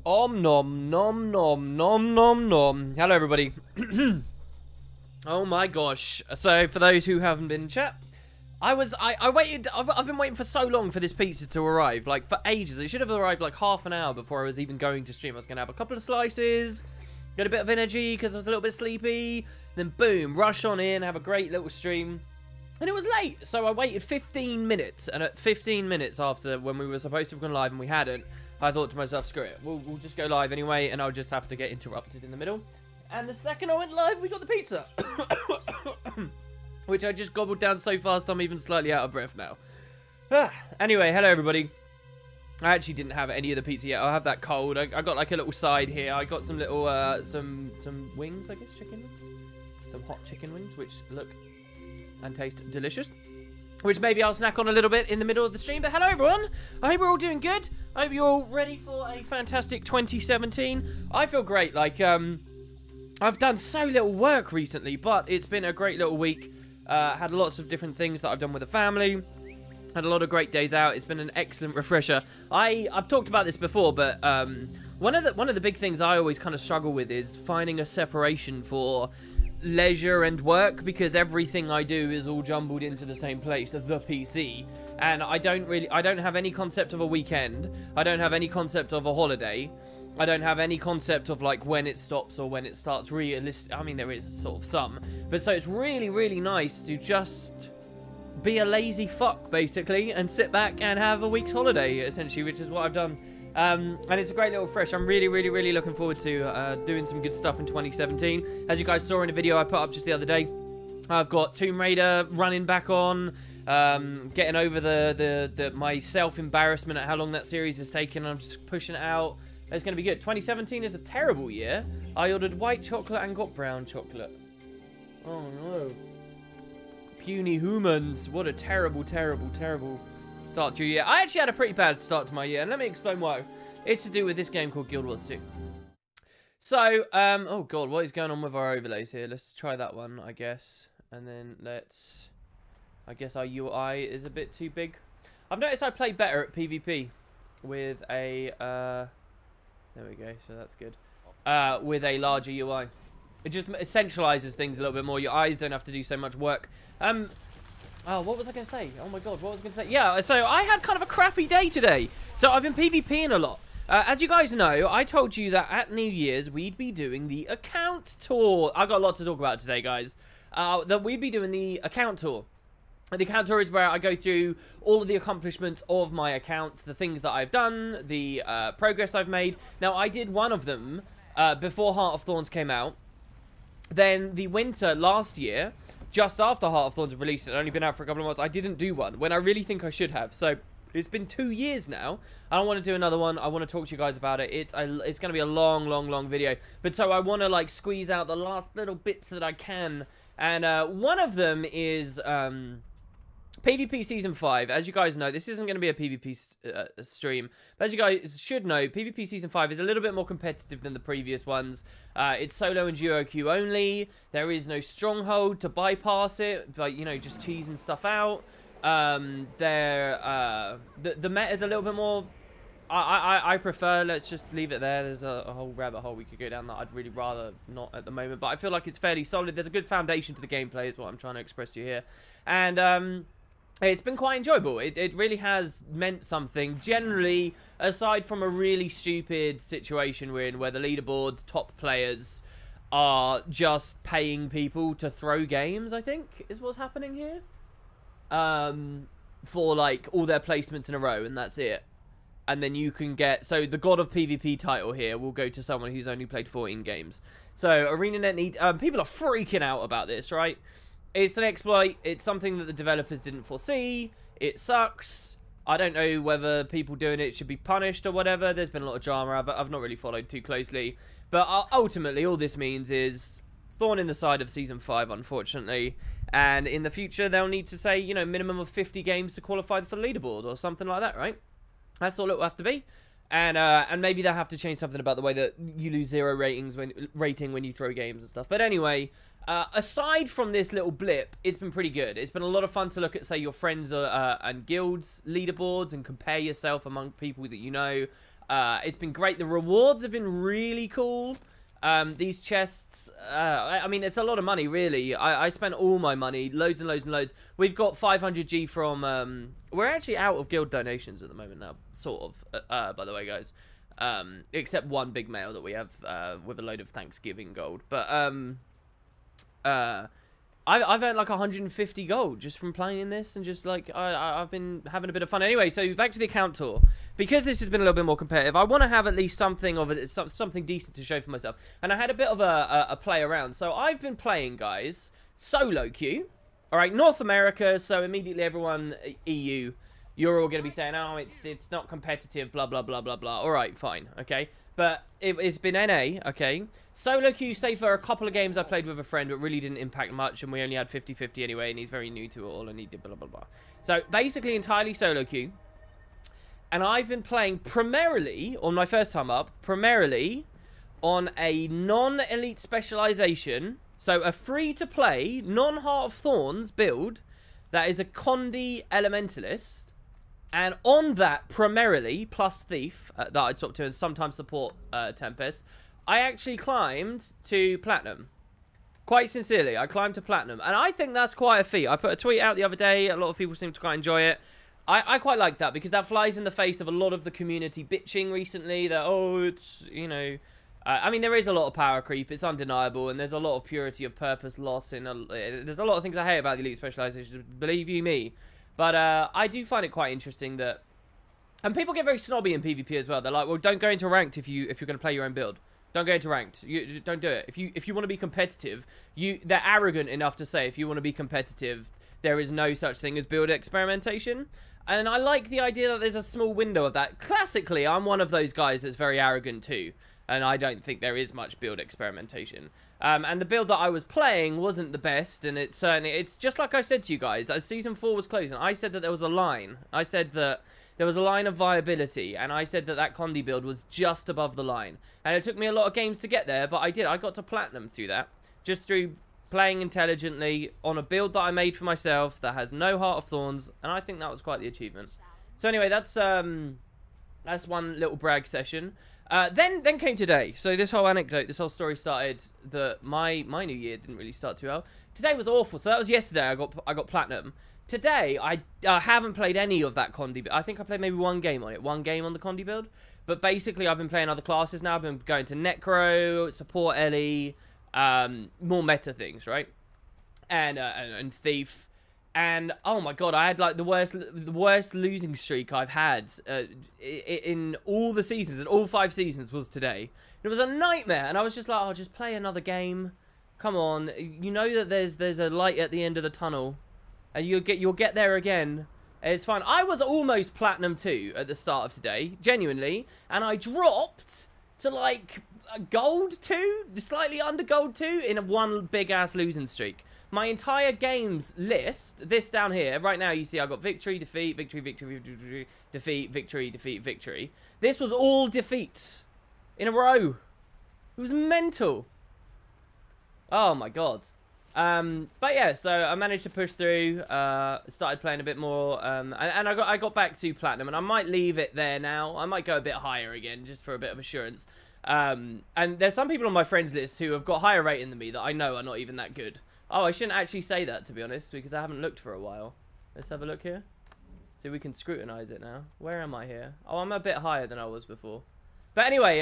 Om nom nom nom nom nom nom. Hello everybody. Oh my gosh. So for those who haven't been in chat, I waited, I've been waiting for so long for this pizza to arrive, like for ages. It should have arrived like half an hour before I was even going to stream. I was going to have a couple of slices, get a bit of energy because I was a little bit sleepy, then boom, rush on in, have a great little stream. And it was late, so I waited 15 minutes, and at 15 minutes after when we were supposed to have gone live and we hadn't, I thought to myself, screw it, we'll just go live anyway, and I'll just have to get interrupted in the middle. And the second I went live, we got the pizza. Which I just gobbled down so fast, I'm even slightly out of breath now. Anyway, hello everybody. I actually didn't have any of the pizza yet. I'll have that cold. I got like a little side here. I got some little, some wings, I guess, chicken wings. Some hot chicken wings, which look and taste delicious, which maybe I'll snack on a little bit in the middle of the stream. But hello everyone, I hope we're all doing good. I hope you're all ready for a fantastic 2017. I feel great. Like I've done so little work recently, but it's been a great little week. Had lots of different things that I've done with the family, had a lot of great days out. It's been an excellent refresher. I've talked about this before, but one of the big things I always kind of struggle with is finding a separation for leisure and work, because everything I do is all jumbled into the same place, the PC, and I don't have any concept of a weekend. I don't have any concept of a holiday. I don't have any concept of like when it stops or when it starts. I mean, there is sort of some, but so it's really nice to just be a lazy fuck basically and sit back and have a week's holiday essentially, which is what I've done. And it's a great little fresh. I'm really looking forward to doing some good stuff in 2017. As you guys saw in a video I put up just the other day, I've got Tomb Raider running back on, getting over my self-embarrassment at how long that series has taken. I'm just pushing it out. It's going to be good. 2017 is a terrible year. I ordered white chocolate and got brown chocolate. Oh no. Puny humans. What a terrible start to your year. I actually had a pretty bad start to my year, and let me explain why. It's to do with this game called Guild Wars 2. So, oh god, what is going on with our overlays here? Let's try that one, I guess. And then I guess our UI is a bit too big. I've noticed I play better at PvP with a, there we go, so that's good. With a larger UI. It centralizes things a little bit more. Your eyes don't have to do so much work. Oh, what was I going to say? Oh my god, what was I going to say? Yeah, so I had kind of a crappy day today. So I've been PvPing a lot. As you guys know, I told you that at New Year's, we'd be doing the account tour. I got a lot to talk about today, guys. That we'd be doing the account tour. And the account tour is where I go through all of the accomplishments of my account, the things that I've done, the progress I've made. Now, I did one of them before Heart of Thorns came out. Then the winter last year, just after Heart of Thorns released, it had only been out for a couple of months, I didn't do one, when I really think I should have. So, it's been 2 years now. I want to do another one. I want to talk to you guys about it. It's going to be a long video. But so, I want to, like, squeeze out the last little bits that I can. And one of them is PvP Season 5. As you guys know, this isn't going to be a PvP stream. But as you guys should know, PvP Season 5 is a little bit more competitive than the previous ones. It's solo and duo queue only. There is no stronghold to bypass it, but, you know, just cheesing stuff out. The meta is a little bit more... I prefer, let's just leave it there. There's a whole rabbit hole we could go down that I'd really rather not at the moment. But I feel like it's fairly solid. There's a good foundation to the gameplay is what I'm trying to express to you here. And, it's been quite enjoyable. It really has meant something. Generally, aside from a really stupid situation we're in where the leaderboard top players are just paying people to throw games, I think, is what's happening here. For, like, all their placements in a row, and that's it. And then you can get... So, the God of PvP title here will go to someone who's only played 14 games. So, ArenaNet need... people are freaking out about this, right? It's an exploit. It's something that the developers didn't foresee. It sucks. I don't know whether people doing it should be punished or whatever. There's been a lot of drama. I've not really followed too closely. But ultimately, all this means is thorn in the side of Season 5, unfortunately. And in the future, they'll need to say, you know, minimum of 50 games to qualify for the leaderboard or something like that, right? That's all it will have to be. And maybe they'll have to change something about the way that you lose 0 rating when you throw games and stuff. But anyway... aside from this little blip, it's been pretty good. It's been a lot of fun to look at, say, your friends and guilds leaderboards and compare yourself among people that you know. It's been great. The rewards have been really cool. These chests, I mean, it's a lot of money, really. I spent all my money, loads and loads and loads. We've got 500G from, we're actually out of guild donations at the moment now, sort of, by the way, guys. Except one big mail that we have, with a load of Thanksgiving gold. But, I've earned like 150 gold just from playing this, and just like I've been having a bit of fun. Anyway, so back to the account tour. Because this has been a little bit more competitive, I want to have at least something of it, something decent to show for myself. And I had a bit of a play around. So I've been playing, guys, solo queue. All right, North America. So immediately everyone EU, you're all going to be saying, oh, it's not competitive, blah blah blah blah blah. All right, fine, okay. But it's been NA, okay. Solo queue, say for a couple of games I played with a friend, but really didn't impact much, and we only had 50-50 anyway, and he's very new to it all, and he did blah, blah, blah. So, basically, entirely solo queue. And I've been playing primarily, on my first time up, primarily on a non-elite specialization. So, a free-to-play, non-Heart of Thorns build that is a Condi Elementalist. And on that, primarily, plus Thief, that I'd swap to and sometimes support Tempest, I actually climbed to Platinum. Quite sincerely, I climbed to Platinum. And I think that's quite a feat. I put a tweet out the other day. A lot of people seem to quite enjoy it. I quite like that, because that flies in the face of a lot of the community bitching recently. That, oh, it's, you know... I mean, there is a lot of power creep. It's undeniable. And there's a lot of purity of purpose loss. There's a lot of things I hate about the Elite Specializations. Believe you me. But I do find it quite interesting that... And people get very snobby in PvP as well. They're like, well, don't go into ranked if you're going to play your own build. Don't go into ranked. You don't do it. If you want to be competitive, they're arrogant enough to say if you want to be competitive, there is no such thing as build experimentation. And I like the idea that there's a small window of that. Classically, I'm one of those guys that's very arrogant too. And I don't think there is much build experimentation. And the build that I was playing wasn't the best, and it's just like I said to you guys, as Season 4 was closing, I said that there was a line. I said that there was a line of viability, and I said that that Condi build was just above the line. And it took me a lot of games to get there, but I did. I got to Platinum through that, just through playing intelligently on a build that I made for myself that has no Heart of Thorns, and I think that was quite the achievement. So anyway, that's one little brag session. Then came today. So this whole anecdote, this whole story started that my new year didn't really start too well. Today was awful. So that was yesterday. I got Platinum. Today I haven't played any of that Condi. I think I played maybe one game on it. One game on the Condi build. But basically I've been playing other classes now. I've been going to Necro, support Ellie, more meta things, right? And Thief. And oh my god, I had like the worst losing streak I've had in all the seasons, and all 5 seasons was today. It was a nightmare, and I was just like, oh, just play another game. Come on, you know that there's a light at the end of the tunnel, and you'll get there again. It's fine. I was almost Platinum 2 at the start of today, genuinely, and I dropped to like Gold 2, slightly under Gold 2 in one big ass losing streak. My entire games list, this down here, right now you see I got victory, defeat, victory, victory, victory, defeat, victory, defeat, victory. This was all defeats in a row. It was mental. Oh my god. But yeah, so I managed to push through, started playing a bit more, and I got back to Platinum, and I might leave it there now. I might go a bit higher again, just for a bit of assurance. And there's some people on my friends list who have got higher rating than me that I know are not even that good. Oh, I shouldn't actually say that, to be honest, because I haven't looked for a while. Let's have a look here. See, we can scrutinize it now. Where am I here? Oh, I'm a bit higher than I was before. But anyway,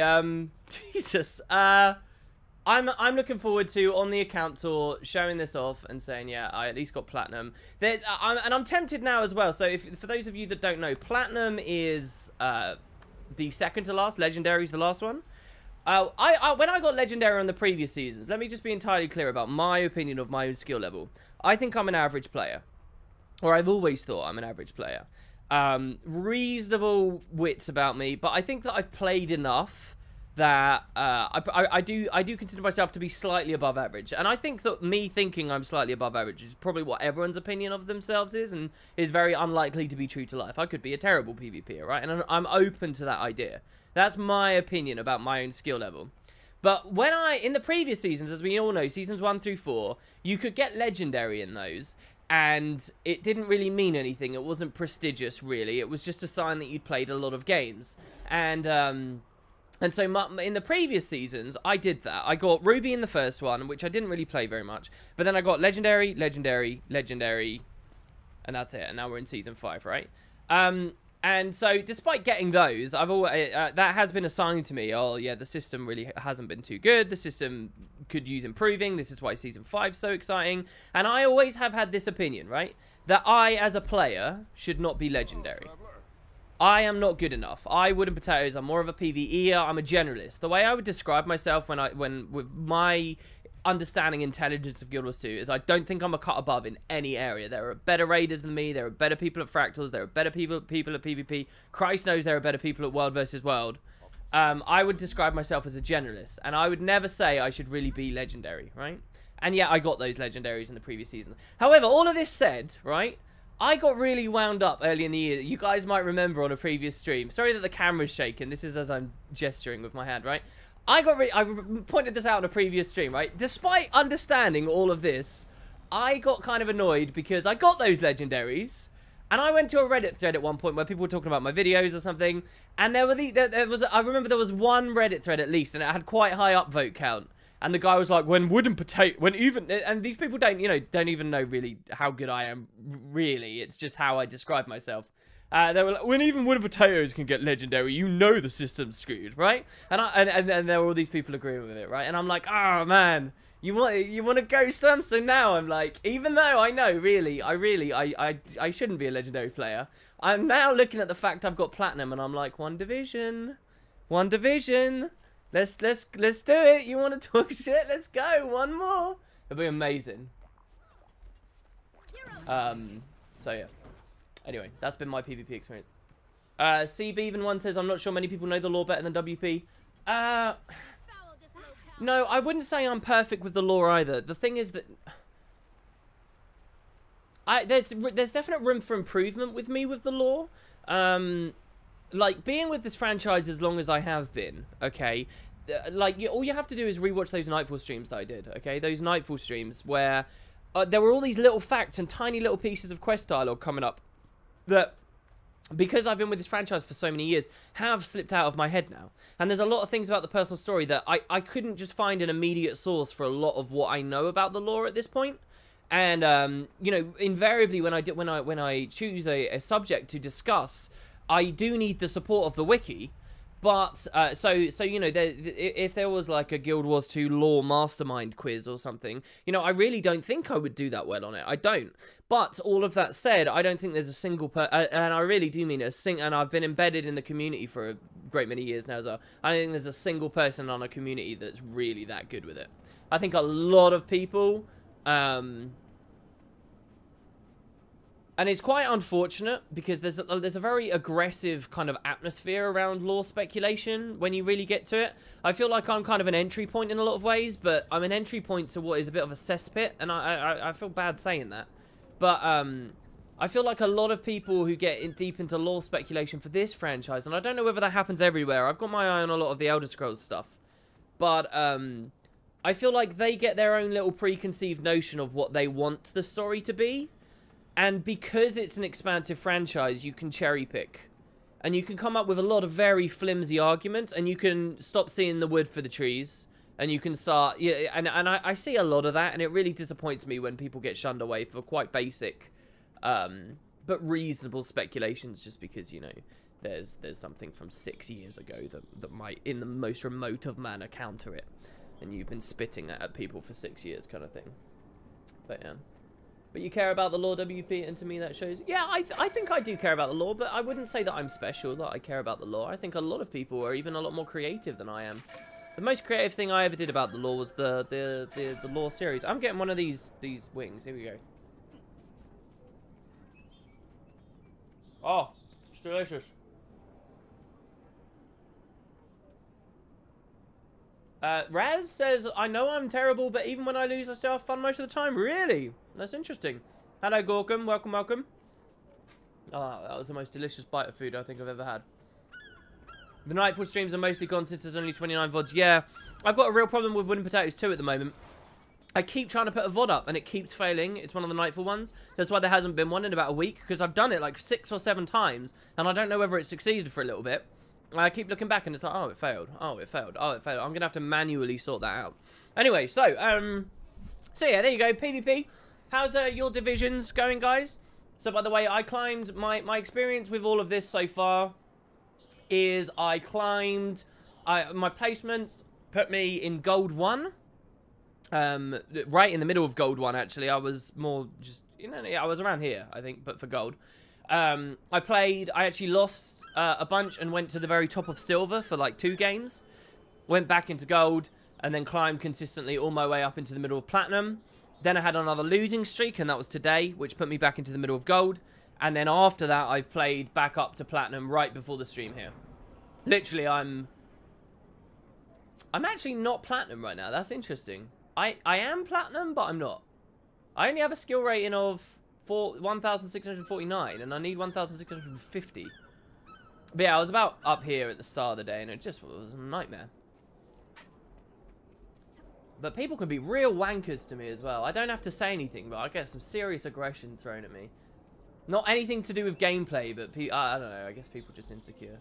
Jesus. I'm looking forward to, on the account tour, showing this off and saying, yeah, I at least got Platinum. And I'm tempted now as well. So for those of you that don't know, Platinum is the second to last. Legendary is the last one. When I got Legendary on the previous seasons, let me just be entirely clear about my opinion of my own skill level. I think I'm an average player. Or I've always thought I'm an average player. Reasonable wits about me, but I think that I've played enough that I do consider myself to be slightly above average. And I think that me thinking I'm slightly above average is probably what everyone's opinion of themselves is, and is very unlikely to be true to life. I could be a terrible PvPer, right? And I'm open to that idea. That's my opinion about my own skill level. But in the previous seasons, as we all know, seasons 1 through 4, you could get Legendary in those. And it didn't really mean anything. It wasn't prestigious, really. It was just a sign that you'd played a lot of games. And so in the previous seasons, I did that. I got Ruby in the first one, which I didn't really play very much. But then I got Legendary, Legendary, Legendary, and that's it. And now we're in Season 5, right? And so, despite getting those, I've always that has been assigned to me. Oh, yeah, the system really hasn't been too good. The system could use improving. This is why Season 5 is so exciting. And I always have had this opinion, right? That I, as a player, should not be legendary. I am not good enough. I Wooden Potatoes, I'm more of a PvEer. I'm a generalist. The way I would describe myself when with my understanding intelligence of Guild Wars 2 is I don't think I'm a cut above in any area. There are better raiders than me. There are better people at Fractals. There are better people at PvP. Christ knows there are better people at World versus World. I would describe myself as a generalist, and I would never say I should really be legendary, right? And yeah, I got those legendaries in the previous season. However, all of this said, right, I got really wound up early in the year. You guys might remember on a previous stream. Sorry that the camera's shaking. This is as I'm gesturing with my hand, right? I pointed this out on a previous stream, right? Despite understanding all of this, I got kind of annoyed because I got those legendaries, and I went to a Reddit thread at one point where people were talking about my videos or something, and I remember there was one Reddit thread at least, and it had quite high upvote count. And the guy was like, and these people don't even know really how good I am, really. It's just how I describe myself. They were like, when even Wooden Potatoes can get legendary, you know the system's screwed, right? And there were all these people agreeing with it, right? And I'm like, oh man, you want to ghost them? So now I'm like, even though I know really, I shouldn't be a legendary player, I'm now looking at the fact I've got platinum, and I'm like, one division. Let's do it. You want to talk shit? Let's go. One more. It'll be amazing. So yeah. Anyway, that's been my PvP experience. CBeven1 says, I'm not sure many people know the lore better than WP. No, I wouldn't say I'm perfect with the lore either. The thing is that there's definite room for improvement with me with the lore. Like, being with this franchise as long as I have been, okay, like, all you have to do is rewatch those Nightfall streams that I did, okay? Those Nightfall streams where there were all these little facts and tiny little pieces of quest dialogue coming up that, because I've been with this franchise for so many years, have slipped out of my head now. And there's a lot of things about the personal story that I couldn't just find an immediate source for a lot of what I know about the lore at this point. And, you know, invariably when I choose a subject to discuss, I do need the support of the wiki, but, so you know, if there was, like, a Guild Wars 2 lore mastermind quiz or something, you know, I really don't think I would do that well on it. I don't. But, all of that said, I don't think there's a single and I really do mean and I've been embedded in the community for a great many years now, so I don't think there's a single person on a community that's really that good with it. I think a lot of people, and it's quite unfortunate because there's a very aggressive kind of atmosphere around lore speculation when you really get to it. I feel like I'm kind of an entry point in a lot of ways, but I'm an entry point to what is a bit of a cesspit, and I feel bad saying that. But I feel like a lot of people who get deep into lore speculation for this franchise, and I don't know whether that happens everywhere. I've got my eye on a lot of the Elder Scrolls stuff, but I feel like they get their own little preconceived notion of what they want the story to be. And because it's an expansive franchise, you can cherry pick. And you can come up with a lot of very flimsy arguments, and you can stop seeing the wood for the trees. And you can start, yeah, and I see a lot of that, and it really disappoints me when people get shunned away for quite basic, but reasonable speculations, just because, you know, there's something from 6 years ago that might, in the most remote of manner, counter it. And you've been spitting at people for 6 years, kind of thing. But yeah. But you care about the lore, WP, and to me that shows... Yeah, I think I do care about the lore, but I wouldn't say that I'm special, that I care about the lore. I think a lot of people are even a lot more creative than I am. The most creative thing I ever did about the lore was the lore series. I'm getting one of these wings. Here we go. Oh, it's delicious. Raz says, I know I'm terrible, but even when I lose, I still have fun most of the time. Really? That's interesting. Hello, Gorkum. Welcome, welcome. Oh, that was the most delicious bite of food I think I've ever had. The Nightfall streams are mostly gone since there's only 29 VODs. Yeah, I've got a real problem with Wooden Potatoes too at the moment. I keep trying to put a VOD up, and it keeps failing. It's one of the Nightfall ones. That's why there hasn't been one in about a week, because I've done it like 6 or 7 times, and I don't know whether it succeeded for a little bit. I keep looking back, and it's like, oh, it failed. Oh, it failed. Oh, it failed. I'm going to have to manually sort that out. Anyway, so yeah, there you go, PvP. How's your divisions going, guys? So, by the way, I climbed, my experience with all of this so far is I climbed, my placements put me in Gold 1. Right in the middle of Gold 1, actually. I was more just, you know, I was around here, I think, but for Gold. I actually lost a bunch and went to the very top of Silver for like 2 games. Went back into Gold, and then climbed consistently all my way up into the middle of Platinum. Then I had another losing streak, and that was today, which put me back into the middle of Gold. And then after that, I've played back up to Platinum right before the stream here. Literally, I'm actually not Platinum right now. That's interesting. I am Platinum, but I'm not. I only have a skill rating of 1,649, and I need 1,650. But yeah, I was about up here at the start of the day, and it just was a nightmare. But people can be real wankers to me as well. I don't have to say anything, but I get some serious aggression thrown at me. Not anything to do with gameplay, but I don't know. I guess people just insecure.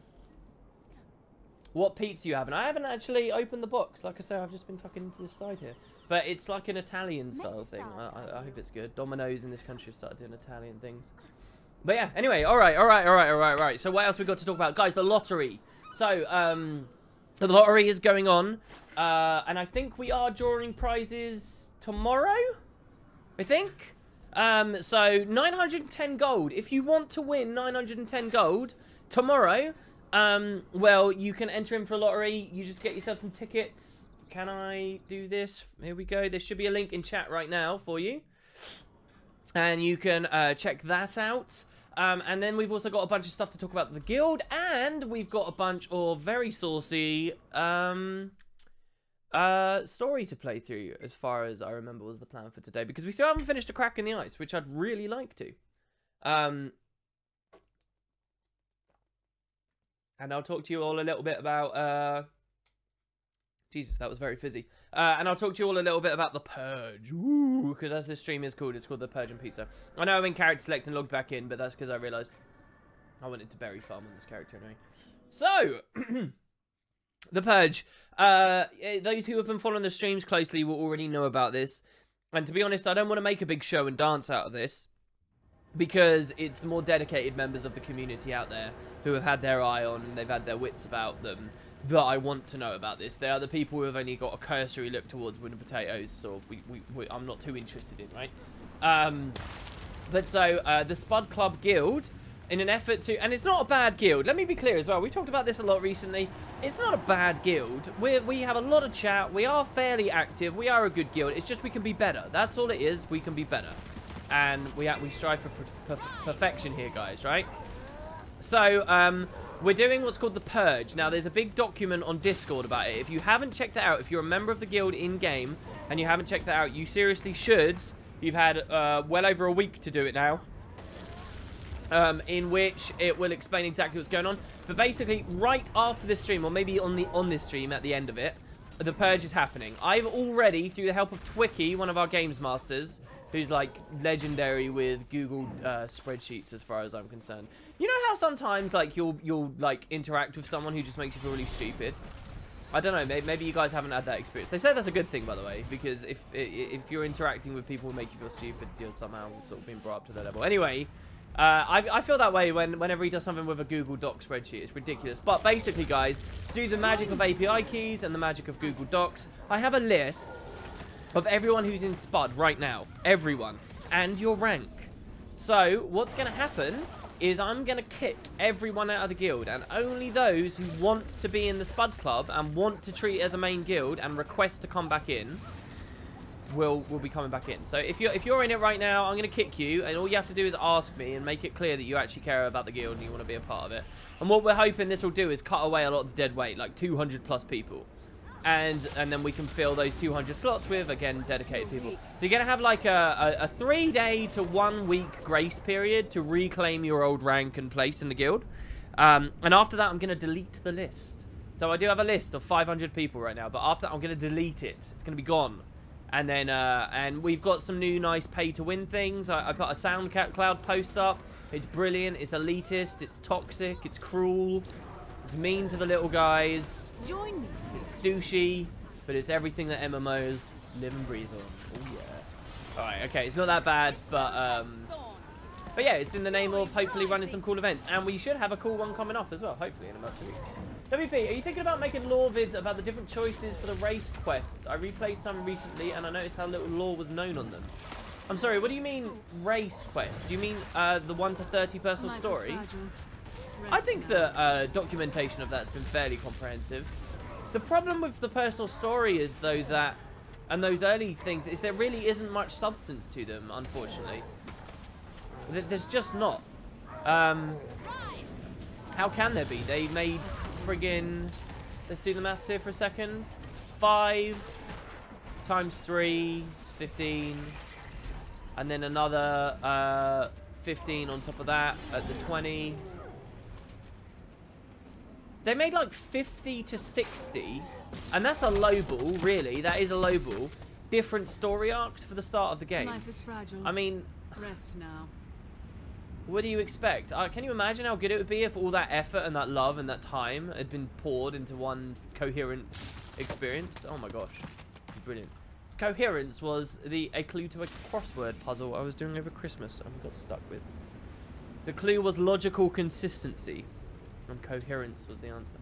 What pizza you having? I haven't actually opened the box. Like I say, I've just been tucking into this side here. But it's like an Italian style thing. I hope it's good. Domino's in this country have started doing Italian things. But yeah, anyway, all right. So what else we got to talk about? Guys, the lottery. So, the lottery is going on. And I think we are drawing prizes tomorrow, I think. So 910 gold. If you want to win 910 gold tomorrow, well, you can enter in for a lottery. You just get yourself some tickets. Can I do this? Here we go. There should be a link in chat right now for you. And you can check that out. And then we've also got a bunch of stuff to talk about the guild. And we've got a bunch of very saucy story to play through, as far as I remember was the plan for today. Because we still haven't finished A Crack in the Ice, which I'd really like to. And I'll talk to you all a little bit about... Jesus, that was very fizzy. And I'll talk to you all a little bit about the Purge. Because as this stream is called, it's called the Purge and Pizza. I know I'm in character select and logged back in, but that's because I realised I wanted to berry farm on this character anyway. So, the Purge. Those who have been following the streams closely will already know about this. And to be honest, I don't want to make a big show and dance out of this, because it's the more dedicated members of the community out there who have had their eye on and they've had their wits about them that I want to know about this. They are the people who have only got a cursory look towards winter potatoes, so I'm not too interested in, right? But so, the Spud Club Guild, in an effort to... And it's not a bad guild. Let me be clear as well. We talked about this a lot recently. It's not a bad guild. We have a lot of chat. We are fairly active. We are a good guild. It's just we can be better. That's all it is. We can be better. And we strive for perfection here, guys, right? So, we're doing what's called the Purge. Now, there's a big document on Discord about it. If you haven't checked it out, if you're a member of the guild in-game and you haven't checked it out, you seriously should. You've had well over a week to do it now. In which it will explain exactly what's going on. But basically, right after this stream, or maybe on this stream at the end of it, the Purge is happening. I've already, through the help of Twicky, one of our games masters, who's like legendary with Google spreadsheets as far as I'm concerned. You know how sometimes like you'll like interact with someone who just makes you feel really stupid? I don't know, maybe you guys haven't had that experience. They say that's a good thing, by the way, because if you're interacting with people who make you feel stupid, you're somehow sort of being brought up to their level. Anyway, I feel that way whenever he does something with a Google Doc spreadsheet. It's ridiculous. But basically, guys, through the magic of API keys and the magic of Google Docs, I have a list of everyone who's in Spud right now. Everyone. And your rank. So, what's going to happen is I'm going to kick everyone out of the guild. And only those who want to be in the Spud Club and want to treat it as a main guild and request to come back in will be coming back in. So, if you're in it right now, I'm going to kick you. And all you have to do is ask me and make it clear that you actually care about the guild and you want to be a part of it. And what we're hoping this will do is cut away a lot of the dead weight. Like 200 plus people. And then we can fill those 200 slots with, again, dedicated people. So you're going to have like a 3-day to 1-week grace period to reclaim your old rank and place in the guild. And after that, I'm going to delete the list. So I do have a list of 500 people right now. But after that, I'm going to delete it. It's going to be gone. And then, and we've got some new nice pay-to-win things. I put a SoundCloud post up. It's brilliant. It's elitist. It's toxic. It's cruel. It's mean to the little guys. Join me. It's douchey. But it's everything that MMOs live and breathe on. Oh, yeah. Alright, okay. It's not that bad, but yeah, it's in the name of hopefully running some cool events. And we should have a cool one coming up as well, hopefully, in about 2 weeks. WP, are you thinking about making lore vids about the different choices for the race quest? I replayed some recently and I noticed how little lore was known on them. I'm sorry, what do you mean race quest? Do you mean the 1 to 30 personal story? I think the documentation of that's been fairly comprehensive. The problem with the personal story is though that, and those early things, is there really isn't much substance to them, unfortunately. There's just not. How can there be? They made friggin', let's do the maths here for a second. 5 times 3, 15. And then another 15 on top of that at the 20. They made like 50 to 60. And that's a low ball, really. That is a low ball. Different story arcs for the start of the game. Life is fragile. I mean, rest now. What do you expect? Can you imagine how good it would be if all that effort and that love and that time had been poured into one coherent experience? Oh my gosh. Brilliant. Coherence was a clue to a crossword puzzle I was doing over Christmas and got stuck with. The clue was logical consistency. And coherence was the answer.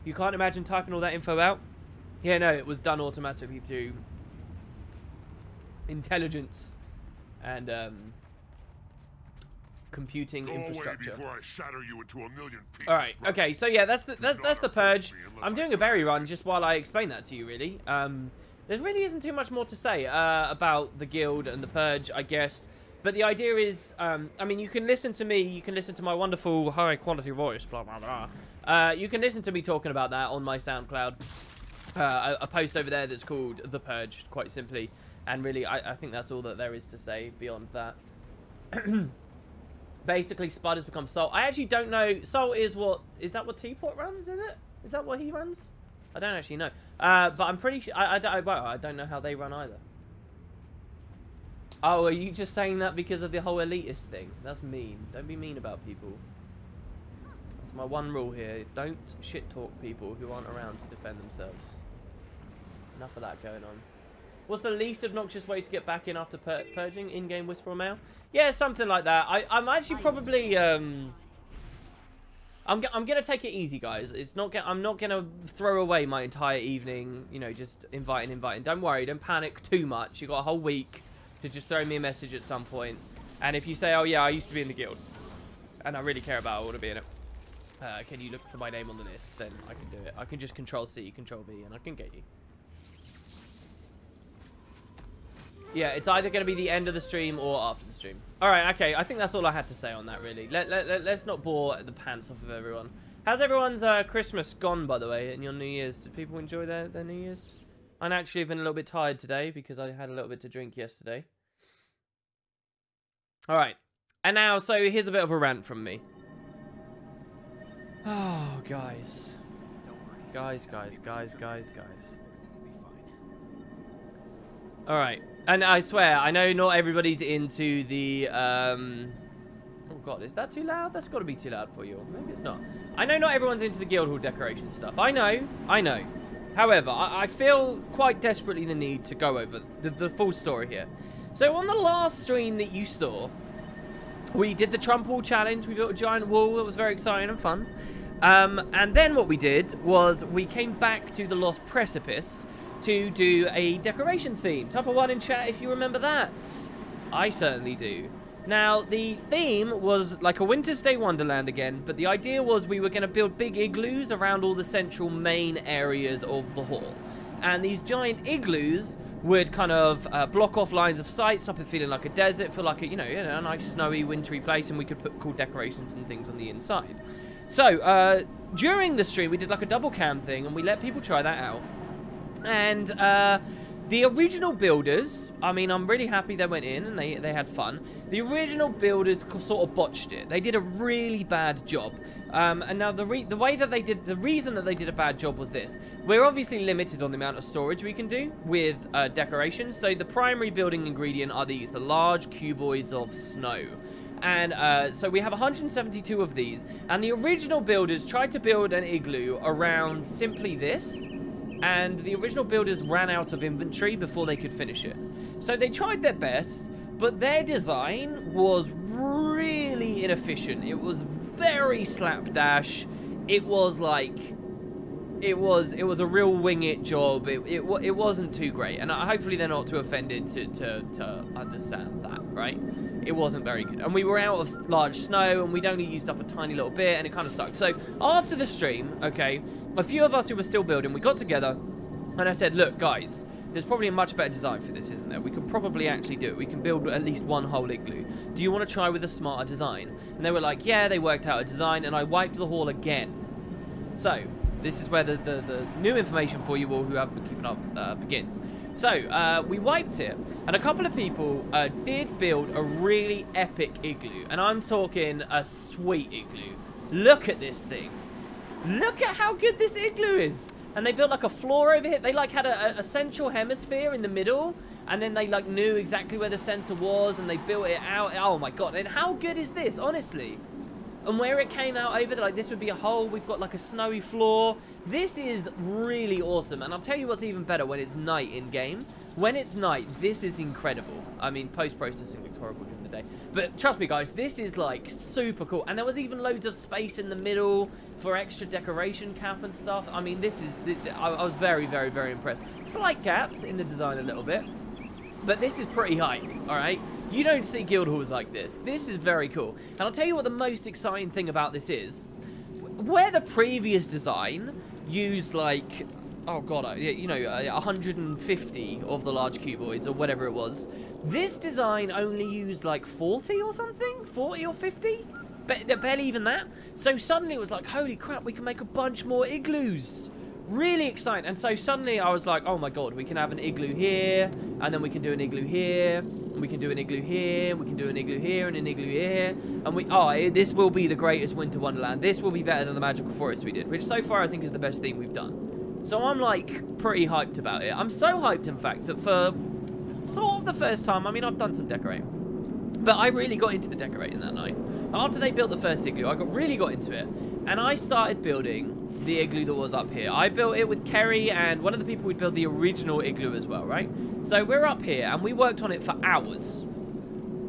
You can't imagine typing all that info out? Yeah, no, it was done automatically through intelligence and computing infrastructure. Before I shatter you into a million pieces. All right, okay, so yeah, that's the purge. I'm doing a berry run just while I explain that to you, really. There really isn't too much more to say about the guild and the purge, I guess. But the idea is, I mean, you can listen to me, you can listen to my wonderful high-quality voice, blah, blah, blah. You can listen to me talking about that on my SoundCloud. A post over there that's called The Purge, quite simply. And really, I think that's all that there is to say beyond that. Basically, Spud has become Salt. I actually don't know. Salt is what... Is that what Teapot runs, is it? Is that what he runs? I don't actually know. But I'm pretty sure... I don't know how they run either. Oh, are you just saying that because of the whole elitist thing? That's mean. Don't be mean about people. That's my one rule here. Don't shit-talk people who aren't around to defend themselves. Enough of that going on. What's the least obnoxious way to get back in after purging? In-game whisper mail? Yeah, something like that. I'm actually probably... I'm gonna take it easy, guys. It's not. I'm not gonna throw away my entire evening. You know, just inviting. Don't worry. Don't panic too much. You got a whole week to just throw me a message at some point. And if you say, "Oh yeah, I used to be in the guild, and I really care about it, I want to be in it. Can you look for my name on the list?" Then I can do it. I can just Control-C, Control-V, and I can get you. Yeah, it's either going to be the end of the stream or after the stream. Alright, okay. I think that's all I had to say on that, really. Let's not bore the pants off of everyone. How's everyone's Christmas gone, by the way, and your New Year's? Did people enjoy their New Year's? I'm actually been a little bit tired today because I had a little bit to drink yesterday. Alright. And now, so here's a bit of a rant from me. Oh, guys. Guys. Alright. And I swear, I know not everybody's into the, oh god, is that too loud? That's got to be too loud for you. Or maybe it's not. I know not everyone's into the Guildhall decoration stuff. I know. However, I feel quite desperately the need to go over the full story here. So on the last stream that you saw, we did the Trump wall challenge. We built a giant wall that was very exciting and fun. And then what we did was we came back to the Lost Precipice to do a decoration theme. Type of one in chat if you remember that. I certainly do. Now, the theme was like a Winter's Day Wonderland again, but the idea was we were going to build big igloos around all the central main areas of the hall. And these giant igloos would kind of block off lines of sight, stop it feeling like a desert, feel like a, you know, a nice snowy, wintry place, and we could put cool decorations and things on the inside. So, during the stream, we did like a double cam thing, and we let people try that out. And The original builders, I mean, I'm really happy they went in and they had fun. The original builders sort of botched it. They did a really bad job. And now the reason that they did a bad job was this. We're obviously limited on the amount of storage we can do with decorations. So the primary building ingredient are these, the large cuboids of snow. And so we have 172 of these. And the original builders tried to build an igloo around simply this. And the original builders ran out of inventory before they could finish it. So they tried their best, but their design was really inefficient. It was very slapdash. It was like, it was a real wing it job. It wasn't too great, and hopefully they're not too offended to understand that, right? It wasn't very good, and we were out of large snow, and we'd only used up a tiny little bit, and it kind of sucked. So after the stream, okay, a few of us who were still building, we got together, and I said, look, guys, there's probably a much better design for this, isn't there? We could probably actually do it. We can build at least one whole igloo. Do you want to try with a smarter design? And they were like, yeah, they worked out a design, and I wiped the hall again. So this is where the new information for you all who have been keeping up begins. So, we wiped it, and a couple of people did build a really epic igloo, and I'm talking a sweet igloo. Look at this thing. Look at how good this igloo is. And they built like a floor over here. They like had a central hemisphere in the middle, and then they like knew exactly where the center was, and they built it out. Oh my god, and how good is this, honestly? And where it came out over, like this would be a hole. We've got like a snowy floor. This is really awesome. And I'll tell you what's even better when it's night in game. When it's night, this is incredible. I mean, post-processing looks horrible during the day. But trust me, guys, this is like super cool. And there was even loads of space in the middle for extra decoration cap and stuff. I mean, this is, I was very, very, very impressed. Slight gaps in the design a little bit. But this is pretty hype, all right? You don't see guild halls like this. This is very cool. And I'll tell you what the most exciting thing about this is. Where the previous design used like, oh god, you know, 150 of the large cuboids or whatever it was. This design only used like 40 or something? 40 or 50? Barely even that. So suddenly it was like, holy crap, we can make a bunch more igloos. Really exciting. And so suddenly I was like, oh my god, we can have an igloo here, and then we can do an igloo here, and we can do an igloo here, and we can do an igloo here, and an igloo here, and this will be the greatest winter wonderland. This will be better than the magical forest we did, which so far I think is the best theme we've done. So I'm like pretty hyped about it. I'm so hyped, in fact, that for sort of the first time, I mean, I've done some decorating, but I really got into the decorating that night. After they built the first igloo, I really got into it, and I started building the igloo that was up here. I built it with Kerry and one of the people who'd built the original igloo as well, right? So we're up here and we worked on it for hours.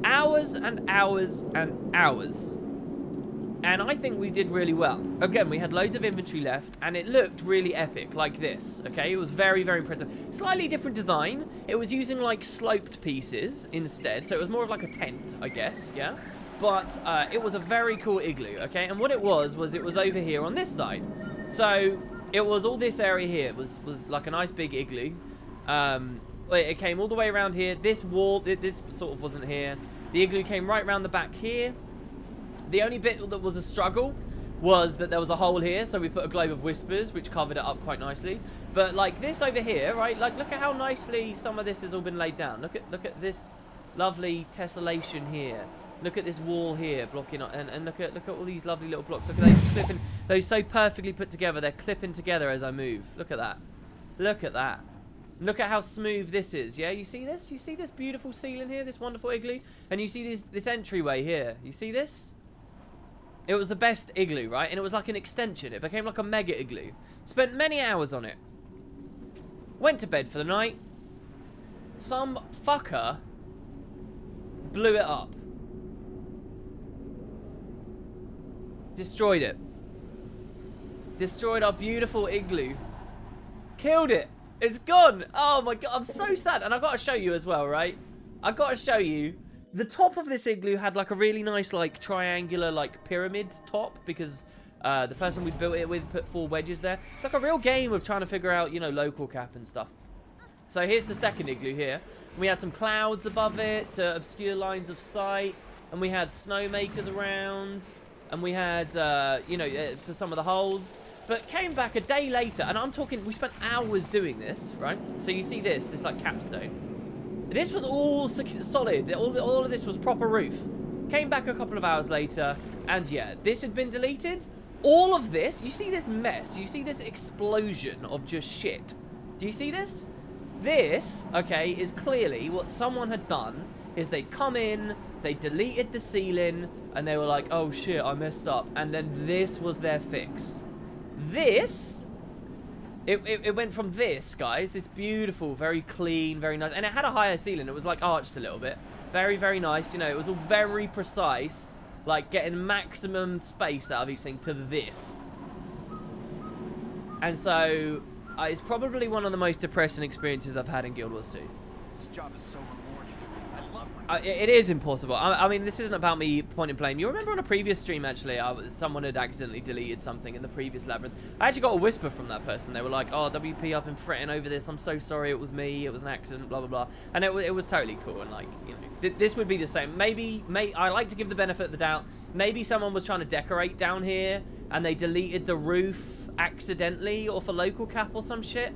Hours and hours and hours. And I think we did really well. Again, we had loads of inventory left and it looked really epic, like this, okay? It was very, very impressive. Slightly different design. It was using like sloped pieces instead, so it was more of like a tent, I guess, yeah? But it was a very cool igloo, okay? And what it was it was over here on this side. So it was all this area here. It was like a nice big igloo. It came all the way around here. This wall, this sort of wasn't here. The igloo came right around the back here. The only bit that was a struggle was that there was a hole here, so we put a globe of whispers, which covered it up quite nicely. But like this over here, right? Like look at how nicely some of this has all been laid down. Look at this lovely tessellation here. Look at this wall here blocking, and look at all these lovely little blocks. Look at those clipping, those so perfectly put together. They're clipping together as I move. Look at that. Look at that. Look at how smooth this is. Yeah, you see this? You see this beautiful ceiling here, this wonderful igloo, and you see this entryway here. You see this? It was the best igloo, right? And it was like an extension. It became like a mega igloo. Spent many hours on it. Went to bed for the night. Some fucker blew it up. Destroyed it. Destroyed our beautiful igloo. Killed it. It's gone. Oh my god, I'm so sad. And I've got to show you as well, right? I've got to show you. The top of this igloo had like a really nice like triangular like pyramid top because the person we built it with put 4 wedges there. It's like a real game of trying to figure out, you know, local cap and stuff. So here's the second igloo here. We had some clouds above it to obscure lines of sight. And we had snowmakers around. And we had, you know, for some of the holes. But came back a day later, and I'm talking, we spent hours doing this, right? So you see this like capstone. This was all solid. All of this was proper roof. Came back a couple of hours later, and yeah, this had been deleted. All of this, you see this mess? You see this explosion of just shit? Do you see this? This, okay, is clearly what someone had done is they'd come in, they deleted the ceiling, and they were like, oh shit, I messed up. And then this was their fix. This, it went from this, guys, this beautiful, very clean, very nice, and it had a higher ceiling. It was like arched a little bit. Very, very nice. You know, it was all very precise, like getting maximum space out of each thing, to this. And so, it's probably one of the most depressing experiences I've had in Guild Wars 2. This job is so rewarding. I love my it is impossible. I mean, this isn't about me pointing blame. You remember on a previous stream, actually, someone had accidentally deleted something in the previous labyrinth. I actually got a whisper from that person. They were like, oh, WP, I've been fretting over this. I'm so sorry. It was me. It was an accident, blah, blah, blah. And it was totally cool. And, like, you know, this would be the same. Maybe I like to give the benefit of the doubt. Maybe someone was trying to decorate down here, and they deleted the roof accidentally or for local cap or some shit,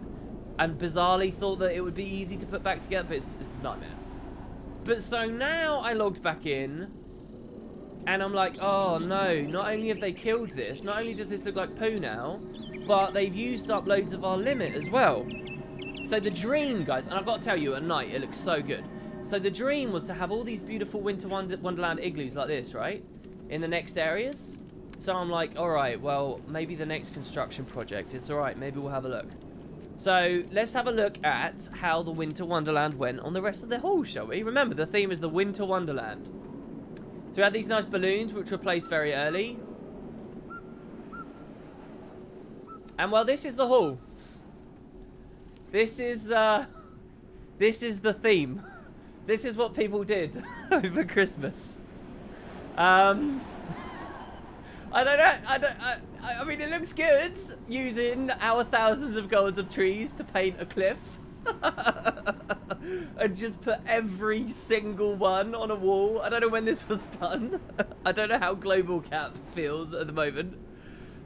and bizarrely thought that it would be easy to put back together, but it's a nightmare. But so now I logged back in, and I'm like, oh no, not only have they killed this, not only does this look like poo now, but they've used up loads of our limit as well. So the dream, guys, and I've got to tell you, at night, it looks so good. So the dream was to have all these beautiful Winter Wonderland igloos like this, right? In the next areas. So I'm like, alright, well, maybe the next construction project, it's alright, maybe we'll have a look. So, let's have a look at how the Winter Wonderland went on the rest of the hall, shall we? Remember, the theme is the Winter Wonderland. So we had these nice balloons, which were placed very early. And, well, this is the hall. This is the theme. This is what people did over Christmas. I don't know. I mean, it looks good using our thousands of golds of trees to paint a cliff. And just put every single one on a wall. I don't know when this was done. I don't know how Global Cap feels at the moment.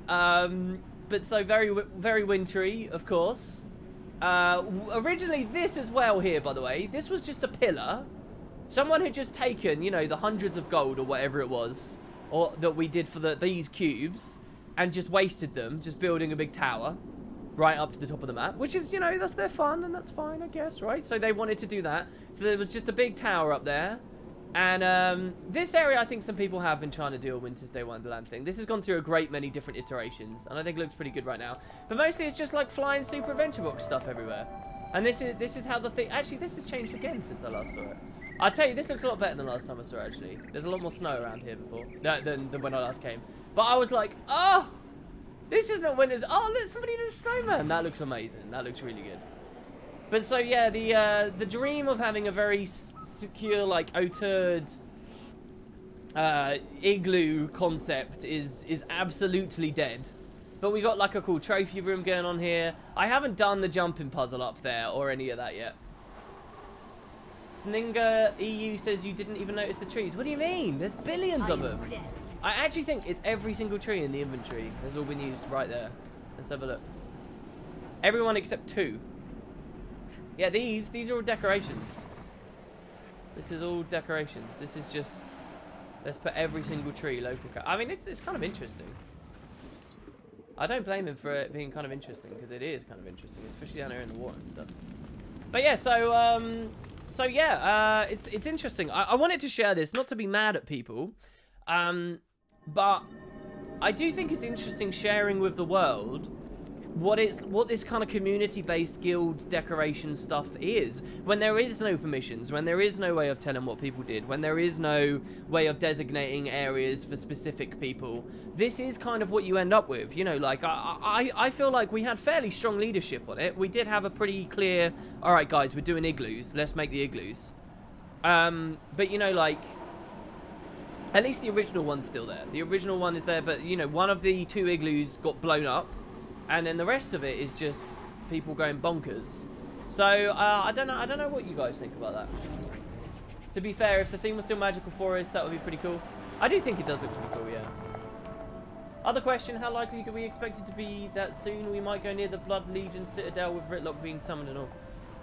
But so very, very wintry, of course. Originally, this as well here, by the way. This was just a pillar. Someone had just taken, you know, the hundreds of gold or whatever it was, or that we did for these cubes, and just wasted them, just building a big tower right up to the top of the map, which is, you know, that's their fun, and that's fine, I guess, right? So they wanted to do that. So there was just a big tower up there. And this area, I think some people have been trying to do a Winter's Day Wonderland thing. This has gone through a great many different iterations, and I think it looks pretty good right now. But mostly it's just like flying Super Adventure Box stuff everywhere. And this is how the thing... Actually, this has changed again since I last saw it. I'll tell you, this looks a lot better than last time I saw it, actually. There's a lot more snow around here before, than when I last came. But I was like, oh, this isn't winter. Oh, look, somebody did a snowman. That looks amazing. That looks really good. But so, yeah, the dream of having a very secure, like, O-turd igloo concept is absolutely dead. But we got, like, a cool trophy room going on here. I haven't done the jumping puzzle up there or any of that yet. Sninga EU says you didn't even notice the trees. What do you mean? There's billions of them. I actually think it's every single tree in the inventory has all been used right there. Let's have a look. Everyone except 2. Yeah, these are all decorations. This is all decorations. This is just... Let's put every single tree local. I mean, it's kind of interesting. I don't blame him for it being kind of interesting, because it is kind of interesting, especially down here in the water and stuff. But yeah, so yeah, it's interesting. I wanted to share this, not to be mad at people, but I do think it's interesting sharing with the world what this kind of community-based guild decoration stuff is, when there is no permissions, when there is no way of telling what people did, when there is no way of designating areas for specific people. This is kind of what you end up with, you know, like, I feel like we had fairly strong leadership on it. We did have a pretty clear, all right, guys, we're doing igloos, let's make the igloos. But, you know, like, at least the original one's still there. The original one is there, but, you know, one of the 2 igloos got blown up. And then the rest of it is just people going bonkers. So, I don't know what you guys think about that. To be fair, if the theme was still Magical Forest, that would be pretty cool. I do think it does look pretty cool, yeah. Other question, how likely do we expect it to be that soon we might go near the Blood Legion Citadel with Ritlock being summoned and all?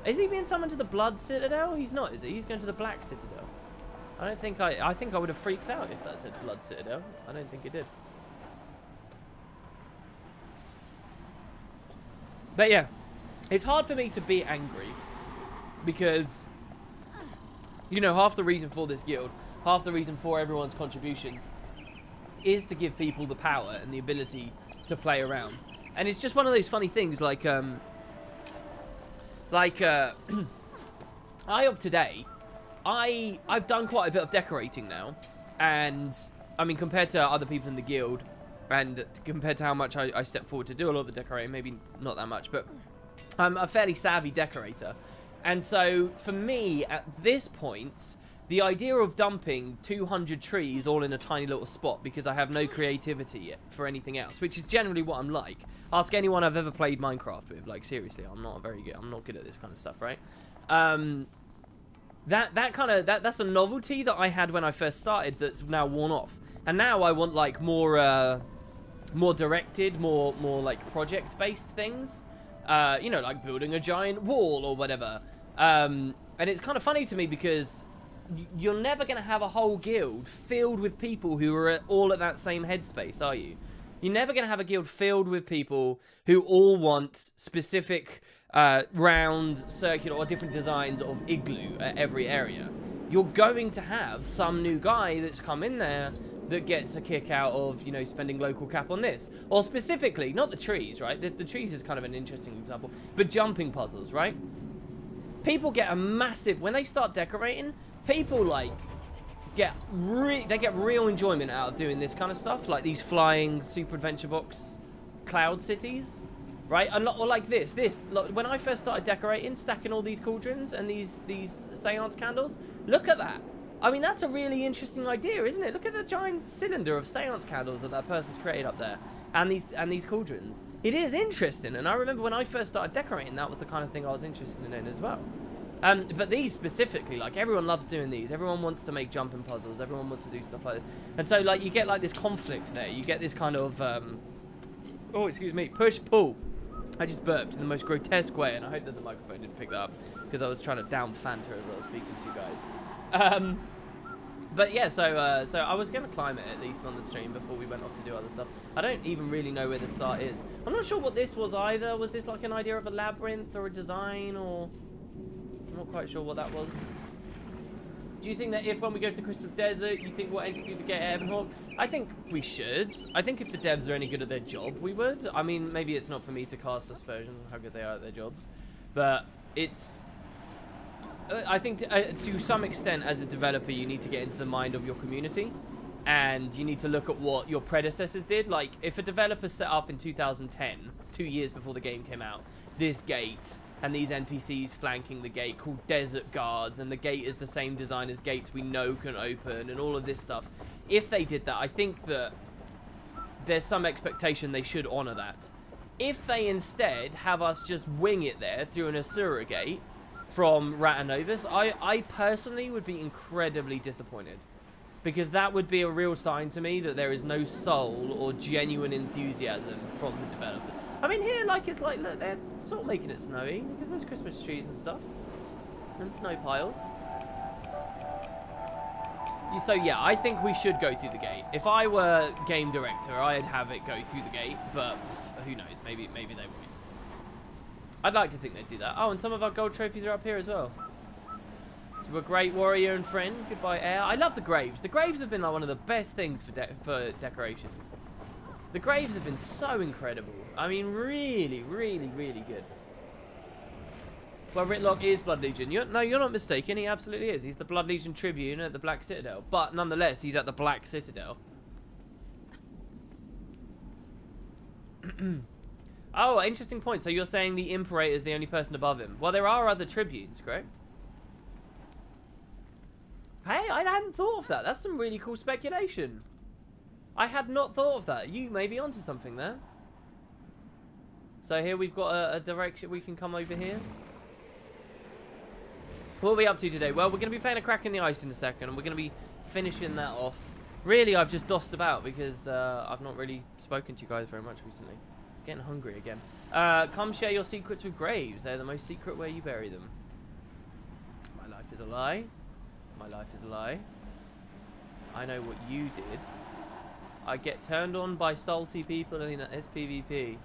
Is he being summoned to the Blood Citadel? He's not, is he? He's going to the Black Citadel. I don't think I think I would have freaked out if that said Blood Citadel. I don't think it did. But yeah, it's hard for me to be angry because, you know, half the reason for this guild, half the reason for everyone's contributions is to give people the power and the ability to play around. And it's just one of those funny things, like I of today, I've done quite a bit of decorating now, and I mean, compared to other people in the guild, and compared to how much I step forward to do a lot of the decorating, maybe not that much, but I'm a fairly savvy decorator. And so for me, at this point, the idea of dumping 200 trees all in a tiny little spot because I have no creativity yet for anything else, which is generally what I'm like. Ask anyone I've ever played Minecraft with. Like, seriously, I'm not good at this kind of stuff, right? That's a novelty that I had when I first started that's now worn off. And now I want like more directed, more like project-based things. You know, like building a giant wall or whatever. And it's kind of funny to me because you're never going to have a whole guild filled with people who are all at that same headspace, are you? You're never going to have a guild filled with people who all want specific round, circular, or different designs of igloo at every area. You're going to have some new guy that's come in there that gets a kick out of, you know, spending local cap on this. Or specifically, not the trees, right? The trees is kind of an interesting example, but jumping puzzles, right? People get a massive, when they start decorating, people like get real enjoyment out of doing this kind of stuff, like these flying Super Adventure Box cloud cities, right? Or like this, like when I first started decorating, stacking all these cauldrons and these seance candles, look at that. I mean, that's a really interesting idea, isn't it? Look at the giant cylinder of seance candles that person's created up there, and these cauldrons. It is interesting, and I remember when I first started decorating, that was the kind of thing I was interested in as well. But these specifically, like, everyone loves doing these. Everyone wants to make jumping puzzles. Everyone wants to do stuff like this. And so, like, you get, like, this conflict there. You get this kind of, oh, excuse me, push-pull. I just burped in the most grotesque way, and I hope that the microphone didn't pick that up, because I was trying to down Fanta as I was speaking to you guys. But yeah, so I was going to climb it at least on the stream before we went off to do other stuff. I don't even really know where the start is. I'm not sure what this was either. Was this like an idea of a labyrinth or a design, or... I'm not quite sure what that was. Do you think that if when we go to the Crystal Desert, you think we'll execute the gate at Ebonhawk? I think we should. I think if the devs are any good at their job, we would. I mean, maybe it's not for me to cast aspersions on how good they are at their jobs. But it's... I think to some extent, as a developer, you need to get into the mind of your community. And you need to look at what your predecessors did. Like, if a developer set up in 2010, 2 years before the game came out, this gate... and these NPCs flanking the gate called desert guards, and the gate is the same design as gates we know can open, and all of this stuff. If they did that, I think that there's some expectation they should honor that. If they instead have us just wing it there through an Asura gate from Ratanovis, I personally would be incredibly disappointed. Because that would be a real sign to me that there is no soul or genuine enthusiasm from the developers. I mean, here, like, it's like, look, they're sort of making it snowy because there's Christmas trees and stuff and snow piles. So yeah, I think we should go through the gate. If I were game director, I'd have it go through the gate, but who knows? Maybe they won't. I'd like to think they'd do that. Oh, and some of our gold trophies are up here as well. To a great warrior and friend, goodbye air. I love the graves. The graves have been like one of the best things for decorations. The graves have been so incredible. I mean, really, really, really good. Well, Ritlock is Blood Legion. No, you're not mistaken. He absolutely is. He's the Blood Legion Tribune at the Black Citadel. But nonetheless, he's at the Black Citadel. Oh, interesting point. So you're saying the Imperator is the only person above him. Well, there are other tribunes, correct? Hey, I hadn't thought of that. That's some really cool speculation. I had not thought of that. You may be onto something there. So here we've got a direction. We can come over here. What are we up to today? Well, we're going to be playing a Crack in the Ice in a second, and we're going to be finishing that off. Really, I've just dossed about because I've not really spoken to you guys very much recently. Getting hungry again. Come share your secrets with graves. They're the most secret where you bury them. My life is a lie. My life is a lie. I know what you did. I get turned on by salty people in SPVP.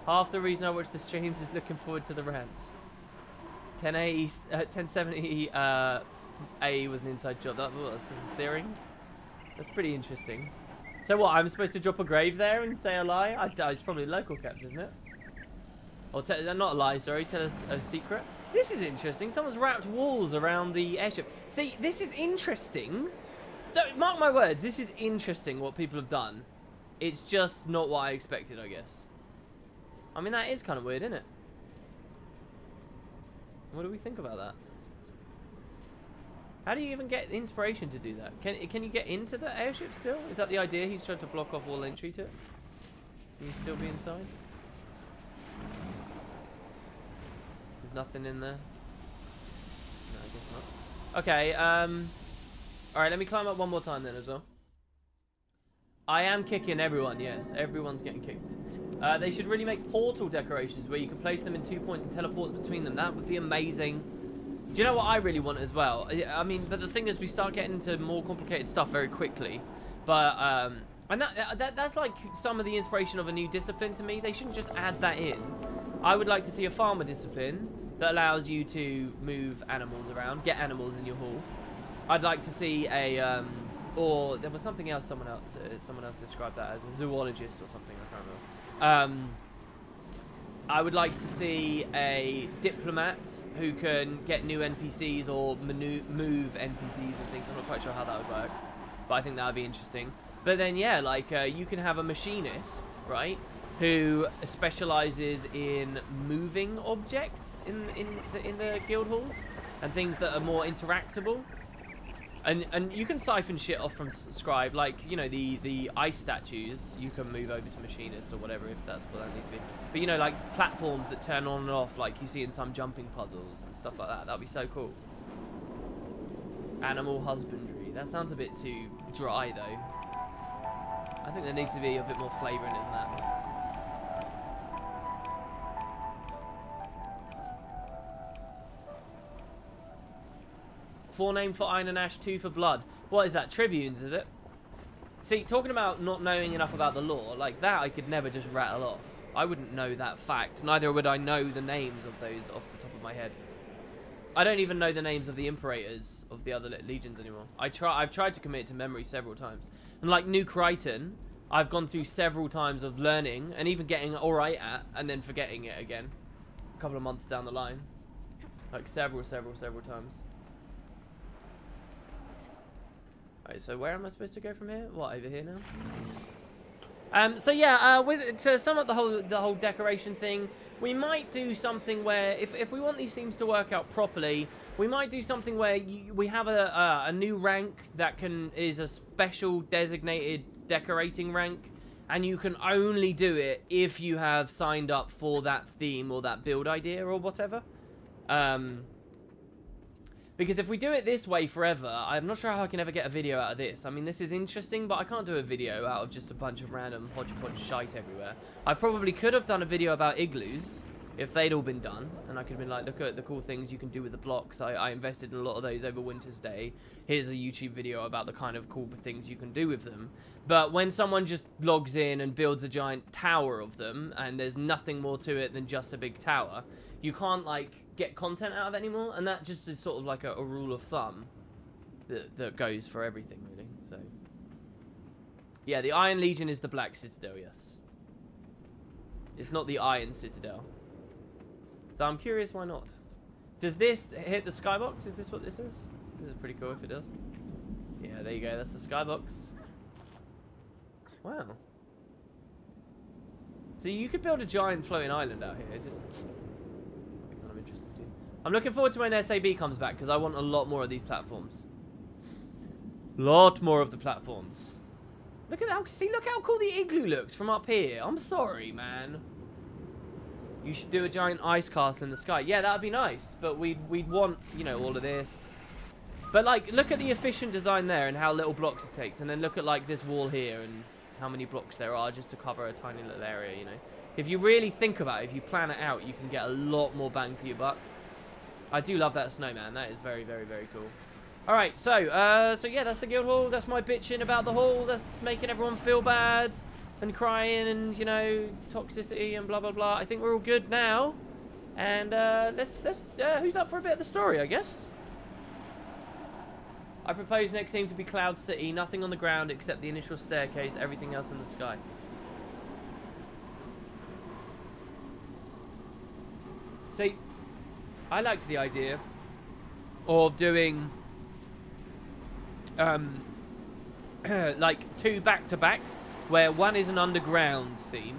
Half the reason I watch the streams is looking forward to the rants. 1070 A was an inside job. That was a searing. That's pretty interesting. So what? I'm supposed to drop a grave there and say a lie? It's probably local kept, isn't it? Or not a lie, sorry. Tell us a secret. This is interesting. Someone's wrapped walls around the airship. See, this is interesting. Mark my words. This is interesting what people have done. It's just not what I expected, I guess. I mean, that is kind of weird, isn't it? What do we think about that? How do you even get inspiration to do that? Can you get into the airship still? Is that the idea? He's trying to block off all entry to it? Can you still be inside? There's nothing in there? No, I guess not. Okay, alright, let me climb up one more time then as well. I am kicking everyone, yes. Everyone's getting kicked. They should really make portal decorations where you can place them in 2 points and teleport between them. That would be amazing. Do you know what I really want as well? I mean, but the thing is, we start getting into more complicated stuff very quickly. But, and that's like some of the inspiration of a new discipline to me. They shouldn't just add that in. I would like to see a farmer discipline that allows you to move animals around, get animals in your hall. I'd like to see a, or there was something else someone else described that as a zoologist or something, I can't remember. I would like to see a diplomat who can get new NPCs or move NPCs and things. I'm not quite sure how that would work, but I think that would be interesting. But then, yeah, like you can have a machinist, right, who specializes in moving objects in the guild halls and things that are more interactable. And you can siphon shit off from Scribe, like, you know, the ice statues, you can move over to Machinist or whatever, if that's what that needs to be. But, you know, like, platforms that turn on and off, like you see in some jumping puzzles and stuff like that. That'd be so cool. Animal husbandry. That sounds a bit too dry, though. I think there needs to be a bit more flavour in it than that. Forename for Iron and Ash, 2 for Blood. What is that? Tribunes, is it? See, talking about not knowing enough about the lore, like that I could never just rattle off. I wouldn't know that fact. Neither would I know the names of those off the top of my head. I don't even know the names of the Imperators of the other legions anymore. I've tried to commit to memory several times. And like New Crichton, I've gone through several times of learning and even getting alright at and then forgetting it again. A couple of months down the line. Like several times. Alright, so where am I supposed to go from here? What, over here now? So yeah, to sum up the whole decoration thing, we might do something where, if we want these themes to work out properly, we might do something where we have a new rank that is a special designated decorating rank, and you can only do it if you have signed up for that theme or that build idea or whatever. Because if we do it this way forever, I'm not sure how I can ever get a video out of this. I mean, this is interesting, but I can't do a video out of just a bunch of random hodgepodge shite everywhere. I probably could have done a video about igloos, if they'd all been done. And I could have been like, look at the cool things you can do with the blocks. I invested in a lot of those over Winter's Day. Here's a YouTube video about the kind of cool things you can do with them. But when someone just logs in and builds a giant tower of them, and there's nothing more to it than just a big tower, you can't, like, get content out of it anymore, and that just is sort of like a rule of thumb that goes for everything, really. So yeah, the Iron Legion is the Black Citadel, yes. It's not the Iron Citadel. So I'm curious why not. Does this hit the skybox? Is this what this is? This is pretty cool if it does. Yeah, there you go, that's the skybox. Wow. So you could build a giant floating island out here, just I'm looking forward to when SAB comes back, because I want a lot more of these platforms. Lot more of the platforms. Look at that. See, look how cool the igloo looks from up here. I'm sorry, man. You should do a giant ice castle in the sky. Yeah, that would be nice. But we'd want, you know, all of this. But, like, look at the efficient design there and how little blocks it takes. And then look at, like, this wall here and how many blocks there are just to cover a tiny little area, you know. If you really think about it, if you plan it out, you can get a lot more bang for your buck. I do love that snowman. That is very, very, very cool. All right, so yeah, that's the guild hall. That's my bitching about the hall. That's making everyone feel bad and crying and, you know, toxicity and blah, blah, blah. I think we're all good now. And who's up for a bit of the story, I guess? I propose next theme to be Cloud City. Nothing on the ground except the initial staircase. Everything else in the sky. See, I liked the idea of doing like 2 back-to-back, where one is an underground theme.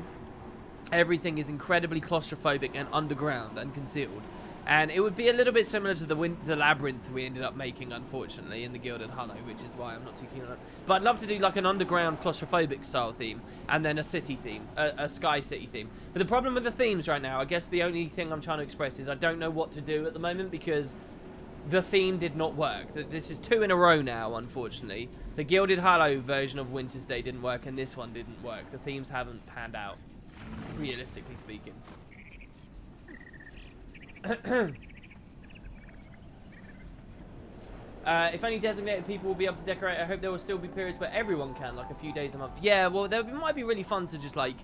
Everything is incredibly claustrophobic and underground and concealed. And it would be a little bit similar to the labyrinth we ended up making, unfortunately, in the Gilded Hollow, which is why I'm not too keen on it. But I'd love to do like an underground claustrophobic style theme, and then a city theme, a sky city theme. But the problem with the themes right now, I guess the only thing I'm trying to express is I don't know what to do at the moment, because the theme did not work. This is 2 in a row now, unfortunately. The Gilded Hollow version of Winter's Day didn't work, and this one didn't work. The themes haven't panned out, realistically speaking. If only designated people will be able to decorate, I hope there will still be periods where everyone can, like a few days a month. Yeah, well, it might be really fun to just, like,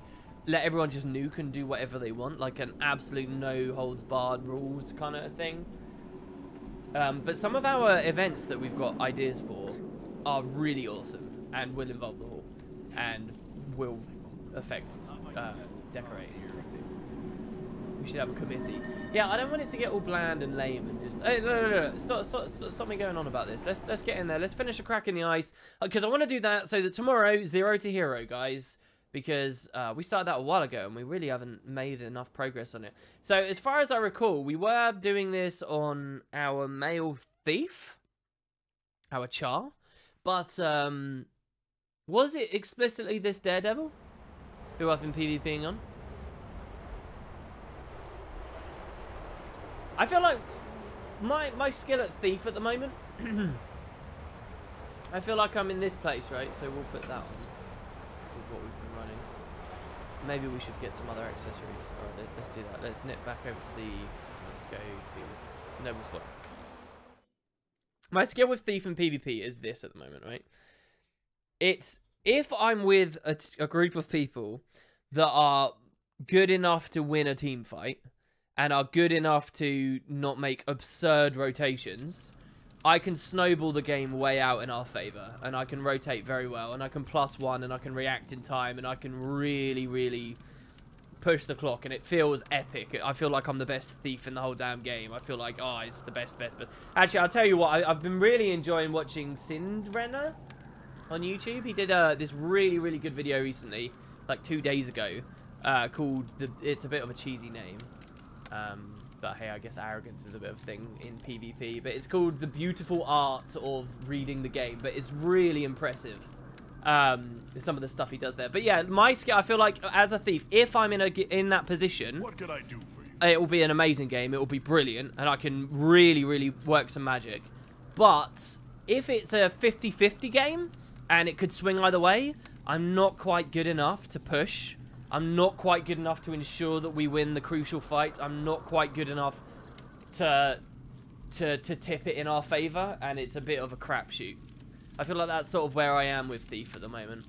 let everyone just nuke and do whatever they want, like an absolute no-holds-barred rules kind of thing. But some of our events that we've got ideas for are really awesome and will involve the hall and will affect decorating. We should have a committee. Yeah, I don't want it to get all bland and lame and just... Hey, no. Stop me going on about this. Let's get in there. Let's finish a crack in the ice. Because I want to do that so that tomorrow, 0 to hero, guys. Because we started that a while ago and we really haven't made enough progress on it. So, as far as I recall, we were doing this on our male thief. Our char. But, was it explicitly this daredevil? Who I've been PvPing on? I feel like my skill at thief at the moment, I feel like I'm in this place, right? So we'll put that on, is what we've been running. Maybe we should get some other accessories. Alright, let's do that. Let's nip back over to the, let's go to Noble's Floor. My skill with thief and PvP is this at the moment, right? It's, if I'm with a group of people that are good enough to win a team fight, and are good enough to not make absurd rotations, I can snowball the game way out in our favor, and I can rotate very well, and I can +1, and I can react in time, and I can really, really push the clock, and it feels epic. I feel like I'm the best thief in the whole damn game. I feel like, oh, it's the best. But actually, I'll tell you what, I've been really enjoying watching Sindrenner on YouTube. He did this really, really good video recently, like 2 days ago, called it's a bit of a cheesy name. But hey, I guess arrogance is a bit of a thing in PvP. But it's called The Beautiful Art of Reading the Game. But it's really impressive, some of the stuff he does there. But yeah, my skill, I feel like as a thief, if I'm in that position, what can I do for you? It will be an amazing game. It will be brilliant. And I can really, really work some magic. But if it's a 50-50 game, and it could swing either way, I'm not quite good enough to push. I'm not quite good enough to ensure that we win the crucial fight. I'm not quite good enough to tip it in our favor, and it's a bit of a crapshoot. I feel like that's sort of where I am with Thief at the moment.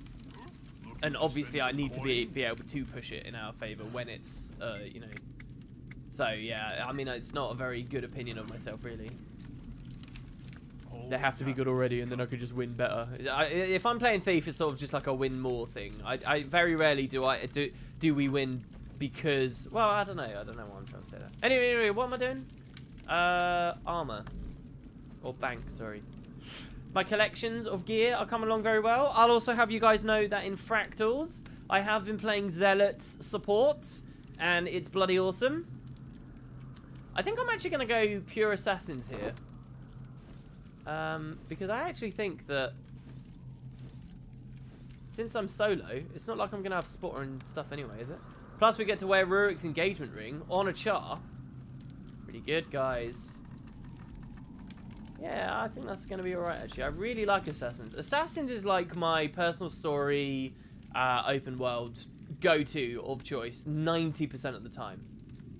And obviously I need to be able to push it in our favor when it's, you know. So, yeah, I mean, it's not a very good opinion of myself, really. They have to be good already, and then I could just win better. If I'm playing Thief, it's sort of just like a win more thing. I very rarely do we win because, well, I don't know what I'm trying to say there. Anyway, what am I doing? Armor. Or bank, sorry. My collections of gear are coming along very well. I'll also have you guys know that in Fractals, I have been playing Zealot's support, and it's bloody awesome. I think I'm actually going to go pure Assassins here. Because I actually think that since I'm solo, it's not like I'm going to have spotter and stuff anyway, is it? Plus, we get to wear Rurik's engagement ring on a char. Pretty good, guys. Yeah, I think that's going to be alright, actually. I really like Assassins. Assassins is like my personal story, open world go-to of choice 90% of the time.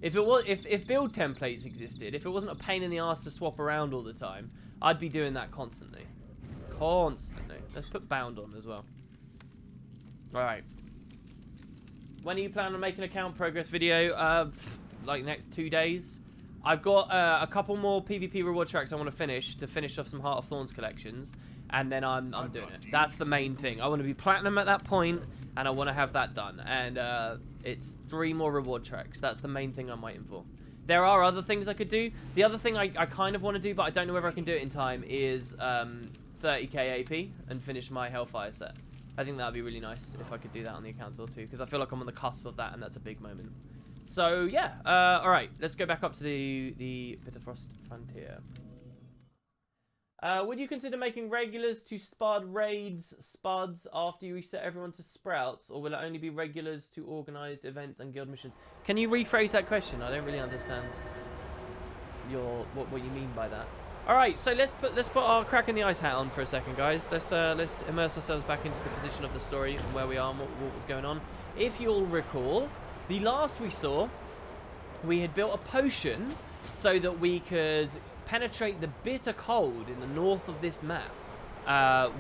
If it was, if build templates existed, if it wasn't a pain in the ass to swap around all the time, I'd be doing that constantly. Constantly. Let's put bound on as well. Alright. When are you planning on making an account progress video? Like next 2 days. I've got a couple more PvP reward tracks I want to finish off some Heart of Thorns collections, and then I'm doing it. That's the main thing. I want to be platinum at that point, and I want to have that done. And it's 3 more reward tracks. That's the main thing I'm waiting for. There are other things I could do. The other thing I kind of want to do, but I don't know whether I can do it in time, is 30k AP and finish my Hellfire set. I think that would be really nice if I could do that on the account or 2, because I feel like I'm on the cusp of that, and that's a big moment. So, yeah. Alright, let's go back up to the Bitterfrost Frontier. Would you consider making regulars to Spud raids, Spuds, after you reset everyone to Sprouts? Or will it only be regulars to organised events and guild missions? Can you rephrase that question? I don't really understand what you mean by that. Alright, so let's put our crack in the ice hat on for a second, guys. Let's immerse ourselves back into the position of the story and where we are and what was going on. If you'll recall, the last we saw, we had built a potion so that we could penetrate the bitter cold in the north of this map,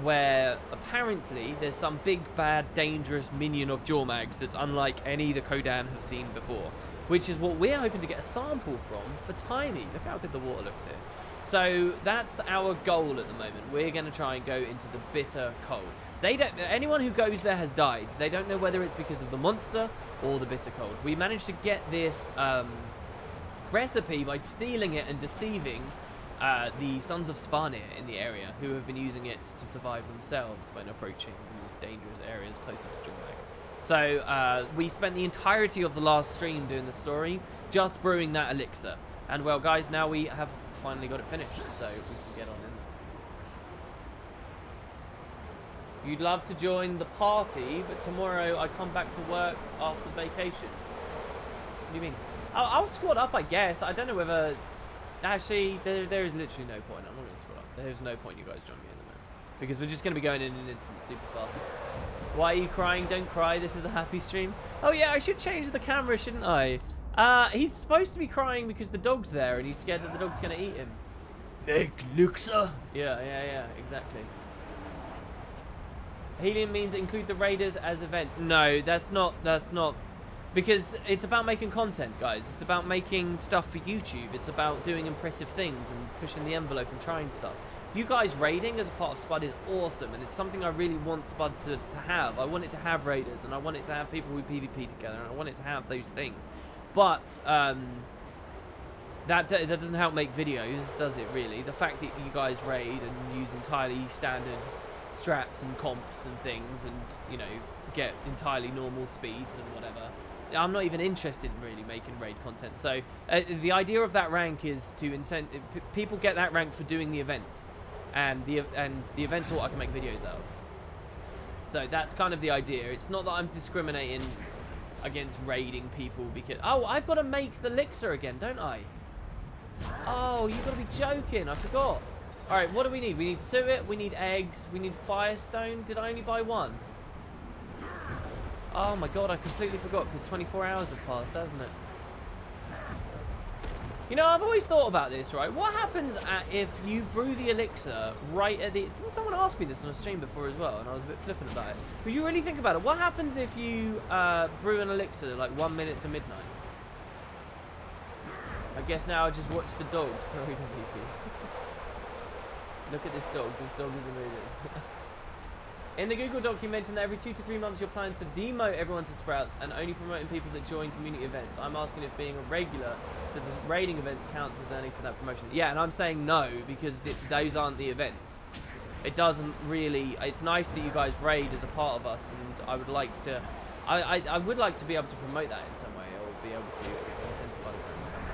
where apparently there's some big, bad, dangerous minion of Jormags that's unlike any the Kodan have seen before, which is what we're hoping to get a sample from for Tiny. Look how good the water looks here. So that's our goal at the moment. We're going to try and go into the bitter cold. Anyone who goes there has died. They don't know whether it's because of the monster or the bitter cold. We managed to get this recipe by stealing it and deceiving the Sons of Svanir in the area, who have been using it to survive themselves when approaching these dangerous areas closer to Jormag. So we spent the entirety of the last stream doing the story, just brewing that elixir. And well, guys, now we have finally got it finished, so we can get on in. You'd love to join the party, but tomorrow I come back to work after vacation. What do you mean? I'll squad up, I guess. I don't know whether... Actually, there is literally no point. I'm not going to squad up. There's no point you guys join me in the moment. Because we're just going to be going in an instant super fast. Why are you crying? Don't cry. This is a happy stream. Oh, yeah, I should change the camera, shouldn't I? He's supposed to be crying because the dog's there and he's scared that the dog's going to eat him. Make Luxa. Yeah, exactly. Helium means include the raiders as event. No, that's not, because it's about making content, guys. It's about making stuff for YouTube. It's about doing impressive things and pushing the envelope and trying stuff. You guys raiding as a part of Spud is awesome, and it's something I really want Spud to have. I want it to have raiders, and I want it to have people who PvP together, and I want it to have those things. But that doesn't help make videos, does it really? The fact that you guys raid and use entirely standard strats and comps and things, and you know, get entirely normal speeds and whatever, I'm not even interested in really making raid content. So the idea of that rank is to incent people get that rank for doing the events, and the events are what I can make videos out of. So that's kind of the idea. It's not that I'm discriminating against raiding people because... Oh, I've got to make the elixir again, don't I? Oh, you've got to be joking. I forgot. All right, what do we need? We need suet, we need eggs, we need firestone. Did I only buy 1? Oh my god, I completely forgot because 24 hours have passed, hasn't it? You know, I've always thought about this, right? What happens if you brew the elixir right at the... Didn't someone ask me this on a stream before as well, and I was a bit flippant about it. But you really think about it. What happens if you brew an elixir like 1 minute to midnight? I guess now I just watch the dog. Sorry, WP. Look at this dog. This dog is amazing. In the Google doc, you mentioned that every 2 to 3 months you're planning to demote everyone to Sprouts and only promoting people that join community events. I'm asking if being a regular, that the raiding events counts as earning for that promotion. Yeah, and I'm saying no, because those aren't the events. It doesn't really... It's nice that you guys raid as a part of us, and I would like to... I would like to be able to promote that in some way, or be able to incentivize that in some way.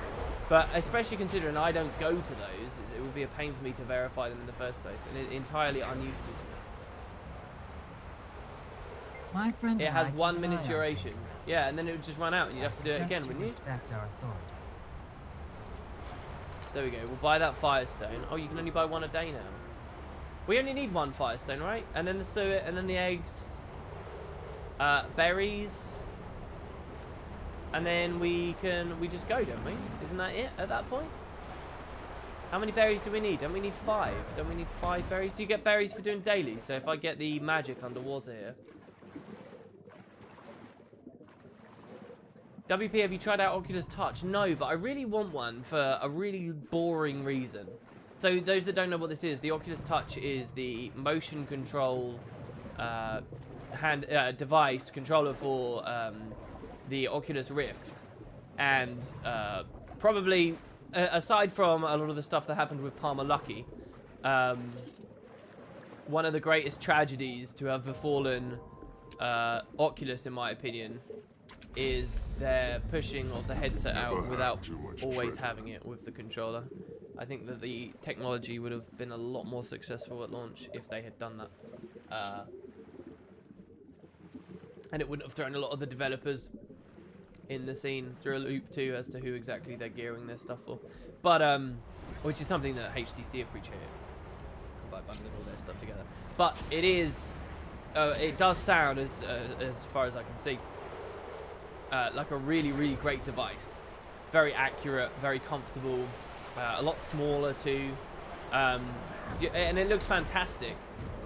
But especially considering I don't go to those, it would be a pain for me to verify them in the first place, and it's entirely unuseful to me. My friend, it has 1 minute duration. Yeah, and then it would just run out, and you'd have to do it again, wouldn't you? Respect our authority. There we go. We'll buy that firestone. Oh, you can only buy one a day now. We only need one firestone, right? And then the suet, and then the eggs. Berries. And then we just go, don't we? Isn't that it at that point? How many berries do we need? Don't we need 5? Don't we need 5 berries? Do you get berries for doing daily? So if I get the magic underwater here. WP, have you tried out Oculus Touch? No, but I really want one for a really boring reason. So those that don't know what this is, the Oculus Touch is the motion control device controller for the Oculus Rift. And probably, aside from a lot of the stuff that happened with Palmer Luckey, one of the greatest tragedies to have befallen Oculus, in my opinion, is their pushing of the headset out without always having it with the controller. I think that the technology would have been a lot more successful at launch if they had done that. And it wouldn't have thrown a lot of the developers in the scene through a loop too as to who exactly they're gearing their stuff for. But, which is something that HTC appreciated by bundling all their stuff together. But it is, it does sound, as far as I can see, like a really, really great device. Very accurate, very comfortable, a lot smaller too, and it looks fantastic.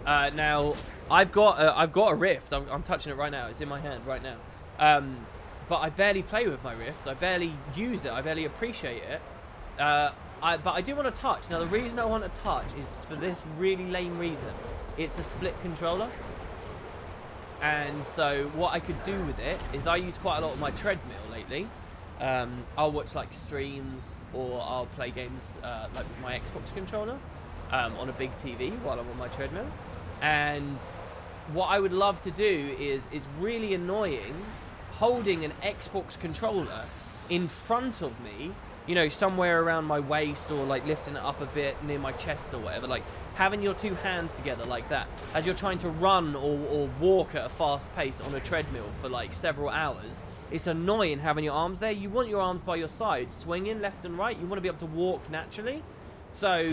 Now, I've got a Rift. I'm touching it right now. It's in my hand right now. But I barely play with my Rift. I barely use it. I barely appreciate it. But I do want to touch. Now, the reason I want to touch is for this really lame reason. It's a split controller. And so what I could do with it is I use quite a lot of my treadmill lately. I'll watch like streams or I'll play games like with my Xbox controller on a big TV while I'm on my treadmill. And what I would love to do is, it's really annoying holding an Xbox controller in front of me, you know, somewhere around my waist or like lifting it up a bit near my chest or whatever, like having your two hands together like that as you're trying to run or walk at a fast pace on a treadmill for like several hours. It's annoying having your arms there. You want your arms by your side, swinging left and right. You want to be able to walk naturally. So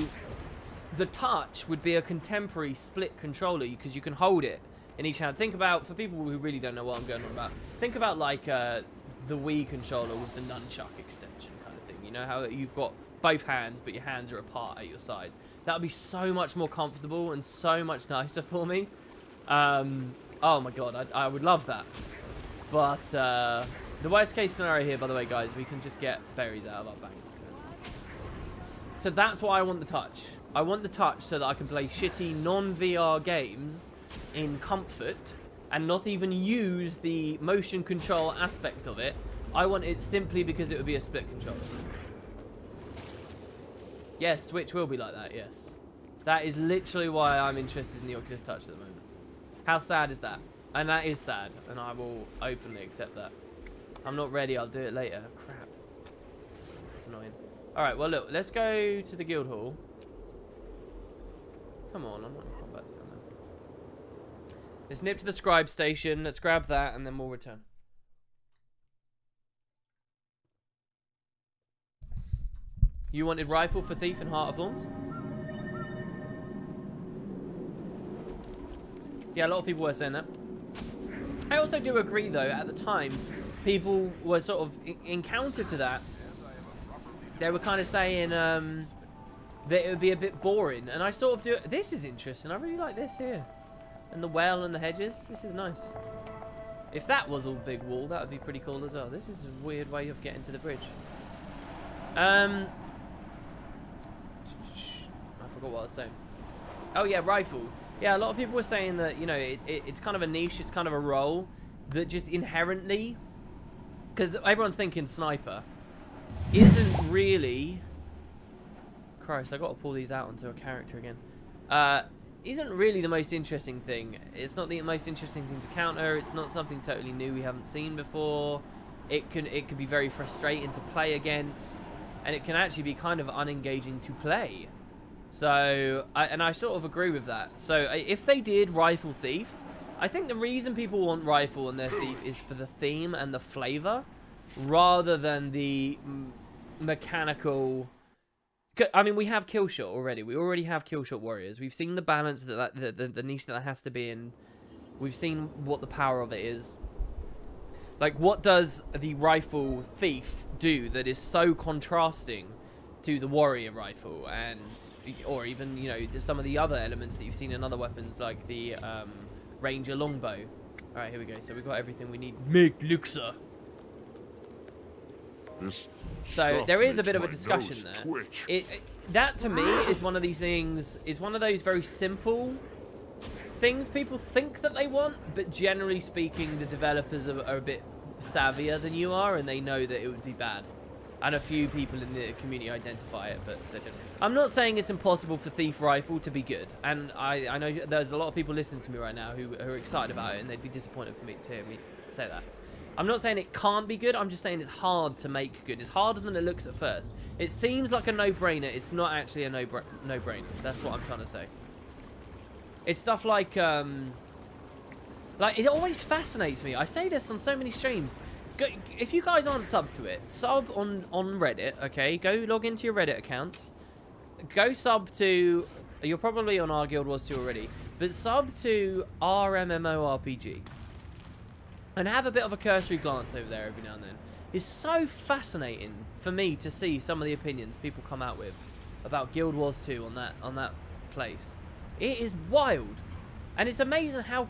the Touch would be a contemporary split controller because you can hold it in each hand. Think about, for people who really don't know what I'm going on about, think about like the Wii controller with the nunchuck extension kind of thing. You know how you've got both hands, but your hands are apart at your sides. That would be so much more comfortable and so much nicer for me. Oh my god, I would love that. But the worst case scenario here, by the way, guys, we can just get berries out of our bank. So that's why I want the Touch. I want the Touch so that I can play shitty non-VR games in comfort and not even use the motion control aspect of it. I want it simply because it would be a split controller. Yes, Switch will be like that, yes. That is literally why I'm interested in the Oculus Touch at the moment. How sad is that? And that is sad, and I will openly accept that. I'm not ready, I'll do it later. Crap. That's annoying. Alright, well look, let's go to the guild hall. Come on, I'm not in combat still now. Let's nip to the scribe station, let's grab that, and then we'll return. You wanted rifle for thief in Heart of Thorns? Yeah, a lot of people were saying that. I also do agree, though, at the time, people were sort of in counter to that. They were kind of saying that it would be a bit boring. And I sort of do... This is interesting. I really like this here. And the well and the hedges. This is nice. If that was all big wall, that would be pretty cool as well. This is a weird way of getting to the bridge. I forgot what I was saying. Oh, yeah, rifle. Yeah, a lot of people were saying that, you know, it's kind of a niche, it's kind of a role that just inherently, because everyone's thinking sniper, isn't really... Christ, I got to pull these out onto a character again. Isn't really the most interesting thing. It's not the most interesting thing to counter. It's not something totally new we haven't seen before. It can be very frustrating to play against, and it can actually be kind of unengaging to play. So, I sort of agree with that. So, if they did Rifle Thief, I think the reason people want Rifle and their Thief is for the theme and the flavor, rather than the mechanical I mean, we have Killshot already. We already have Killshot warriors. We've seen the balance that the niche that has to be in. We've seen what the power of it is. Like, what does the rifle thief do that is so contrasting to the warrior rifle, and or even, you know, some of the other elements that you've seen in other weapons, like the ranger longbow. All right, here we go. So we've got everything we need. Make Luxa. So there is a bit of a discussion there. That to me is one of these things. Is one of those very simple things people think that they want, but generally speaking, the developers are a bit savvier than you are, and they know that it would be bad. And a few people in the community identify it, but they don't. I'm not saying it's impossible for Thief Rifle to be good, and I know there's a lot of people listening to me right now who are excited about it, and they'd be disappointed for me to hear me say that. I'm not saying it can't be good, I'm just saying it's hard to make good. It's harder than it looks at first. It seems like a no-brainer, it's not actually a no-brainer. That's what I'm trying to say. It's stuff like it always fascinates me. I say this on so many streams. If you guys aren't subbed to it, sub on Reddit, okay? Go log into your Reddit accounts. Go sub to... You're probably on our Guild Wars 2 already. But sub to RMMORPG. And have a bit of a cursory glance over there every now and then. It's so fascinating for me to see some of the opinions people come out with about Guild Wars 2 on that place. It is wild. And it's amazing how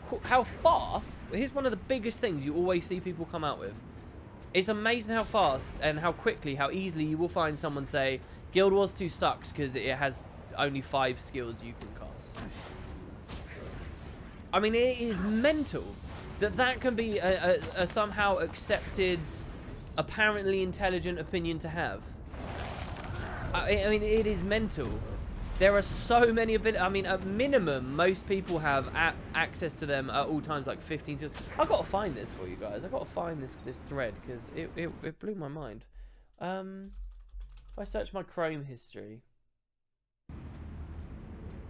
fast... Here's one of the biggest things you always see people come out with. It's amazing how fast and how quickly, how easily you will find someone say, Guild Wars 2 sucks because it has only 5 skills you can cast. I mean, it is mental that can be a somehow accepted, apparently intelligent opinion to have. I mean, it is mental. There are so many I mean, at minimum, most people have access to them at all times, like 15 seconds. I've got to find this for you guys. I've got to find this thread, because it blew my mind. If I search my Chrome history...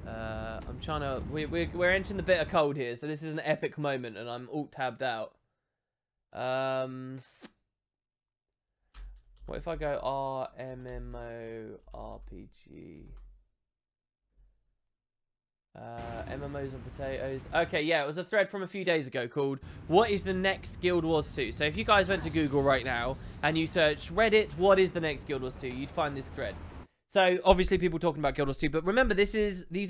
I'm trying to... We're entering the bitter cold here, so this is an epic moment, and I'm alt-tabbed out. What if I go RMMORPG... MMOs and potatoes. Okay, yeah, it was a thread from a few days ago called "What is the next Guild Wars 2?" So if you guys went to Google right now and you searched Reddit, "What is the next Guild Wars 2?" you'd find this thread. So obviously people talking about Guild Wars 2, but remember, these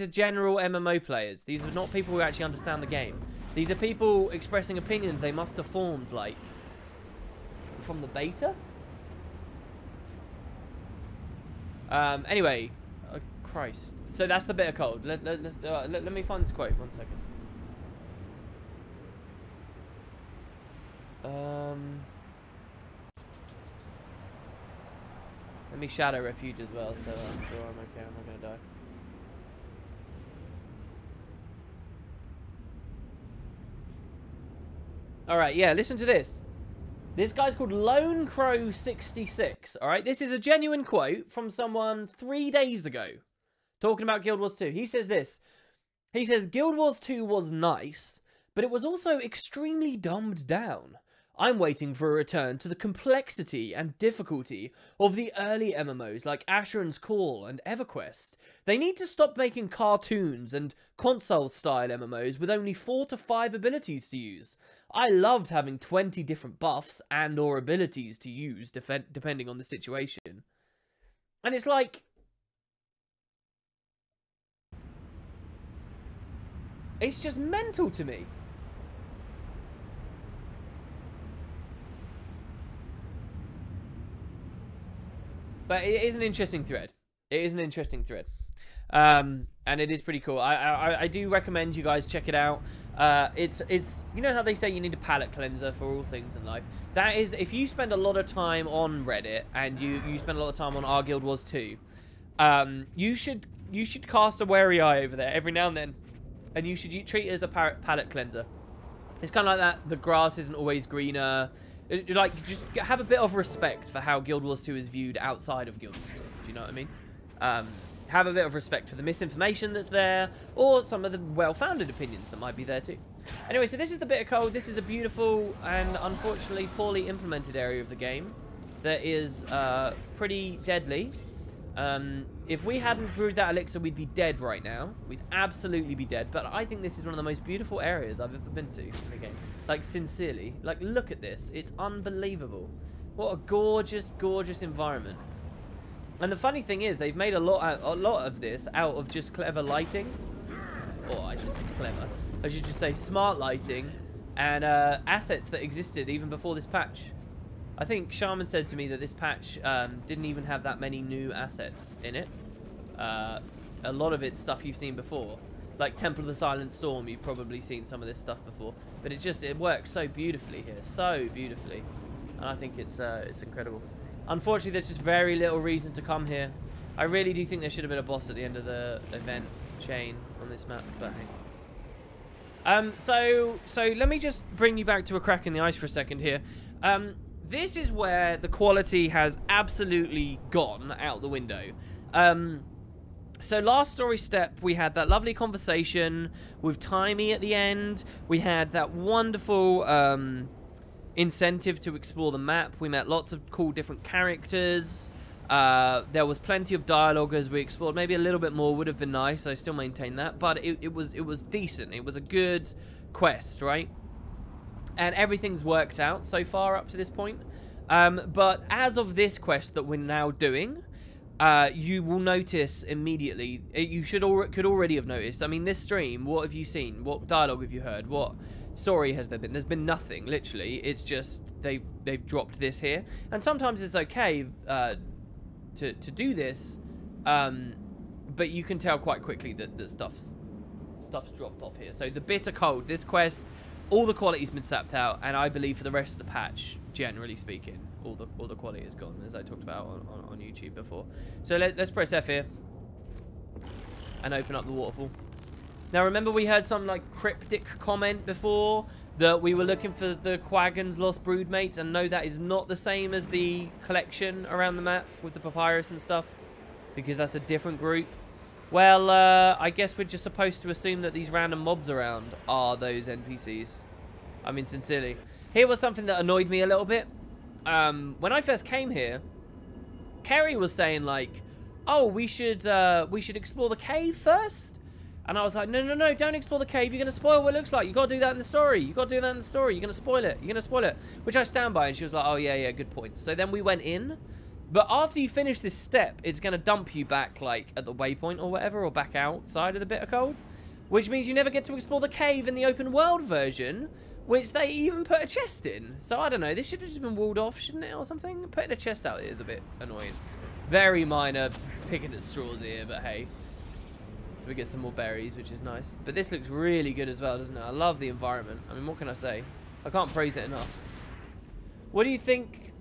are general MMO players. These are not people who actually understand the game. These are people expressing opinions they must have formed, like, from the beta. Anyway, Christ. So that's the bitter cold. Let me find this quote. 1 second. Let me shadow refuge as well, so I'm sure I'm okay. I'm not gonna die. All right, yeah. Listen to this. This guy's called Lone Crow 66. All right, this is a genuine quote from someone 3 days ago. Talking about Guild Wars 2. He says this. He says, Guild Wars 2 was nice, but it was also extremely dumbed down. I'm waiting for a return to the complexity and difficulty of the early MMOs like Asheron's Call and EverQuest. They need to stop making cartoons and console-style MMOs with only 4 to 5 abilities to use. I loved having 20 different buffs and or abilities to use depending on the situation. And it's like... It's just mental to me. But it is an interesting thread. It is an interesting thread. And it is pretty cool. I do recommend you guys check it out. It's you know how they say you need a palate cleanser for all things in life? That is, if you spend a lot of time on Reddit and you spend a lot of time on our Guild Wars 2, you should cast a wary eye over there every now and then. And you should treat it as a palate cleanser. It's kind of like that. The grass isn't always greener. Like, just have a bit of respect for how Guild Wars 2 is viewed outside of Guild Wars 2. Do you know what I mean? Have a bit of respect for the misinformation that's there, or some of the well-founded opinions that might be there too. Anyway, so this is the bitter cold. This is a beautiful and unfortunately poorly implemented area of the game that is pretty deadly. if we hadn't brewed that elixir, we'd be dead right now. We'd absolutely be dead. But I think this is one of the most beautiful areas I've ever been to in the game. Like, sincerely. Like, look at this. It's unbelievable. What a gorgeous, gorgeous environment. And the funny thing is, they've made a lot of this out of just clever lighting. Or I should say clever. I should just say smart lighting and assets that existed even before this patch. I think Shaman said to me that this patch didn't even have that many new assets in it. A lot of it's stuff you've seen before. Like Temple of the Silent Storm, you've probably seen some of this stuff before. But it works so beautifully here. So beautifully. And I think it's incredible. Unfortunately, there's just very little reason to come here. I really do think there should have been a boss at the end of the event chain on this map, but hey. So let me just bring you back to a crack in the ice for a second here. This is where the quality has absolutely gone out the window. So last story step, we had that lovely conversation with Timey at the end. We had that wonderful incentive to explore the map. We met lots of cool different characters. There was plenty of dialogue as we explored. Maybe a little bit more would have been nice. I still maintain that, but it was decent. It was a good quest, right? And everything's worked out so far up to this point. But as of this quest that we're now doing, you will notice immediately. You could already have noticed. I mean, this stream. What have you seen? What dialogue have you heard? What story has there been? There's been nothing. Literally, it's just they've dropped this here. And sometimes it's okay to do this, but you can tell quite quickly that the stuff's dropped off here. So the bitter cold. This quest, all the quality's been sapped out, and I believe for the rest of the patch, generally speaking, all the quality is gone, as I talked about on YouTube before. So let's press F here and open up the waterfall. Now remember, we heard some like cryptic comment before that we were looking for the Quaggan's lost broodmates, and no, that is not the same as the collection around the map with the papyrus and stuff, because that's a different group. Well, I guess we're just supposed to assume that these random mobs around are those NPCs. I mean, sincerely. Here was something that annoyed me a little bit. When I first came here, Kerry was saying like, oh, we should explore the cave first. And I was like, no, don't explore the cave. You're going to spoil what it looks like. You got to do that in the story. You got to do that in the story. You're going to spoil it. You're going to spoil it. Which I stand by. And she was like, oh, yeah, good point. So then we went in. But after you finish this step, it's going to dump you back, like, at the waypoint or whatever, or back outside of the bitter cold. Which means you never get to explore the cave in the open world version, which they even put a chest in. So, I don't know. This should have just been walled off, shouldn't it, or something? Putting a chest out is a bit annoying. Very minor picking at straws here, but hey. So we get some more berries, which is nice. But this looks really good as well, doesn't it? I love the environment. I mean, what can I say? I can't praise it enough. What do you think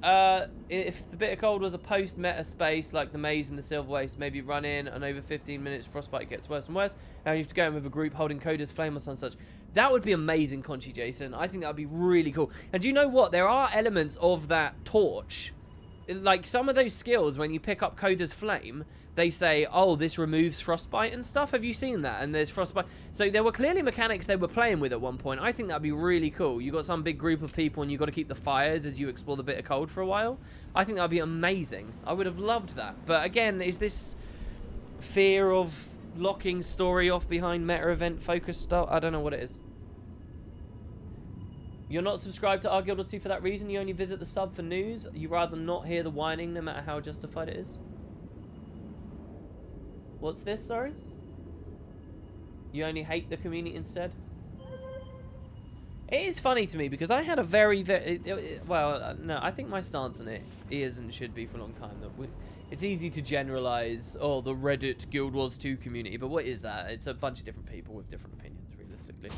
if the bitter cold was a post-meta space like the maze and the silver waste? Maybe run in and over 15 minutes, frostbite gets worse and worse. Now you have to go in with a group holding Coda's flame or some such. That would be amazing, Conchi Jason. I think that would be really cool. And do you know what? There are elements of that torch. Like some of those skills, when you pick up Coda's flame, they say, oh, this removes frostbite and stuff. Have you seen that? And there's frostbite. So there were clearly mechanics they were playing with at one point. I think that'd be really cool. You got some big group of people and you got to keep the fires as you explore the bitter cold for a while. I think that'd be amazing. I would have loved that. But again, is this fear of locking story off behind meta event focused stuff? I don't know what it is. You're not subscribed to our Guild Wars 2 for that reason? You only visit the sub for news? You rather not hear the whining no matter how justified it is? What's this, sorry? You only hate the community instead? It is funny to me because I had a very well, no, I think my stance on it is and should be for a long time. That it's easy to generalize, oh, the Reddit Guild Wars 2 community, but what is that? It's a bunch of different people with different opinions, realistically.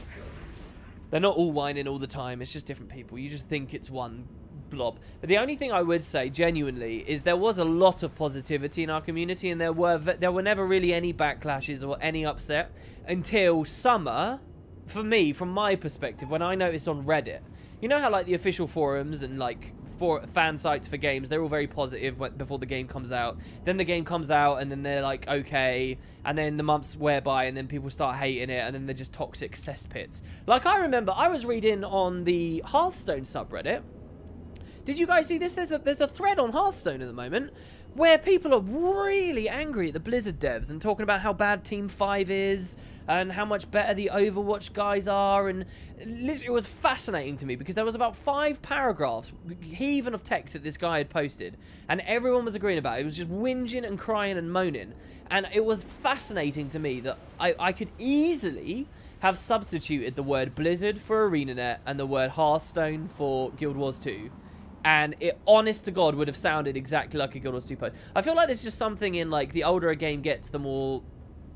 They're not all whining all the time. It's just different people. You just think it's one blob. But the only thing I would say, genuinely, is there was a lot of positivity in our community, and there were never really any backlashes or any upset until summer, for me, from my perspective, when I noticed on Reddit. You know how, like, the official forums and, like, fan sites for games, they're all very positive before the game comes out. Then the game comes out, and then they're like, okay. And then the months wear by, and then people start hating it, and then they're just toxic cesspits. Like, I remember I was reading on the Hearthstone subreddit, Did you guys see this? There's a thread on Hearthstone at the moment where people are really angry at the Blizzard devs and talking about how bad Team 5 is and how much better the Overwatch guys are. And literally, it was fascinating to me because there was about 5 paragraphs, heaving of text that this guy had posted, and everyone was agreeing about it. It was just whinging and crying and moaning. And it was fascinating to me that I could easily have substituted the word Blizzard for ArenaNet and the word Hearthstone for Guild Wars 2. And it, honest to God, would have sounded exactly like a Guild Wars 2 post. I feel like there's just something in, like, the older a game gets, the more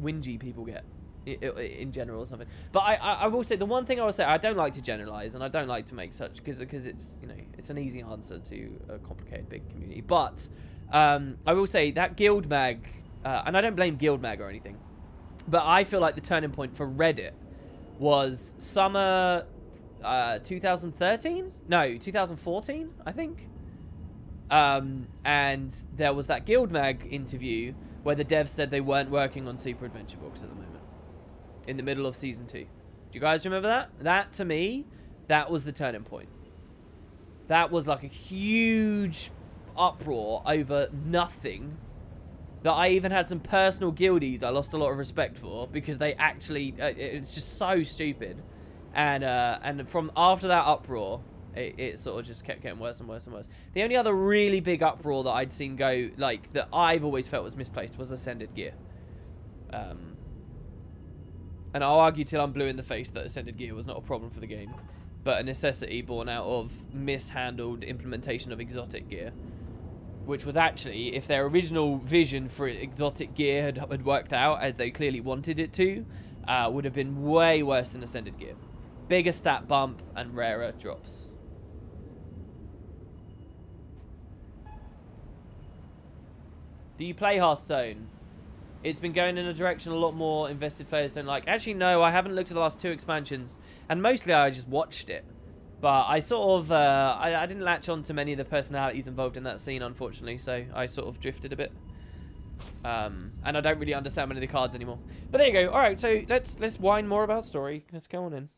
whingy people get in general or something. But I will say, the one thing I will say, I don't like to generalize, and I don't like to make such, because it's, you know, it's an easy answer to a complicated big community. But I will say that Guild Mag, and I don't blame Guild Mag or anything, but I feel like the turning point for Reddit was summer 2013? No, 2014, I think. And there was that Guild Mag interview where the devs said they weren't working on Super Adventure Books at the moment, in the middle of Season 2. Do you guys remember that? That, to me, that was the turning point. That was like a huge uproar over nothing that I even had some personal guildies I lost a lot of respect for because they actually, it's just so stupid. And from after that uproar, it sort of just kept getting worse and worse and worse. The only other really big uproar that I'd seen go, like, that I've always felt was misplaced was Ascended Gear. And I'll argue till I'm blue in the face that Ascended Gear was not a problem for the game, but a necessity born out of mishandled implementation of exotic gear. Which was actually, if their original vision for exotic gear had worked out as they clearly wanted it to, would have been way worse than Ascended Gear. Bigger stat bump and rarer drops. Do you play Hearthstone? It's been going in a direction a lot more invested players don't like. Actually, no, I haven't looked at the last 2 expansions, and mostly I just watched it. But I sort of, I didn't latch on to many of the personalities involved in that scene, unfortunately, so I sort of drifted a bit. And I don't really understand many of the cards anymore. But there you go. All right, so let's whine more about story. Let's go on in.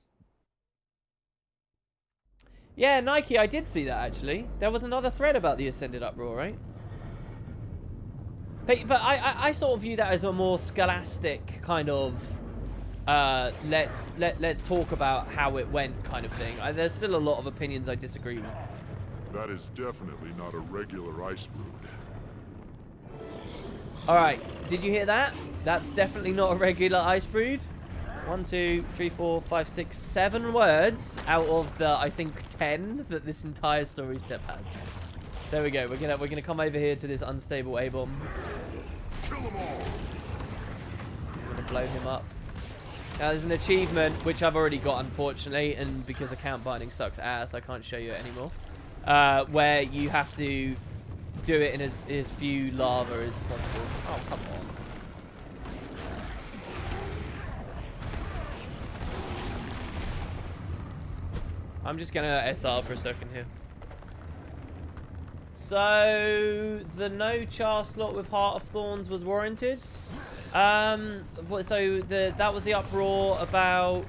Yeah, Nike, I did see that, actually. There was another thread about the Ascended Uproar, right? But I sort of view that as a more scholastic kind of... let's talk about how it went kind of thing. There's still a lot of opinions I disagree with. That is definitely not a regular ice brood. Alright, did you hear that? That's definitely not a regular ice brood. 1, 2, 3, 4, 5, 6, 7 words out of the, I think, 10 that this entire story step has. There we go. We're gonna come over here to this unstable A-bomb. Kill them all. We're gonna blow him up. Now, there's an achievement, which I've already got, unfortunately, and because account binding sucks ass, I can't show you it anymore, where you have to do it in as few lava as possible. Oh, come on. I'm just going to SR for a second here. So, the no char slot with Heart of Thorns was warranted. So that was the uproar about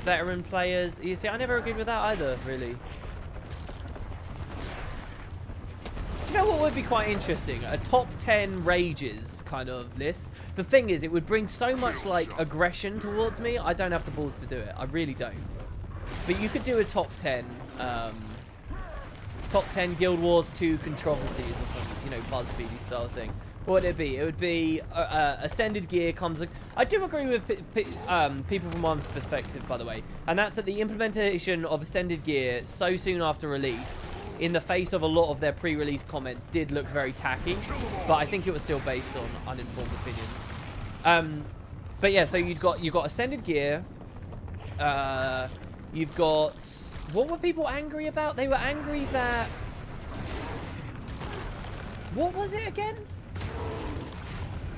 veteran players. You see, I never agreed with that either, really. Do you know what would be quite interesting? A top 10 rages kind of list. The thing is, it would bring so much like aggression towards me. I don't have the balls to do it. I really don't. But you could do a top 10 Guild Wars 2 controversies or something, you know, BuzzFeedy style thing. What would it be? It would be Ascended Gear comes... I do agree with people from one's perspective, by the way. And that's that the implementation of Ascended Gear so soon after release, in the face of a lot of their pre-release comments, did look very tacky. But I think it was still based on uninformed opinion. But yeah, so you've got Ascended Gear. You've got... What were people angry about? They were angry that... What was it again?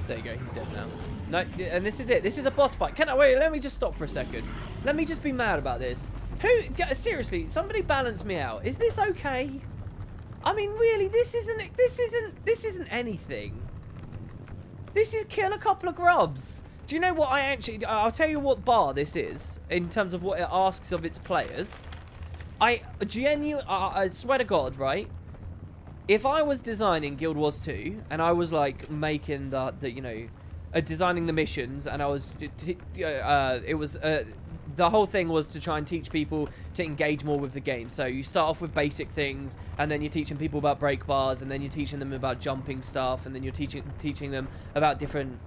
There you go, he's dead now. No, and this is it. This is a boss fight. Wait, let me just stop for a second. Let me just be mad about this. Seriously, somebody balance me out. Is this okay? I mean, really, this isn't anything. This is kill a couple of grubs. Do you know what I'll tell you what bar this is, in terms of what it asks of its players. I swear to God, right? If I was designing Guild Wars 2 and I was like making the you know, designing the missions, and I was the whole thing was to try and teach people to engage more with the game. So you start off with basic things, and then you're teaching people about break bars, and then you're teaching them about jumping stuff, and then you're teaching them about different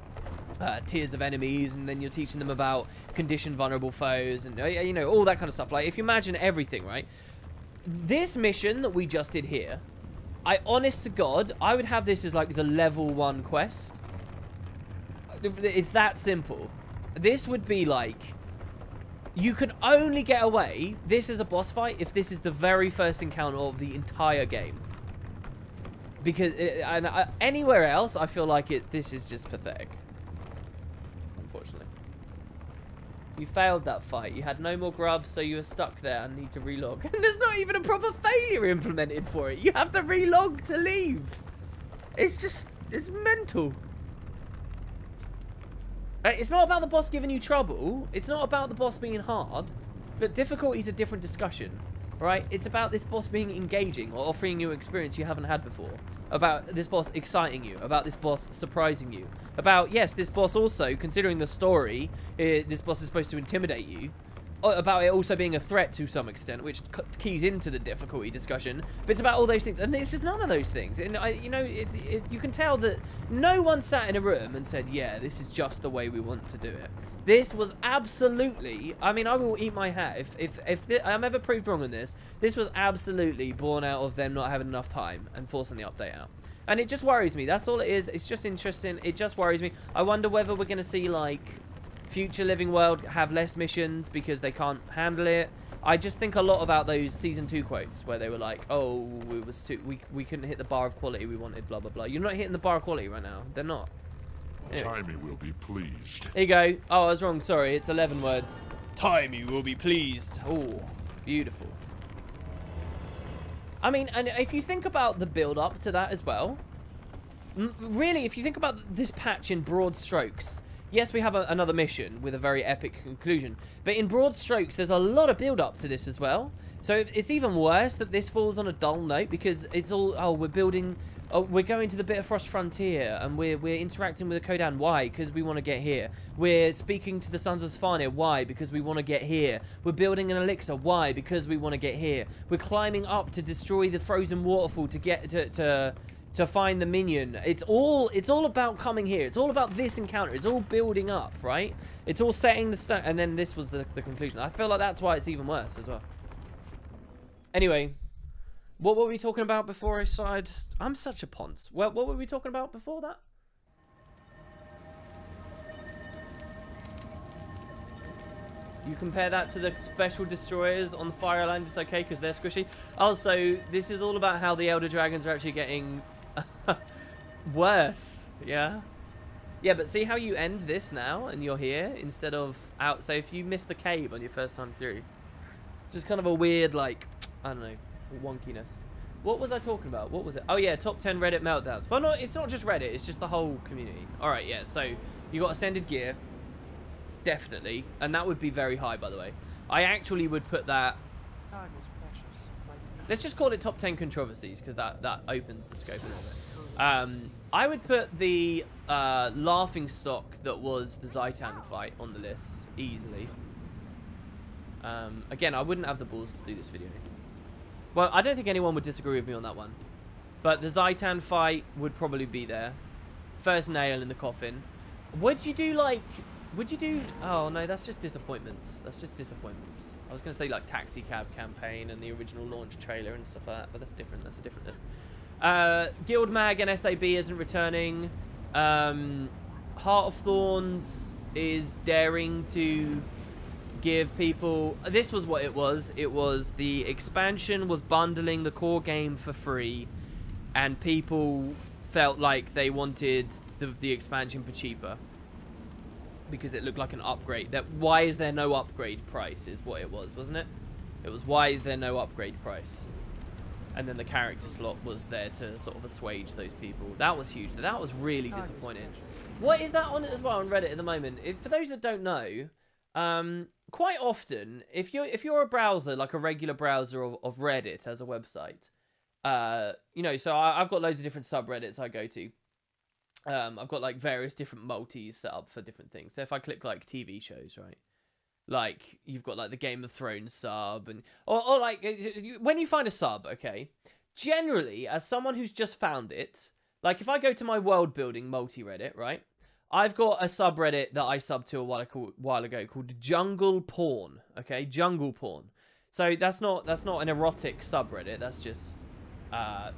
tiers of enemies, and then you're teaching them about condition vulnerable foes, and you know, all that kind of stuff. Like, if you imagine everything, right? This mission that we just did here, honest to God, I would have this as like the level 1 quest. It's that simple. This would be like, you can only get away, this is a boss fight, if this is the very first encounter of the entire game. Because anywhere else, I feel like this is just pathetic. Unfortunately. You failed that fight. You had no more grubs, so you were stuck there and need to relog. And there's not even a proper failure implemented for it. You have to relog to leave. It's mental. It's not about the boss giving you trouble. It's not about the boss being hard. But difficulty is a different discussion, right? It's about this boss being engaging or offering you an experience you haven't had before. About this boss exciting you. About this boss surprising you. About, yes, this boss also, considering the story, this boss is supposed to intimidate you. About it also being a threat to some extent, which keys into the difficulty discussion. But it's about all those things, and it's just none of those things. And you know, you can tell that no one sat in a room and said, "Yeah, this is just the way we want to do it." This was absolutely. I mean, I will eat my hat if I'm ever proved wrong on this. This was absolutely born out of them not having enough time and forcing the update out. And it just worries me. That's all it is. It's just interesting. It just worries me. I wonder whether we're gonna see like future Living World have less missions because they can't handle it. I just think a lot about those season 2 quotes where they were like, "Oh, we couldn't hit the bar of quality we wanted, blah blah blah." You're not hitting the bar of quality right now. They're not. Anyway. Timey will be pleased. There you go. Oh, I was wrong. Sorry, it's 11 words. Timey will be pleased. Oh, beautiful. I mean, and if you think about the build up to that as well, really, if you think about this patch in broad strokes. Yes, we have another mission with a very epic conclusion. But in broad strokes, there's a lot of build-up to this as well. So it's even worse that this falls on a dull note because it's all, oh, we're building, oh, we're going to the Bitterfrost Frontier and we're interacting with the Kodan. Why? Because we want to get here. We're speaking to the Sons of Svanir. Why? Because we want to get here. We're building an elixir. Why? Because we want to get here. We're climbing up to destroy the frozen waterfall to get to find the minion. It's all about coming here. It's all about this encounter. It's all building up, right? It's all setting the stone, and then this was the conclusion. I feel like that's why it's even worse as well. Anyway, what were we talking about before I started? I'm such a ponce. Well, what were we talking about before that? You compare that to the special destroyers on the Fire Island, it's okay because they're squishy. Also, this is all about how the Elder Dragons are actually getting worse, yeah? Yeah, but see how you end this now and you're here instead of out. So if you miss the cave on your first time through, just kind of a weird, like, I don't know, wonkiness. What was I talking about? What was it? Oh yeah, top 10 Reddit meltdowns. Well, no, it's not just Reddit, it's just the whole community. Alright, yeah, so you got Ascended Gear. Definitely. And that would be very high, by the way. I actually would put that... Time is precious. Let's just call it top 10 controversies, because that opens the scope a little bit. I would put the laughing stock that was the Zaitan fight on the list, easily. Again, I wouldn't have the balls to do this video. Well, I don't think anyone would disagree with me on that one. But the Zaitan fight would probably be there. First nail in the coffin. Would you do, like... Would you do... Oh, no, that's just disappointments. That's just disappointments. I was going to say, like, Taxi Cab Campaign and the original launch trailer and stuff like that, but that's different. That's a different list. Guild Mag and SAB isn't returning. Heart of Thorns is daring to give people... This was what it was. It was the expansion was bundling the core game for free, and people felt like they wanted the expansion for cheaper. Because it looked like an upgrade. Why is there no upgrade price is what it was, wasn't it? It was why is there no upgrade price? And then the character slot was there to sort of assuage those people. That was huge. That was really disappointing. What is that on as well on Reddit at the moment? For those that don't know, quite often, if you're a browser, like a regular browser of Reddit as a website, you know, so I've got loads of different subreddits I go to. I've got like various different multis set up for different things. So if I click like TV shows, right? Like you've got like the Game of Thrones sub, and or like when you find a sub, okay, generally as someone who's just found it, like if I go to my world building multi-Reddit, right? I've got a subreddit that I subbed to a while ago called Jungle Porn, okay? Jungle Porn. So that's not an erotic subreddit, that's just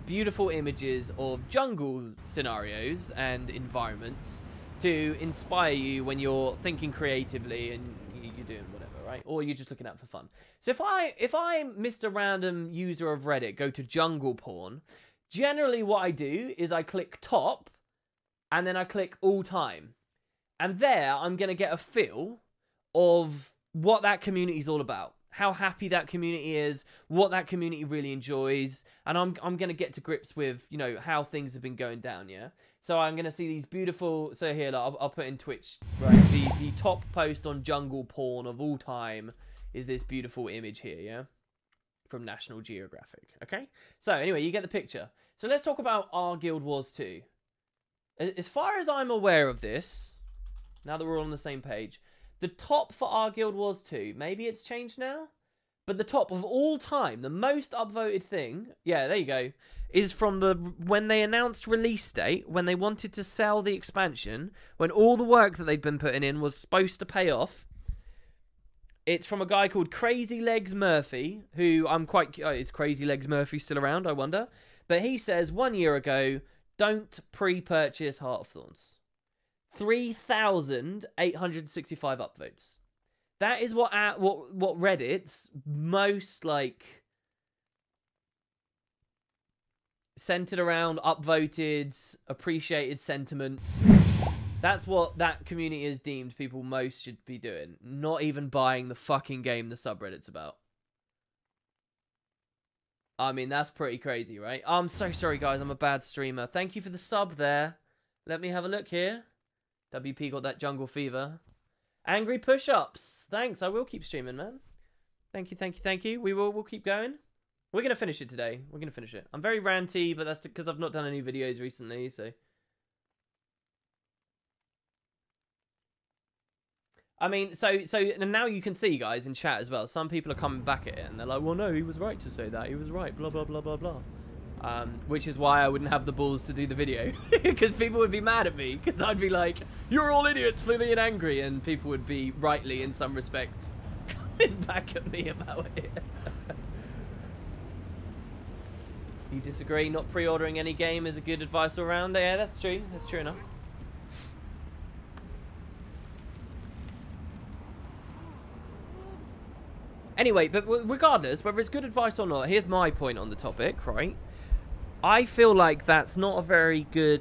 beautiful images of jungle scenarios and environments to inspire you when you're thinking creatively and you're doing whatever, right? Or you're just looking out for fun. So if I Mr. Random user of Reddit, go to Jungle Porn, generally what I do is I click top and then I click all time. And there I'm going to get a feel of what that community is all about. How happy that community is, what that community really enjoys, and I'm going to get to grips with, you know, how things have been going down, yeah? So I'm going to see these beautiful, so here, like, I'll put in Twitch, right? The top post on Jungle Porn of all time is this beautiful image here, yeah? From National Geographic, okay? So anyway, you get the picture. So let's talk about our Guild Wars 2. As far as I'm aware of this, now that we're all on the same page, the top for our Guild Wars 2, maybe it's changed now, but the top of all time, the most upvoted thing, yeah, there you go, is from when they announced release date, when they wanted to sell the expansion, when all the work that they'd been putting in was supposed to pay off. It's from a guy called Crazy Legs Murphy, who I'm quite... is Crazy Legs Murphy still around, I wonder? But he says 1 year ago, don't pre-purchase Heart of Thorns. 3,865 upvotes. That is what Reddit's most like centered around upvoted, appreciated sentiments. That's what that community is deemed people most should be doing. Not even buying the fucking game the subreddit's about. I mean, that's pretty crazy, right? I'm so sorry, guys. I'm a bad streamer. Thank you for the sub there. Let me have a look here. WP got that jungle fever. Angry push-ups. Thanks. I will keep streaming, man. Thank you, thank you, thank you. We'll keep going. We're going to finish it today. We're going to finish it. I'm very ranty, but that's because I've not done any videos recently, so... I mean, so now you can see, guys, in chat as well. Some people are coming back at it, and they're like, well, no, he was right to say that. He was right, blah, blah, blah, blah, blah. Which is why I wouldn't have the balls to do the video. Because people would be mad at me. Because I'd be like, you're all idiots for being angry. And people would be, rightly in some respects, coming back at me about it. You disagree? Not pre-ordering any game is a good advice all around? Yeah, that's true. That's true enough. Anyway, but regardless, whether it's good advice or not, here's my point on the topic, right? I feel like that's not a very good...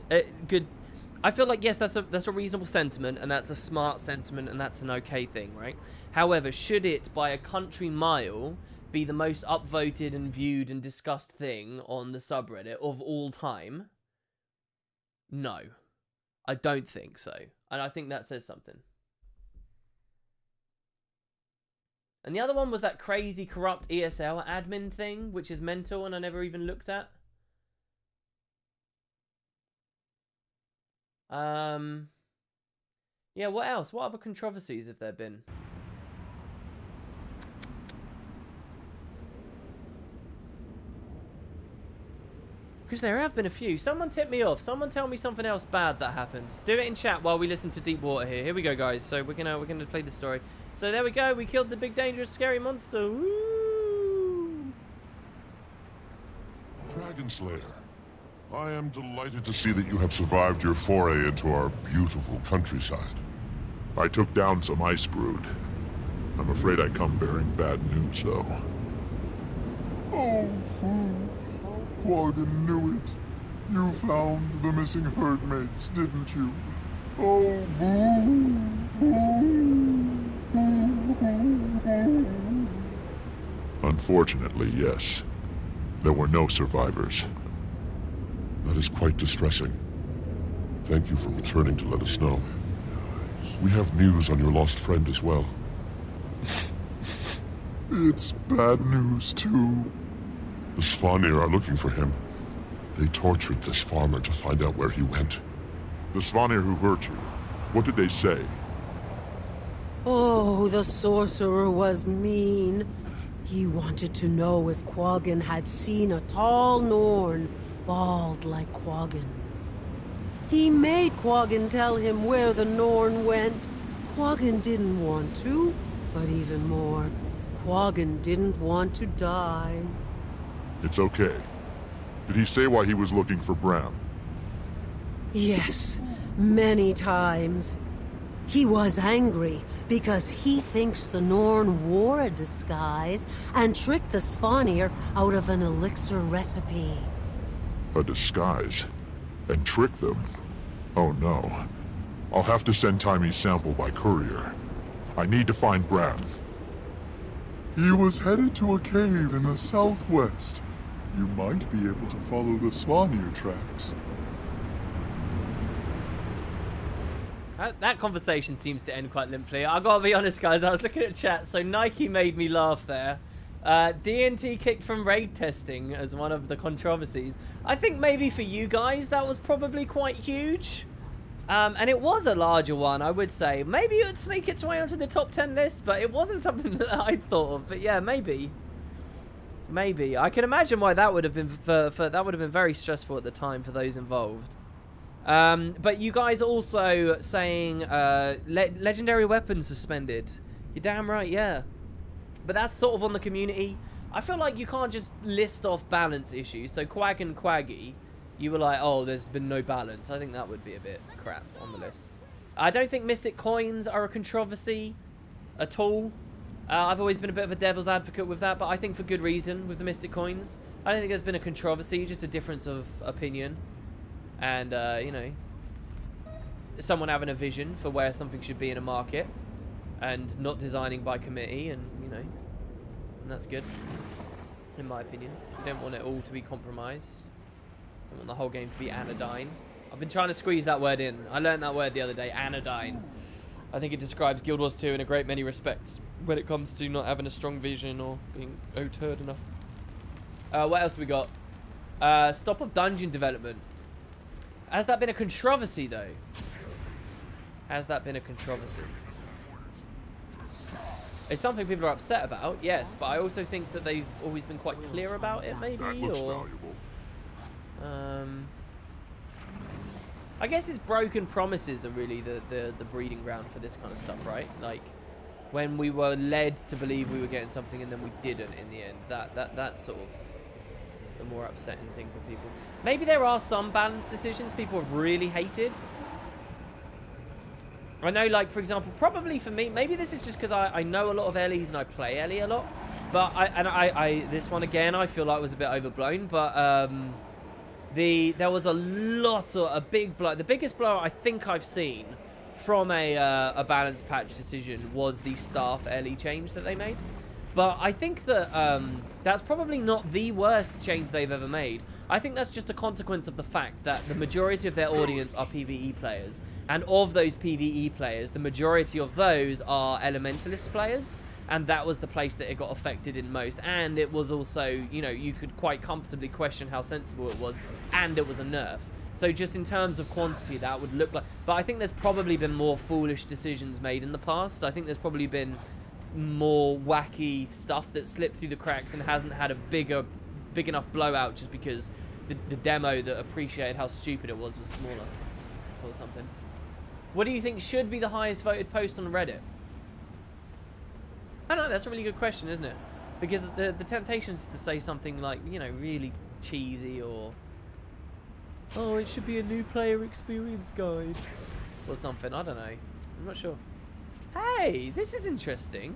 I feel like, yes, that's a reasonable sentiment, and that's a smart sentiment, and that's an okay thing, right? However, should it, by a country mile, be the most upvoted and viewed and discussed thing on the subreddit of all time? No. I don't think so. And I think that says something. And the other one was that crazy corrupt ESL admin thing, which is mental and I never even looked at. Yeah, what else? What other controversies have there been? Because there have been a few. Someone tip me off. Someone tell me something else bad that happened. Do it in chat while we listen to Deep Water here. Here we go, guys. So we're gonna play the story. So there we go. We killed the big, dangerous, scary monster. Woo! Dragon Slayer, I am delighted to see that you have survived your foray into our beautiful countryside. I took down some ice brood. I'm afraid I come bearing bad news, though. Oh, fool. Quaggan knew it. You found the missing herdmates, didn't you? Oh, boo! Unfortunately, yes. There were no survivors. That is quite distressing. Thank you for returning to let us know. We have news on your lost friend as well. It's bad news, too. The Svanir are looking for him. They tortured this farmer to find out where he went. The Svanir who hurt you, what did they say? Oh, the sorcerer was mean. He wanted to know if Quaggan had seen a tall Norn, bald like Quaggan. He made Quaggan tell him where the Norn went. Quaggan didn't want to, but even more, Quaggan didn't want to die. It's okay. Did he say why he was looking for Bram? Yes, many times. He was angry because he thinks the Norn wore a disguise and tricked the Svanir out of an elixir recipe. A disguise? And trick them? Oh no. I'll have to send Timy's sample by courier. I need to find Bram. He was headed to a cave in the southwest. You might be able to follow the Svanir tracks. That conversation seems to end quite limply. I gotta be honest, guys, I was looking at chat, so Nike made me laugh there. DNT kicked from raid testing as one of the controversies. I think maybe for you guys that was probably quite huge. And it was a larger one, I would say. Maybe it would sneak its way onto the top 10 list, but it wasn't something that I thought of. But yeah, maybe. Maybe. I can imagine why that would have been that would have been very stressful at the time for those involved. But you guys also saying legendary weapons suspended. You're damn right, yeah. But that's sort of on the community. I feel like you can't just list off balance issues. So Quag and Quaggy, you were like, oh, there's been no balance. I think that would be a bit crap on the list. I don't think Mystic Coins are a controversy at all. I've always been a bit of a devil's advocate with that, but I think for good reason with the Mystic Coins. I don't think there's been a controversy, just a difference of opinion. And, you know, someone having a vision for where something should be in a market and not designing by committee, and, you know, and that's good, in my opinion. You don't want it all to be compromised. You want the whole game to be anodyne. I've been trying to squeeze that word in. I learned that word the other day, anodyne. I think it describes Guild Wars 2 in a great many respects when it comes to not having a strong vision or being turd enough. What else we got? Stop of dungeon development. Has that been a controversy, though? Has that been a controversy? It's something people are upset about, yes, but I also think that they've always been quite clear about it, maybe, That looks or... valuable. I guess it's broken promises are really the breeding ground for this kind of stuff, right? Like, when we were led to believe we were getting something and then we didn't in the end. That's sort of the more upsetting thing for people. Maybe there are some balance decisions people have really hated. I know, like, for example, probably for me, maybe this is just because I know a lot of Ellies and I play Ellie a lot. But this one again, I feel like was a bit overblown. But there was a big blow. The biggest blow I think I've seen from a balance patch decision was the staff Ellie change that they made. But I think that that's probably not the worst change they've ever made. I think that's just a consequence of the fact that the majority of their audience are PvE players. And of those PvE players, the majority of those are Elementalist players. And that was the place that it got affected in most. And it was also, you know, you could quite comfortably question how sensible it was. And it was a nerf. So just in terms of quantity, that would look like... But I think there's probably been more foolish decisions made in the past. I think there's probably been more wacky stuff that slipped through the cracks and hasn't had a big enough blowout just because the demo that appreciated how stupid it was smaller or something. What do you think should be the highest voted post on Reddit? I don't know, that's a really good question, isn't it? Because the temptation is to say something like, you know, really cheesy or... Oh, it should be a new player experience guide. Or something, I don't know. I'm not sure. Hey, this is interesting.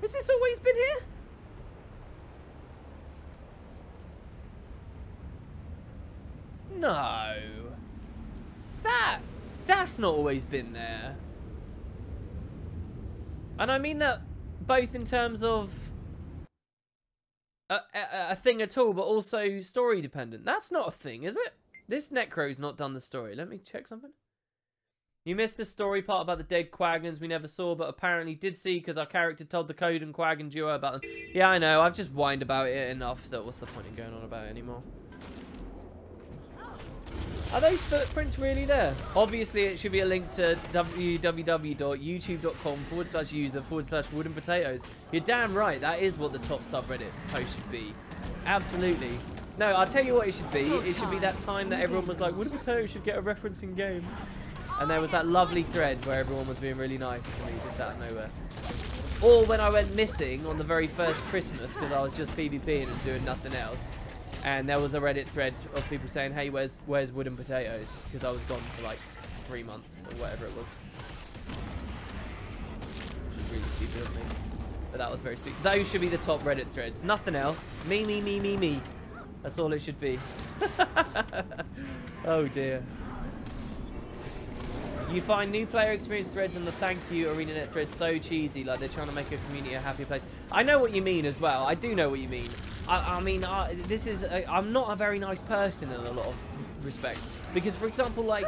Has this always been here? No. That's not always been there. And I mean that both in terms of a thing at all, but also story dependent. That's not a thing, is it? This Necro's not done the story. Let me check something. You missed the story part about the dead Quagons we never saw, but apparently did see because our character told the Code and Quagon duo about them. Yeah, I know. I've just whined about it enough that what's the point in going on about it anymore? Are those footprints really there? Obviously, it should be a link to www.youtube.com/user/wooden potatoes. You're damn right. That is what the top subreddit post should be. Absolutely. No, I'll tell you what it should be. It should be that time that everyone was like, wooden potatoes should get a reference in game. And there was that lovely thread where everyone was being really nice to me just out of nowhere. Or when I went missing on the very first Christmas because I was just PvPing and doing nothing else. And there was a Reddit thread of people saying, hey, where's wooden potatoes? Because I was gone for like 3 months or whatever it was. Which was really stupid of me. But that was very sweet. Those should be the top Reddit threads. Nothing else. Me, me, me, me, me. That's all it should be. Oh dear. You find new player experience threads on the thank you ArenaNet thread so cheesy, like they're trying to make a community a happy place. I know what you mean as well. I do know what you mean. I'm not a very nice person in a lot of respects. Because, for example, like,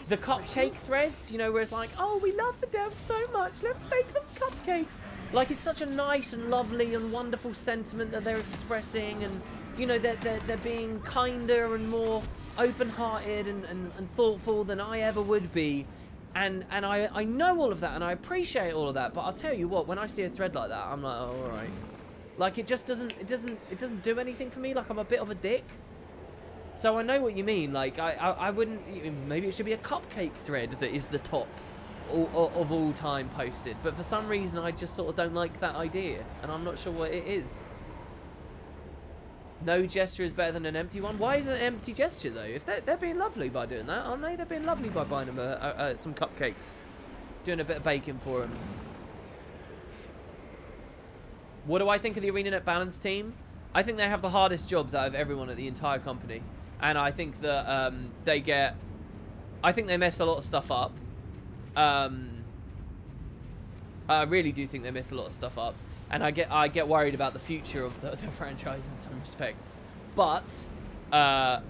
the cupcake threads, you know, where it's like, oh, we love the devs so much, let's make them cupcakes. Like, it's such a nice and lovely and wonderful sentiment that they're expressing, and, you know, they're being kinder and more open-hearted and thoughtful than I ever would be. And I know all of that, and I appreciate all of that, but I'll tell you what, when I see a thread like that, I'm like, oh, all right. Like, it just doesn't do anything for me. Like, I'm a bit of a dick. So I know what you mean. Like, I wouldn't, maybe it should be a cupcake thread that is the top of all time posted. But for some reason, I just sort of don't like that idea. And I'm not sure what it is. No gesture is better than an empty one. Why is it an empty gesture, though? If they're being lovely by doing that, aren't they? They're being lovely by buying them some cupcakes. Doing a bit of baking for them. What do I think of the ArenaNet balance team? I think they have the hardest jobs out of everyone at the entire company. And I think that I think they mess a lot of stuff up. I really do think they mess a lot of stuff up. And I get worried about the future of the franchise in some respects. But I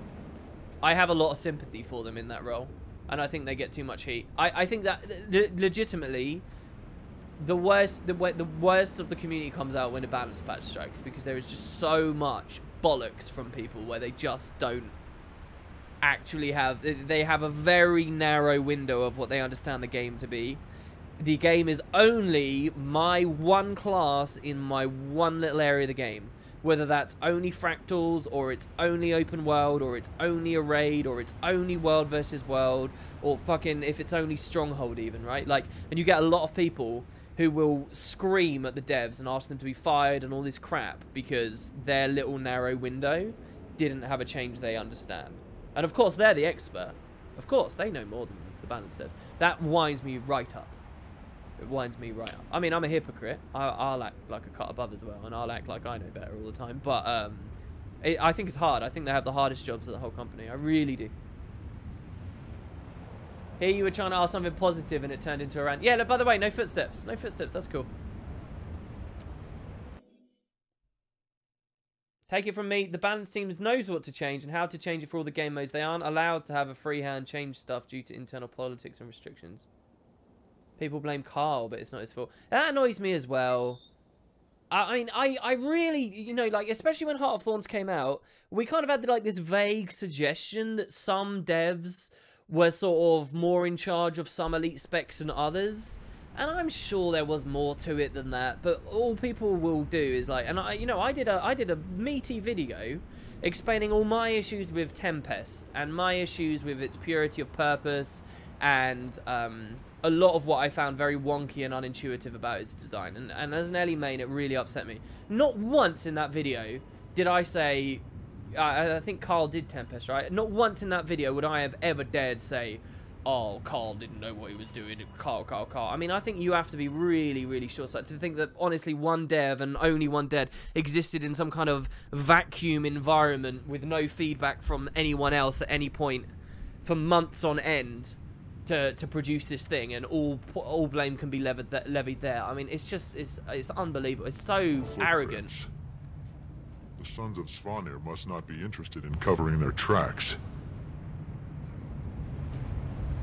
have a lot of sympathy for them in that role. And I think they get too much heat. I think that legitimately the worst of the community comes out when a balance patch strikes, because there is just so much bollocks from people where they just don't actually have, they have a very narrow window of what they understand the game to be. The game is only my one class in my one little area of the game. Whether that's only fractals, or it's only open world, or it's only a raid, or it's only world versus world, or fucking if it's only stronghold even, right? Like, and you get a lot of people who will scream at the devs and ask them to be fired and all this crap because their little narrow window didn't have a change they understand. And of course, they're the expert. Of course, they know more than the balance dev. That winds me right up. It winds me right up. I mean, I'm a hypocrite. I'll act like a cut above as well, and I'll act like I know better all the time. But I think it's hard. I think they have the hardest jobs of the whole company. I really do. Here you were trying to ask something positive, and it turned into a rant. Yeah, look, by the way, no footsteps. No footsteps. That's cool. Take it from me, the balance team knows what to change and how to change it for all the game modes. They aren't allowed to have a free hand change stuff due to internal politics and restrictions. People blame Carl, but it's not his fault. That annoys me as well. I mean, I really, you know, like, especially when Heart of Thorns came out, we kind of had, like, this vague suggestion that some devs were sort of more in charge of some elite specs than others. And I'm sure there was more to it than that, but all people will do is, like, and I did a meaty video explaining all my issues with Tempest and my issues with its purity of purpose and, a lot of what I found very wonky and unintuitive about its design. And as an Ellie main, it really upset me. Not once in that video did I say, I think Carl did Tempest, right? Not once in that video would I have ever dared say, oh, Carl didn't know what he was doing. Carl. I mean, I think you have to be really, really short-sighted to think that, honestly, one dev and only one dev existed in some kind of vacuum environment with no feedback from anyone else at any point for months on end. To produce this thing, and all blame can be levied there. I mean, it's just it's unbelievable. It's so arrogant. The Sons of Svanir must not be interested in covering their tracks.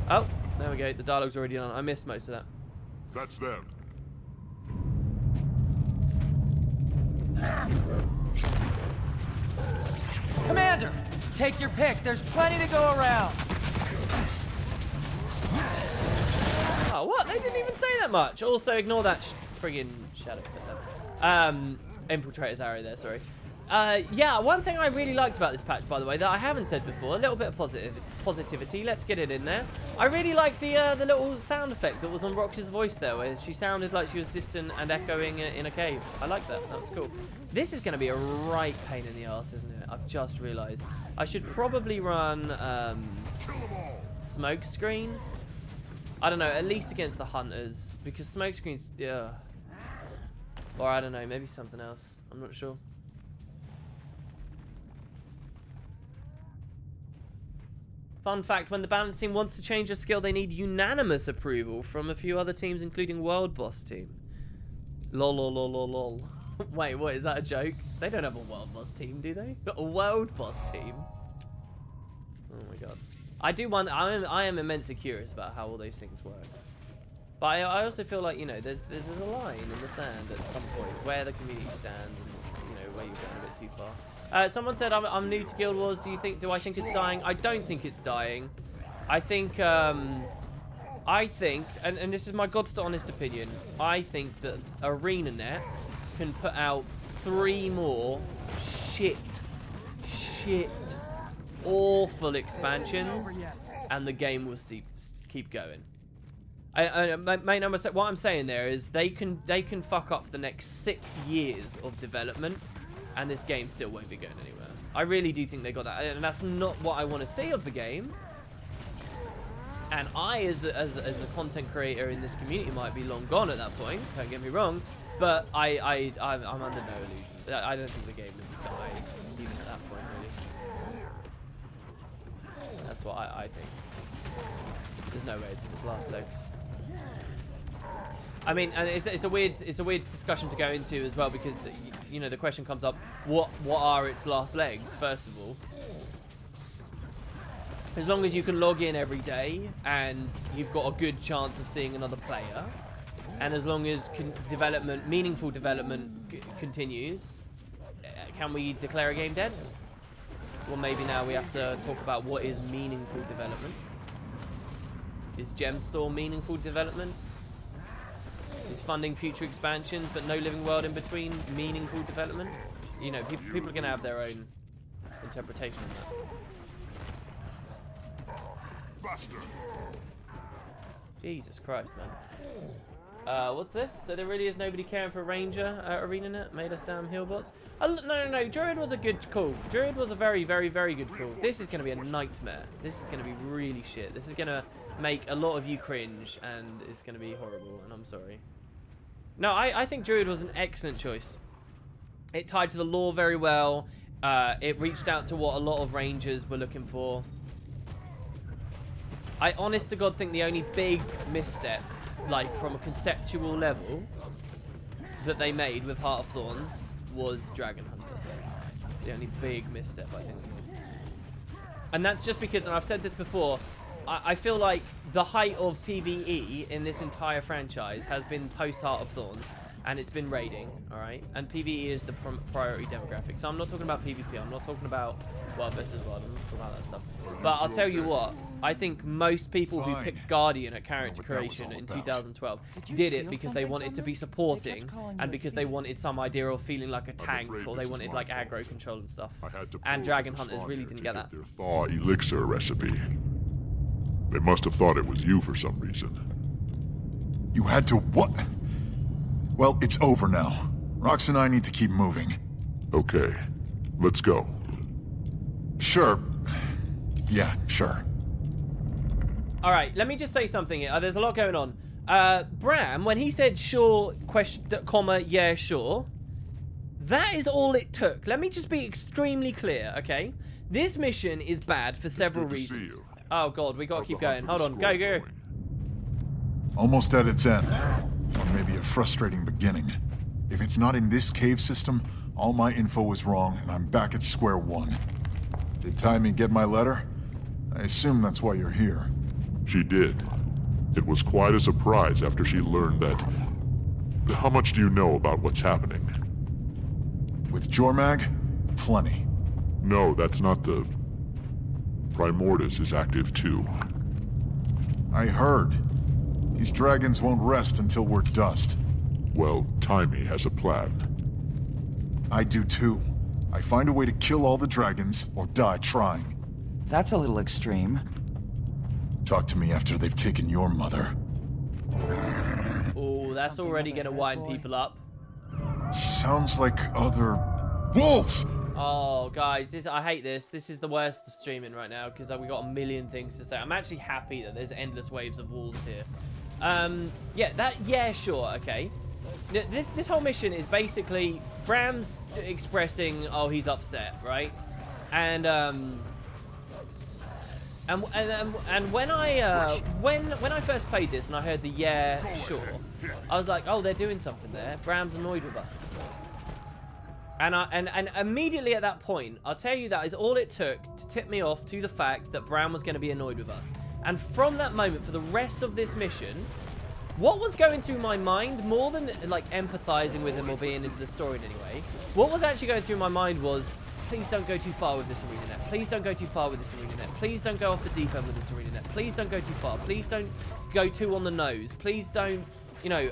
Oh, There we go. The dialogue's already done. I missed most of that. That's them. Commander, take your pick. There's plenty to go around. Oh, what? They didn't even say that much. Also, ignore that friggin' shadow stuff. Infiltrator's arrow there, sorry. Yeah, one thing I really liked about this patch, by the way, that I haven't said before, a little bit of positivity. Let's get it in there. I really liked the little sound effect that was on Rox's voice there, where she sounded like she was distant and echoing in a cave. I like that. That was cool. This is going to be a right pain in the ass, isn't it? I've just realised. I should probably run smoke screen. I don't know, at least against the hunters, because smoke screens, yeah. Or I don't know, maybe something else. I'm not sure. Fun fact, when the balance team wants to change a skill, they need unanimous approval from a few other teams, including World Boss team. Lol, lol, lol, lol, lol. Wait, what, is that a joke? They don't have a World Boss team, do they? A World Boss team? Oh my god. I do wonder, I am immensely curious about how all those things work. But I also feel like, you know, there's a line in the sand at some point where the community stands and, you know, where you're going a bit too far. Someone said I'm new to Guild Wars. Do I think it's dying? I don't think it's dying. I think, and this is my God's to honest opinion, I think that ArenaNet can put out 3 more awful expansions, and the game will keep going. Mate, no mistake, what I'm saying there is they can fuck up the next 6 years of development, and this game still won't be going anywhere. I really do think they got that, and that's not what I want to see of the game. And I, as a content creator in this community, might be long gone at that point. Don't get me wrong, but I'm under no illusion. I don't think the game will die even at that point, really. That's what I think. There's no way it's in its last legs. I mean, and it's a weird discussion to go into as well, because you know the question comes up: what are its last legs? First of all, as long as you can log in every day and you've got a good chance of seeing another player, and as long as meaningful development continues, can we declare a game dead? Well, maybe now we have to talk about what is meaningful development. Is Gemstore meaningful development? Is funding future expansions but no living world in between meaningful development? You know, people are going to have their own interpretation of that. Buster. Jesus Christ, man. What's this? So there really is nobody caring for Ranger ArenaNet? Made us damn healbots? No. Druid was a good call. Druid was a very, very, very good call. This is going to be a nightmare. This is going to be really shit. This is going to make a lot of you cringe, and it's going to be horrible, and I'm sorry. No, I think Druid was an excellent choice. It tied to the lore very well. It reached out to what a lot of Rangers were looking for. I honest to God think the only big misstep, like from a conceptual level, that they made with Heart of Thorns was Dragon Hunter. It's the only big misstep, I think. And that's just because, and I've said this before, I feel like the height of PvE in this entire franchise has been post Heart of Thorns, and it's been raiding, alright? And PvE is the priority demographic. So I'm not talking about PvP, I'm not talking about World versus World, I'm not talking about that stuff. But I'll tell you what, I think most people who picked Guardian at character creation in 2012 did it because they wanted to be supporting, and because they wanted some idea of feeling like a tank, or they wanted like aggro control and stuff. And Dragon Hunters really didn't get that. Their thaw elixir recipe. They must have thought it was you for some reason. You had to what? Well, it's over now. Rox and I need to keep moving. Okay, let's go. Sure. Yeah, sure. Alright, let me just say something here. There's a lot going on. Bram, when he said sure, comma, yeah, sure, that is all it took. Let me just be extremely clear, okay? This mission is bad for several reasons. Oh god, we gotta keep going. Hold on, go. Almost at its end. Or maybe a frustrating beginning. If it's not in this cave system, all my info was wrong, and I'm back at square one. Did Taimi get my letter? I assume that's why you're here. She did. It was quite a surprise after she learned that... How much do you know about what's happening? With Jormag? Plenty. No, that's not the... Primordus is active too. I heard. These dragons won't rest until we're dust. Well, Timey has a plan. I do too. I find a way to kill all the dragons, or die trying. That's a little extreme. Talk to me after they've taken your mother. Oh, that's already gonna wind people up. Sounds like other... wolves! Oh, guys, I hate this. This is the worst of streaming right now because we got a million things to say. I'm actually happy that there's endless waves of wolves here. Yeah, sure, okay. This whole mission is basically Bram's expressing, oh, he's upset, right? And when I first played this and I heard the yeah, sure, I was like, oh, they're doing something there. Bram's annoyed with us. And immediately at that point, I'll tell you that is all it took to tip me off to the fact that Bram was going to be annoyed with us. And from that moment, for the rest of this mission, what was going through my mind, more than like empathizing with him or being into the story in any way, what was actually going through my mind was, please don't go too far with this arena net. Please don't go too far with this arena net. Please don't go off the deep end with this arena net. Please don't go too far. Please don't go too on the nose. Please don't, you know,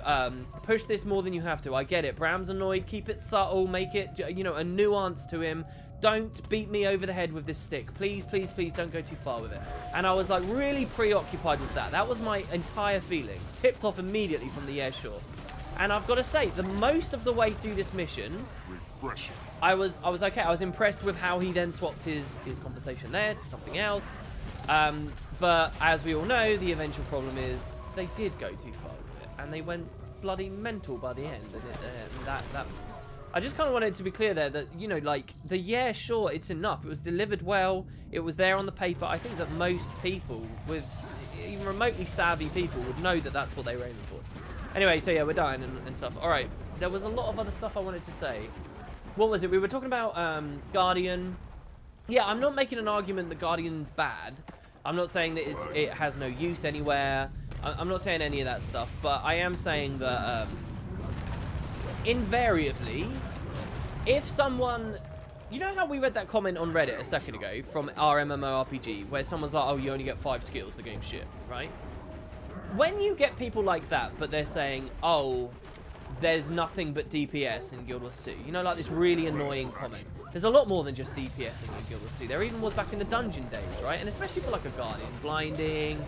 push this more than you have to. I get it. Bram's annoyed. Keep it subtle. Make it, you know, a nuance to him. Don't beat me over the head with this stick. Please, please, please don't go too far with it. And I was like really preoccupied with that. That was my entire feeling. Tipped off immediately from the airshore. And I've got to say, the most of the way through this mission, I was okay. I was impressed with how he then swapped his conversation there to something else. But as we all know, the eventual problem is they did go too far with it, and they went bloody mental by the end. And that I just kind of wanted to be clear there that, you know, like, the yeah, sure, it's enough. It was delivered well. It was there on the paper. I think that most people, with even remotely savvy people, would know that that's what they were aiming for. Anyway, so yeah, we're dying and stuff. All right, there was a lot of other stuff I wanted to say. What was it? We were talking about Guardian. Yeah, I'm not making an argument that Guardian's bad. I'm not saying that it has no use anywhere. I'm not saying any of that stuff. But I am saying that invariably, if someone... You know how we read that comment on Reddit a second ago from our MMORPG, where someone's like, oh, you only get 5 skills, the game's shit, right? When you get people like that, but they're saying, oh, there's nothing but DPS in Guild Wars 2. You know, like this really annoying comment. There's a lot more than just DPSing in Guild Wars 2. There even was back in the dungeon days, right? And especially for like a Guardian. Blinding,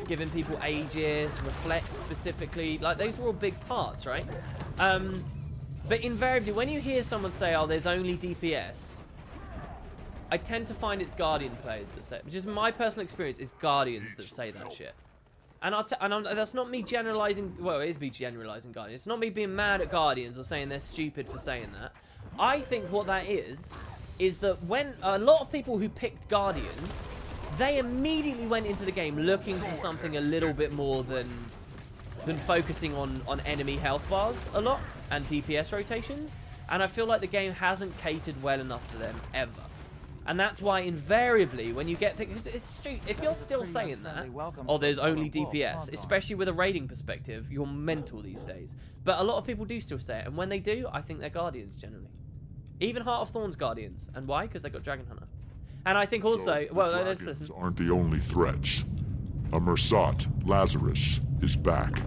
giving people Aegis, Reflect specifically. Like, those were all big parts, right? But invariably, when you hear someone say, oh, there's only DPS, I tend to find it's Guardian players that say it. Which is my personal experience, is Guardians that say that shit. And that's not me generalizing. Well, it is me generalizing Guardians. It's not me being mad at Guardians or saying they're stupid for saying that. I think what that is that when a lot of people who picked Guardians, they immediately went into the game looking for something a little bit more than focusing on enemy health bars a lot and DPS rotations. And I feel like the game hasn't catered well enough to them ever. And that's why invariably when you get picked, it's stupid. If you're still saying that, oh, there's only DPS, especially with a raiding perspective, you're mental these days. But a lot of people do still say it, and when they do, I think they're Guardians generally. Even Heart of Thorns Guardians. And why? Because they got Dragon Hunter. And I think also, so well, let's listen. Aren't the only threats. A Mersat, Lazarus, is back,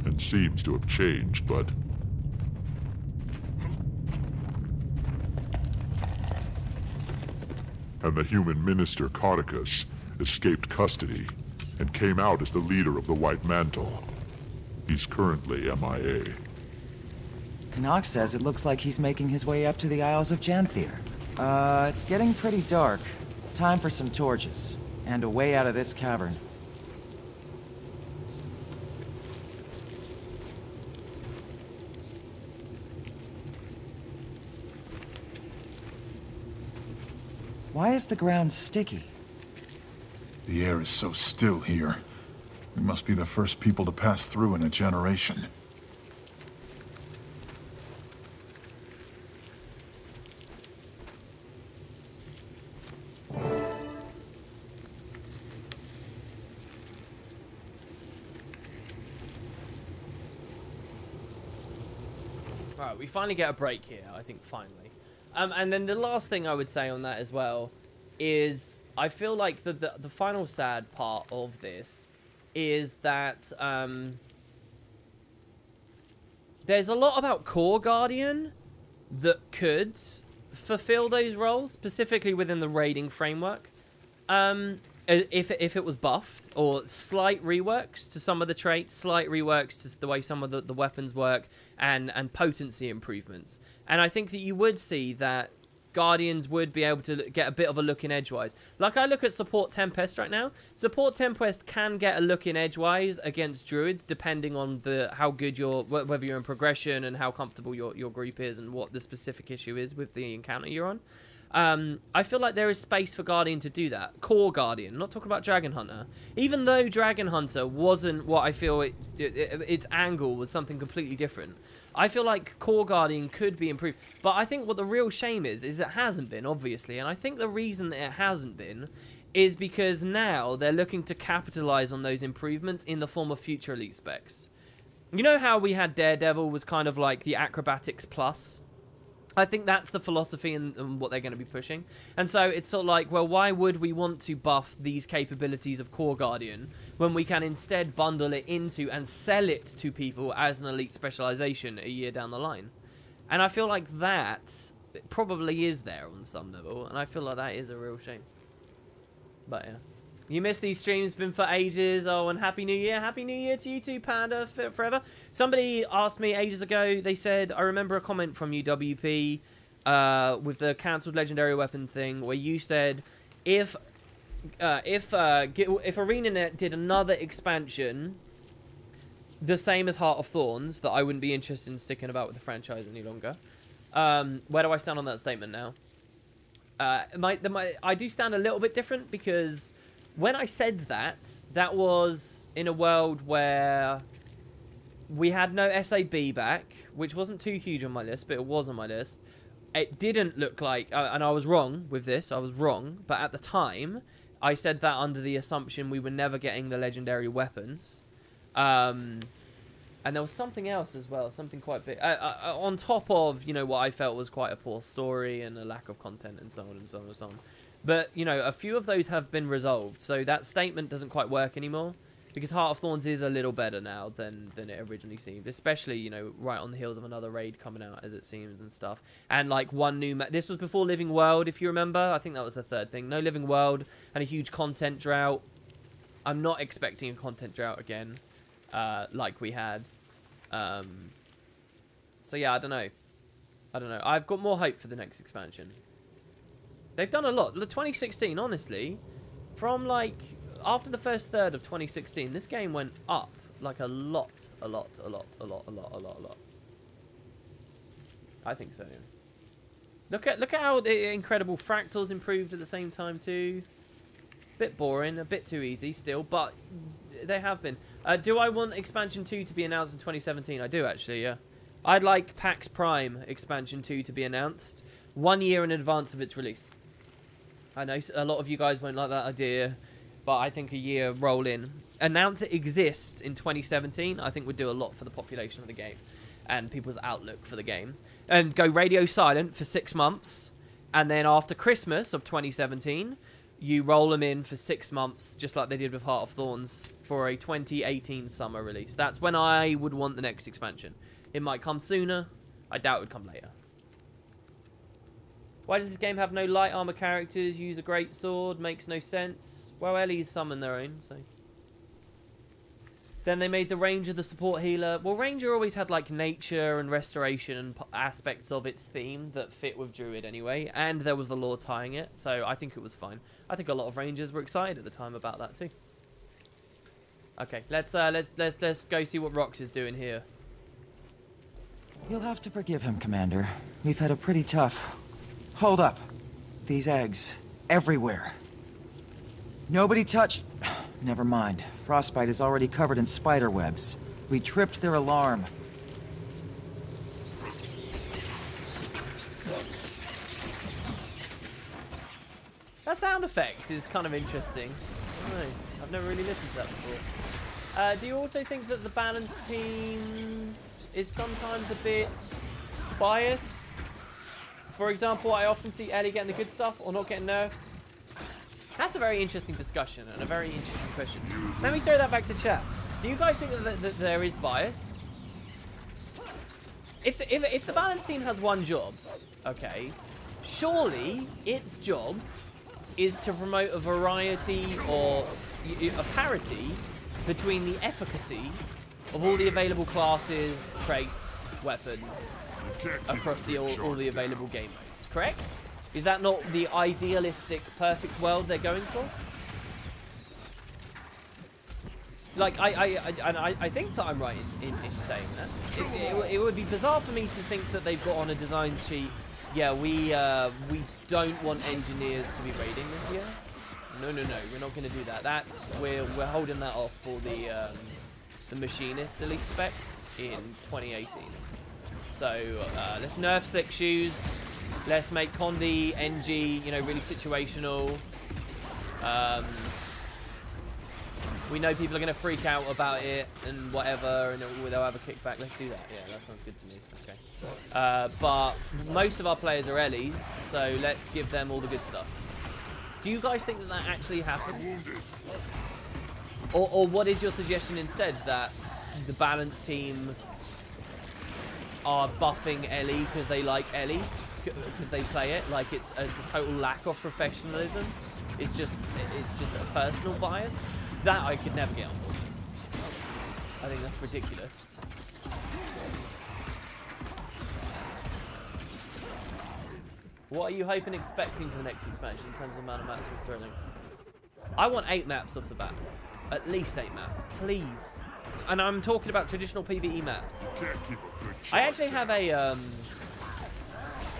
and seems to have changed, but... And the human minister, Cauticus, escaped custody and came out as the leader of the White Mantle. He's currently MIA. Canuck says it looks like he's making his way up to the Isles of Janthier. It's getting pretty dark. Time for some torches, and a way out of this cavern. Why is the ground sticky? The air is so still here. We must be the first people to pass through in a generation. Right, we finally get a break here, I think, finally. And then the last thing I would say on that as well is I feel like the final sad part of this is that there's a lot about Core Guardian that could fulfill those roles, specifically within the raiding framework. If it was buffed, or slight reworks to some of the traits, slight reworks to the way some of the weapons work, and potency improvements. And I think that you would see that Guardians would be able to get a bit of a look in edgewise. Like, I look at Support Tempest right now. Support Tempest can get a look in edgewise against Druids, depending on how good whether you're in progression and how comfortable your group is and what the specific issue is with the encounter you're on. I feel like there is space for Guardian to do that. Core Guardian, not talking about Dragon Hunter. Even though Dragon Hunter wasn't what I feel its angle was something completely different. I feel like Core Guardian could be improved. But I think what the real shame is it hasn't been, obviously. And I think the reason that it hasn't been is because now they're looking to capitalize on those improvements in the form of future elite specs. You know how we had Daredevil was kind of like the Acrobatics Plus? I think that's the philosophy and what they're going to be pushing. And so it's sort of like, well, why would we want to buff these capabilities of Core Guardian when we can instead bundle it into and sell it to people as an elite specialization a year down the line? And I feel like that probably is there on some level, and I feel like that is a real shame. But yeah. You missed these streams, been for ages. Oh, and Happy New Year. Happy New Year to you too, Panda, forever. Somebody asked me ages ago, they said, I remember a comment from you, WP, with the cancelled legendary weapon thing, where you said, if ArenaNet did another expansion, the same as Heart of Thorns, that I wouldn't be interested in sticking about with the franchise any longer. Where do I stand on that statement now? I do stand a little bit different, because when I said that, that was in a world where we had no SAB back, which wasn't too huge on my list, but it was on my list. It didn't look like, and I was wrong with this, I was wrong, but at the time, I said that under the assumption we were never getting the legendary weapons. And there was something else as well, something quite big. On top of, you know, what I felt was quite a poor story and a lack of content and so on and so on and so on. But, you know, a few of those have been resolved. So that statement doesn't quite work anymore. Because Heart of Thorns is a little better now than it originally seemed. Especially, you know, right on the heels of another raid coming out, as it seems, and stuff. And, like, one new map. This was before Living World, if you remember. I think that was the third thing. No Living World and a huge content drought. I'm not expecting a content drought again, like we had. So, yeah, I don't know. I've got more hope for the next expansion. They've done a lot. The 2016, honestly, from, like, after the first third of 2016, this game went up, like, a lot. I think so. Look at how the incredible fractals improved at the same time, too. Bit boring, a bit too easy still, but they have been. Do I want Expansion 2 to be announced in 2017? I do, actually, yeah. I'd like PAX Prime Expansion 2 to be announced 1 year in advance of its release. I know a lot of you guys won't like that idea, but I think a year roll in. Announce it exists in 2017, I think would do a lot for the population of the game and people's outlook for the game. And go radio silent for 6 months, and then after Christmas of 2017, you roll them in for 6 months, just like they did with Heart of Thorns, for a 2018 summer release. That's when I would want the next expansion. It might come sooner. I doubt it would come later. Why does this game have no light armor characters? Use a great sword? Makes no sense. Well, Ellie's summon their own, so. Then they made the Ranger the support healer. Well, Ranger always had, like, nature and restoration and aspects of its theme that fit with Druid anyway. And there was the lore tying it, so I think it was fine. I think a lot of Rangers were excited at the time about that too. Okay, let's go see what Rox is doing here. You'll have to forgive him, Commander. We've had a pretty tough... Hold up. These eggs. Everywhere. Nobody touch... Never mind. Frostbite is already covered in spider webs. We tripped their alarm. That sound effect is kind of interesting. I don't know. I've never really listened to that before. Do you also think that the balance teams is sometimes a bit biased? For example, I often see Ellie getting the good stuff or not getting nerfed. That's a very interesting discussion and a very interesting question. Let me throw that back to chat. Do you guys think that there is bias? If the balance team has one job, okay, surely its job is to promote a variety or a parity between the efficacy of all the available classes, traits, weapons across all the available game modes. Correct? Is that not the idealistic, perfect world they're going for? Like, I think that I'm right in saying that. It would be bizarre for me to think that they've got on a designs sheet, yeah, we don't want engineers to be raiding this year. No, we're not going to do that. We're holding that off for the machinist elite spec in 2018. So let's nerf slick shoes. Let's make Condi, NG, you know, really situational. We know people are going to freak out about it and whatever, and they'll have a kickback. Let's do that. Yeah, that sounds good to me. Okay. But most of our players are Ellies, so let's give them all the good stuff. Do you guys think that actually happened? Or what is your suggestion instead? That the balance team are buffing Ellie because they like Ellie? Because they play it? Like it's a total lack of professionalism? It's just a personal bias? That I could never get on board. I think that's ridiculous. What are you hoping, expecting for the next expansion in terms of amount of maps and story length? I want 8 maps off the bat. At least 8 maps, please. And I'm talking about traditional PvE maps. I actually have a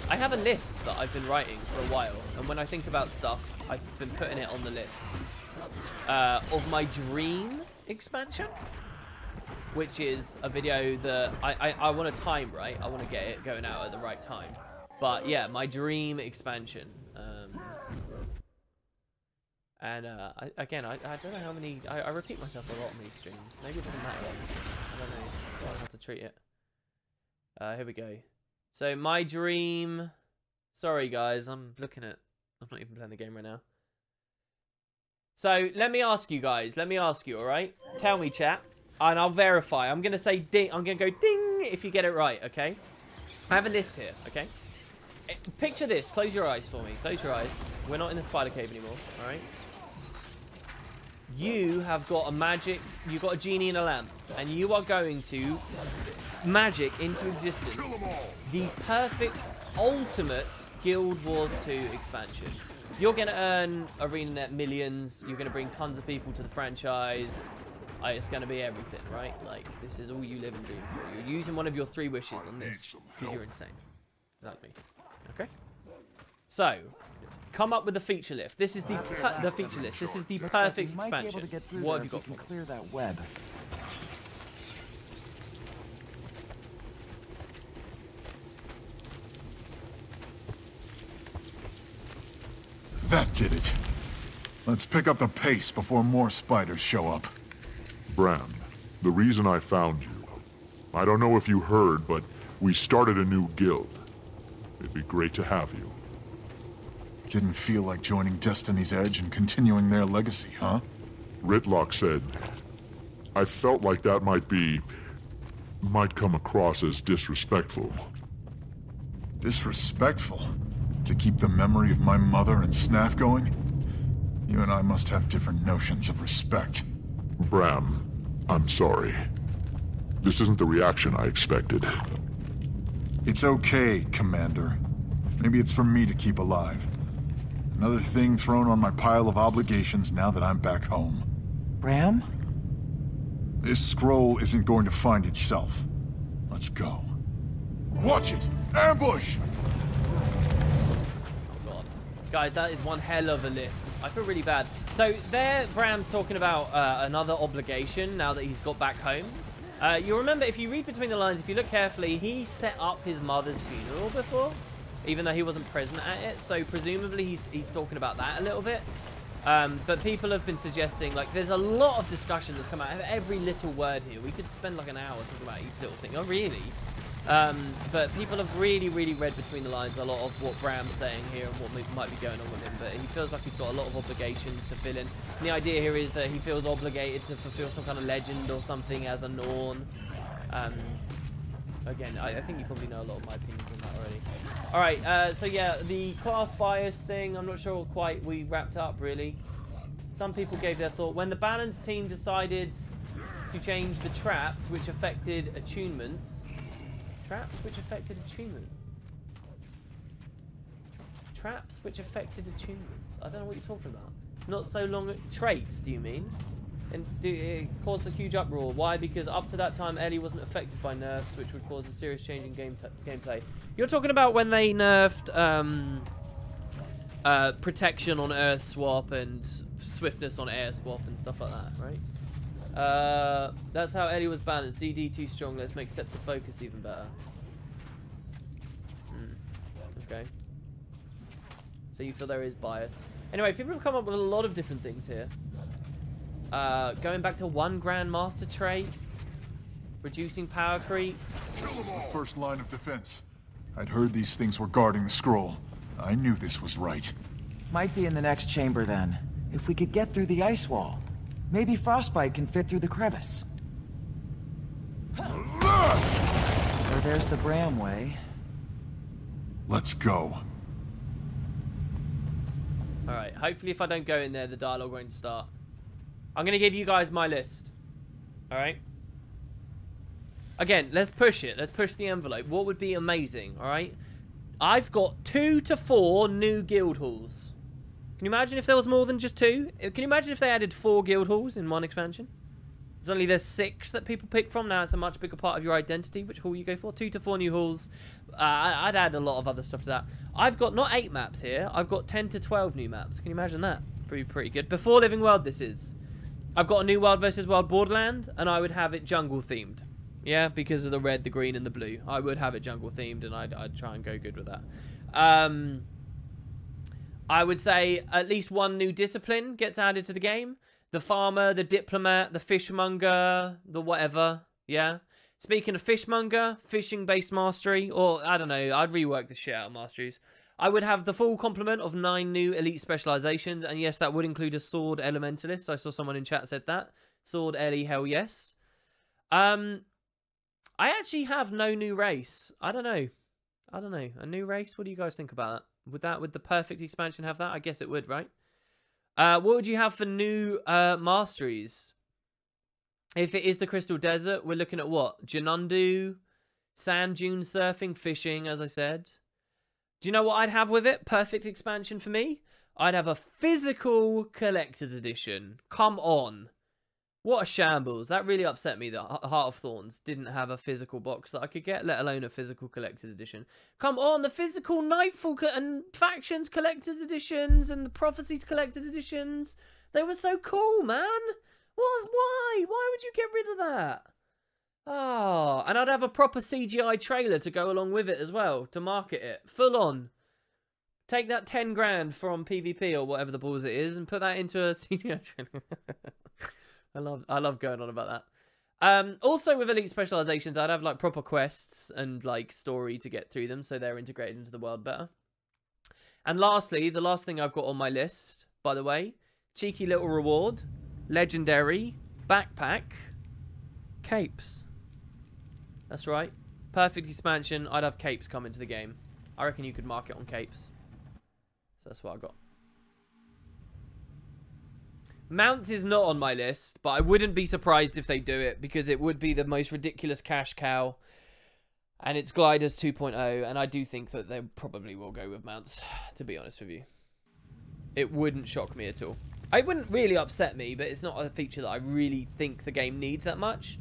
I have a list that I've been writing for a while, and when I think about stuff, I've been putting it on the list. Of my dream expansion, which is a video that I want to time right. I want to get it going out at the right time. But yeah, my dream expansion. Again, I don't know how many. I repeat myself a lot on these streams. Maybe it doesn't matter. I don't know how to treat it. Here we go. So my dream. Sorry guys, I'm looking at. I'm not even playing the game right now. So let me ask you guys. Let me ask you. All right. Tell me, chat, and I'll verify. I'm gonna say ding. I'm gonna go ding if you get it right. Okay. I have a list here. Okay. Picture this. Close your eyes for me. Close your eyes. We're not in the spider cave anymore. All right. You have got a magic. You've got a genie in a lamp, and you are going to magic into existence the perfect, ultimate Guild Wars 2 expansion. You're going to earn ArenaNet millions. You're going to bring tons of people to the franchise. It's going to be everything, right? Like, this is all you live and dream for. You're using one of your 3 wishes on this because you're insane. Like me. Okay? So, come up with a feature list. This is the feature list. This is the perfect expansion. What have you got for me? Clear that web. That did it. Let's pick up the pace before more spiders show up. Bram, the reason I found you. I don't know if you heard, but we started a new guild. It'd be great to have you. Didn't feel like joining Destiny's Edge and continuing their legacy, huh? Ritlock said, I felt like that might come across as disrespectful. Disrespectful? To keep the memory of my mother and Snaff going? You and I must have different notions of respect. Bram, I'm sorry. This isn't the reaction I expected. It's okay, Commander. Maybe it's for me to keep alive. Another thing thrown on my pile of obligations now that I'm back home. Bram? This scroll isn't going to find itself. Let's go. Watch it! Ambush! Guys, that is one hell of a list. I feel really bad. So there, Bram's talking about another obligation now that he's got back home. You'll remember, if you read between the lines, if you look carefully, he set up his mother's funeral before, even though he wasn't present at it. So presumably he's talking about that a little bit. But people have been suggesting, like, there's a lot of discussion that's come out of every little word here. We could spend like an hour talking about each little thing. Oh, really? But people have really, really read between the lines a lot of what Bram's saying here and what might be going on with him. But he feels like he's got a lot of obligations to fill in. And the idea here is that he feels obligated to fulfill some kind of legend or something as a Norn. Again, I think you probably know a lot of my opinions on that already. Alright, so yeah, the class bias thing, I'm not sure quite we wrapped up, really. Some people gave their thought. When the balance team decided to change the traps, which affected attunements... Traps which affected attunement. Traps which affected attunements. I don't know what you're talking about. Not so long... Traits, do you mean? And it caused a huge uproar. Why? Because up to that time, Ellie wasn't affected by nerfs, which would cause a serious change in gameplay. You're talking about when they nerfed protection on Earth swap and swiftness on air swap and stuff like that, right? That's how Ellie was balanced. DD too strong. Let's make Scepter focus even better. Okay. So you feel there is bias. Anyway, people have come up with a lot of different things here. Going back to 1 Grandmaster trait, reducing power creep. This is the first line of defense. I'd heard these things were guarding the scroll. I knew this was right. Might be in the next chamber then. If we could get through the ice wall, maybe Frostbite can fit through the crevice. Or there's the Bramway. Let's go. Alright, hopefully if I don't go in there, the dialogue won't start. I'm going to give you guys my list. Alright? Again, let's push it. Let's push the envelope. What would be amazing, alright? I've got 2 to 4 new guild halls. Can you imagine if there was more than just 2? Can you imagine if they added 4 guild halls in one expansion? There's 6 that people pick from. Now it's a much bigger part of your identity, which hall you go for. 2 to 4 new halls. I'd add a lot of other stuff to that. I've got not 8 maps here. I've got 10 to 12 new maps. Can you imagine that? Pretty good. Before Living World, this is. I've got a new Wild versus Wild Borderland, and I would have it jungle themed. Yeah, because of the red, the green, and the blue. I would have it jungle themed, and I'd try and go good with that. I would say at least 1 new discipline gets added to the game. The farmer, the diplomat, the fishmonger, the whatever. Yeah. Speaking of fishmonger, fishing-based mastery, or I don't know, I'd rework the shit out of masteries. I would have the full complement of 9 new elite specializations, and yes, that would include a sword elementalist. I saw someone in chat said that. Sword Ellie, hell yes. I actually have no new race. I don't know. A new race? What do you guys think about that? Would the perfect expansion have that? I guess it would, right? What would you have for new masteries? If it is the Crystal Desert, we're looking at what? Janundu, sand dune surfing, fishing, as I said. Do you know what I'd have with it? Perfect expansion for me? I'd have a physical collector's edition. Come on. What a shambles. That really upset me that Heart of Thorns didn't have a physical box that I could get, let alone a physical collector's edition. Come on, the physical Nightfall and Factions collector's editions and the Prophecies collector's editions. They were so cool, man. Why? Why would you get rid of that? Oh, and I'd have a proper CGI trailer to go along with it as well, to market it. Full on. Take that 10 grand from PvP or whatever the balls it is and put that into a CGI trailer. I love going on about that. Also with elite specializations, I'd have like proper quests and like story to get through them, so they're integrated into the world better. And lastly, the last thing I've got on my list, by the way, cheeky little reward, legendary, backpack, capes. That's right. Perfect expansion. I'd have capes come into the game. I reckon you could mark it on capes. So that's what I got. Mounts is not on my list, but I wouldn't be surprised if they do it, because it would be the most ridiculous cash cow. And it's Gliders 2.0, and I do think that they probably will go with mounts, to be honest with you. It wouldn't shock me at all. It wouldn't really upset me, but it's not a feature that I really think the game needs that much.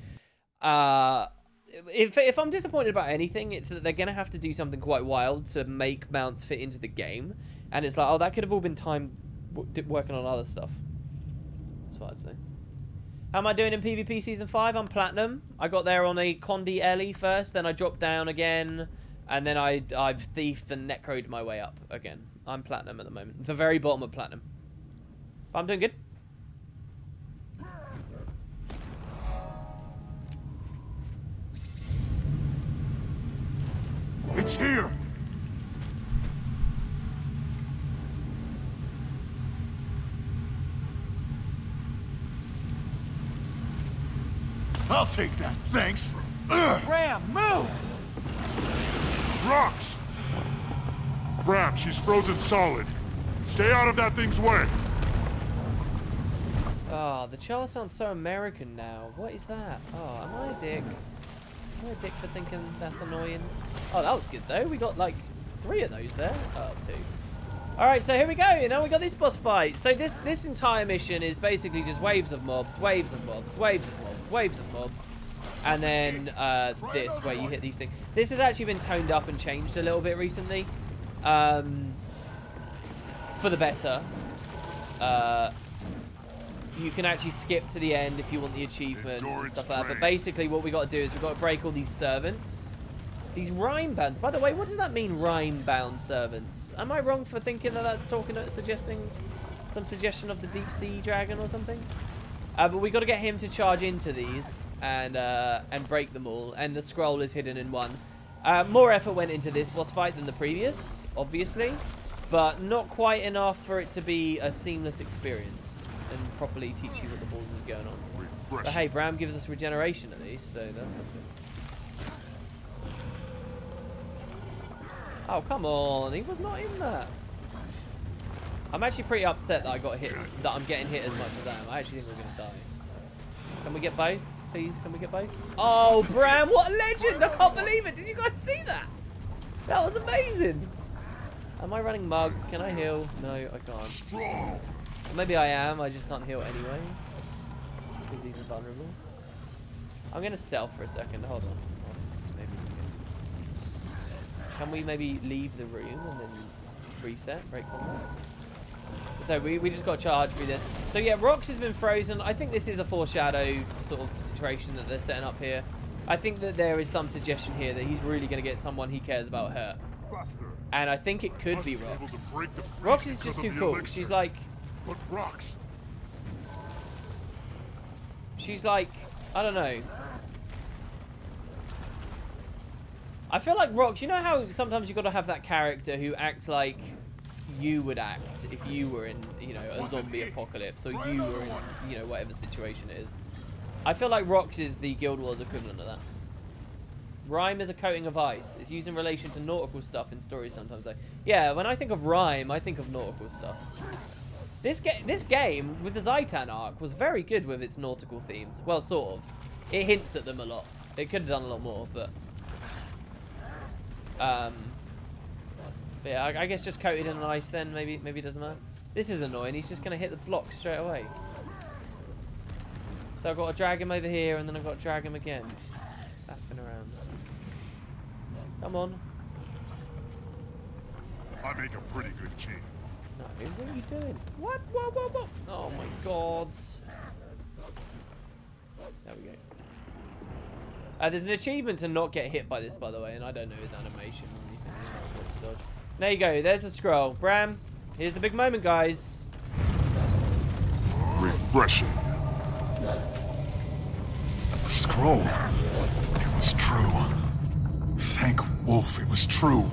If I'm disappointed about anything, it's that they're going to have to do something quite wild to make mounts fit into the game. And it's like, oh, that could have all been time working on other stuff. That's what I'd say. How am I doing in PvP Season 5? I'm Platinum. I got there on a Condi Ellie first, then I dropped down again, and then I've thiefed and necroed my way up again. I'm Platinum at the moment. The very bottom of Platinum. But I'm doing good. He's here! I'll take that, thanks! Ram, move! Rocks! Bram, she's frozen solid. Stay out of that thing's way. Oh, the char sounds so American now. What is that? Oh, am I a dick? Am I a dick for thinking that's annoying? Oh, that was good though. We got like 3 of those there. Oh, 2. All right, so here we go. Now we got this boss fight. So this entire mission is basically just waves of mobs, waves of mobs, waves of mobs, waves of mobs, and then this where you hit these things. This has actually been toned up and changed a little bit recently, for the better. You can actually skip to the end if you want the achievement and stuff like that. But basically what we got to do is we've got to break all these servants. These rime-bound. By the way, what does that mean, rime-bound servants? Am I wrong for thinking that that's suggesting some suggestion of the deep sea dragon or something? But we got to get him to charge into these and break them all. And the scroll is hidden in one. More effort went into this boss fight than the previous, obviously, but not quite enough for it to be a seamless experience and properly teach you what the balls is going on. But hey, Bram gives us regeneration at least, so that's something. Oh, come on. He was not in that. I'm actually pretty upset that I got hit, that I'm getting hit as much as I am. I actually think we're going to die. Can we get both? Please, can we get both? Oh, Bram, what a legend. I can't believe it. Did you guys see that? That was amazing. Am I running mug? Can I heal? No, I can't. Maybe I am. I just can't heal anyway. Because he's invulnerable. I'm going to stealth for a second. Hold on. Maybe we can we maybe leave the room and then reset, break combat? So we just got charged through this. So yeah, Rox has been frozen. I think this is a foreshadow sort of situation that they're setting up here. I think that there is some suggestion here that he's really going to get someone he cares about hurt. And I think it could be Rox. Rox is just too cool. She's like... But Rocks. She's like... I don't know. I feel like Rox, you know how sometimes you got to have that character who acts like you would act if you were in, you know, a zombie apocalypse, or you were in, you know, whatever situation it is. I feel like Rox is the Guild Wars equivalent of that. Rime is a coating of ice. It's used in relation to nautical stuff in stories sometimes. Like, yeah, when I think of rime, I think of nautical stuff. This game with the Zaitan arc was very good with its nautical themes. Well, sort of. It hints at them a lot. It could have done a lot more, but yeah, I guess just coated in ice then, maybe it doesn't matter. This is annoying, he's just going to hit the block straight away. So I've got to drag him over here, and then I've got to drag him again. Faffing around. Come on. I make a pretty good team. No, what are you doing? What? What? Oh my god. There we go. There's an achievement to not get hit by this, by the way, and I don't know his animation or anything. There you go. There's the scroll. Bram, here's the big moment, guys. Refreshing. The scroll. It was true. Thank Wolf, it was true.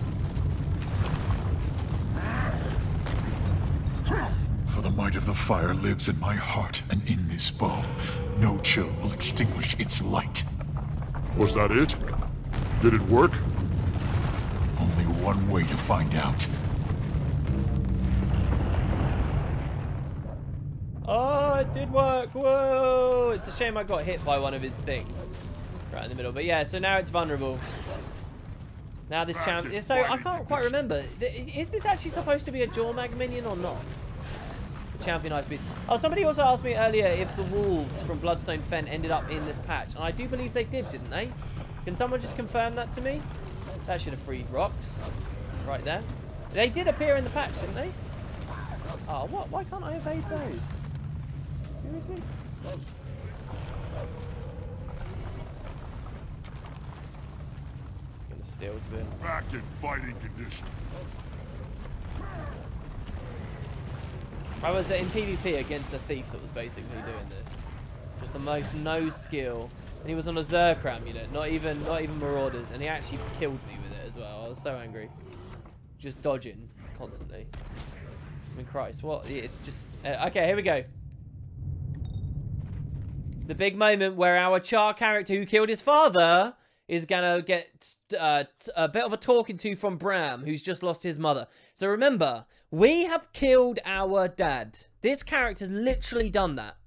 For the might of the fire lives in my heart, and in this bow, no chill will extinguish its light. Was that it? Did it work? Only one way to find out. Oh, it did work. Whoa. It's a shame I got hit by one of his things. Right in the middle. But yeah, so now it's vulnerable. Now this champion... So I can't quite remember. Is this actually supposed to be a Jormag minion or not? The champion ice beast. Oh, somebody also asked me earlier if the wolves from Bloodstone Fen ended up in this patch. And I do believe they did, didn't they? Can someone just confirm that to me? That should have freed Rocks. Right there. They did appear in the patch, didn't they? Oh, what? Why can't I evade those? Seriously? Just gonna steal to him. Back in fighting condition. I was in PvP against a thief that was basically doing this. Just the most no skill And he was on a Zerkram unit, not even Marauders, and he actually killed me with it as well. I was so angry. Just dodging constantly. I mean, Christ, what? It's just... okay, here we go. The big moment where our Char character who killed his father is gonna get a bit of a talking to from Bram, who's just lost his mother. So remember, we have killed our dad. This character's literally done that.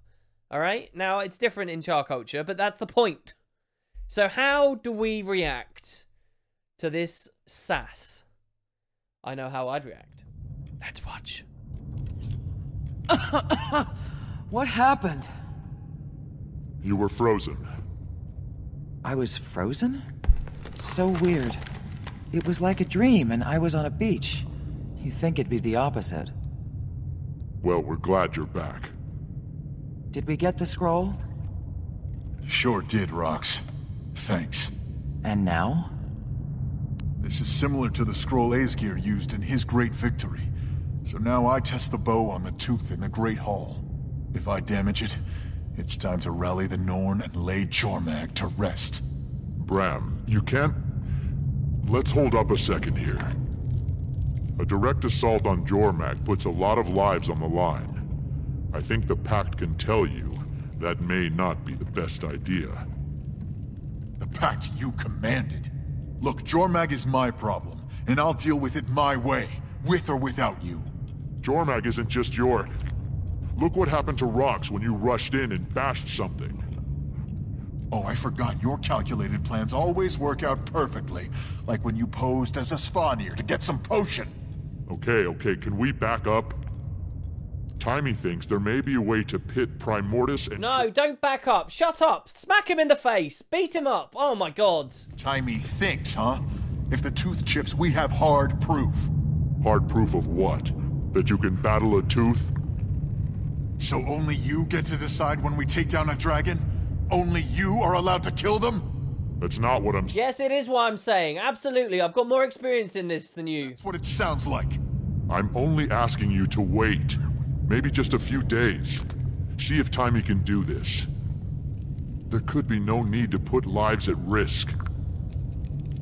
Alright? Now, it's different in Char culture, but that's the point. So how do we react to this sass? I know how I'd react. Let's watch. What happened? You were frozen. I was frozen? So weird. It was like a dream, and I was on a beach. You'd think it'd be the opposite. Well, we're glad you're back. Did we get the scroll? Sure did, Rox. Thanks. And now? This is similar to the scroll Aesgir used in his great victory. So now I test the bow on the tooth in the Great Hall. If I damage it, it's time to rally the Norn and lay Jormag to rest. Bram, you can't... Let's hold up a second here. A direct assault on Jormag puts a lot of lives on the line. I think the Pact can tell you that may not be the best idea. The Pact you commanded. Look, Jormag is my problem, and I'll deal with it my way, with or without you. Jormag isn't just your... Look what happened to Rox when you rushed in and bashed something. Oh, I forgot your calculated plans always work out perfectly. Like when you posed as a Svanir to get some potion. Okay, can we back up? Timey thinks there may be a way to pit Primordius and... No, don't back up. Shut up. Smack him in the face. Beat him up. Oh my god. Timey thinks, huh? If the tooth chips, we have hard proof. Hard proof of what? That you can battle a tooth? So only you get to decide when we take down a dragon? Only you are allowed to kill them? That's not what I'm saying. Yes, it is what I'm saying. Absolutely. I've got more experience in this than you. That's what it sounds like. I'm only asking you to wait. Maybe just a few days. See if Timey can do this. There could be no need to put lives at risk.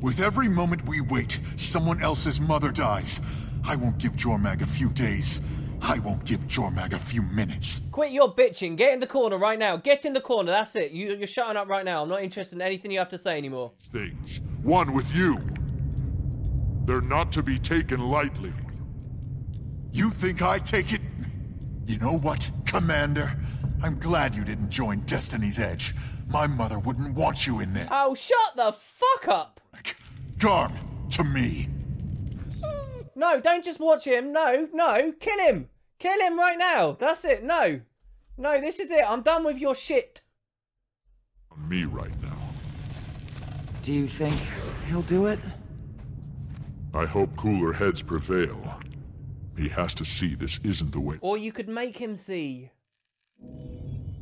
With every moment we wait, someone else's mother dies. I won't give Jormag a few days. I won't give Jormag a few minutes. Quit your bitching. Get in the corner right now. Get in the corner. That's it. You're shutting up right now. I'm not interested in anything you have to say anymore. Things. One with you. They're not to be taken lightly. You think I take it? You know what, Commander? I'm glad you didn't join Destiny's Edge. My mother wouldn't want you in there. Oh, shut the fuck up. Garm, to me. No, don't just watch him. No, kill him. Kill him right now. That's it. No, this is it. I'm done with your shit. On me right now. Do you think he'll do it? I hope cooler heads prevail. He has to see this isn't the way. Or you could make him see.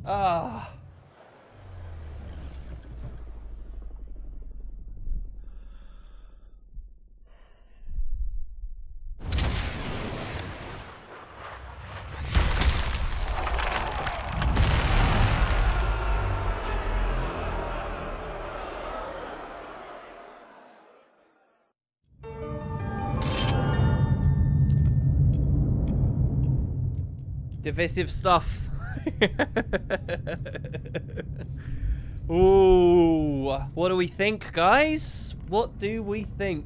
Ah. Divisive stuff. Ooh, what do we think, guys? What do we think?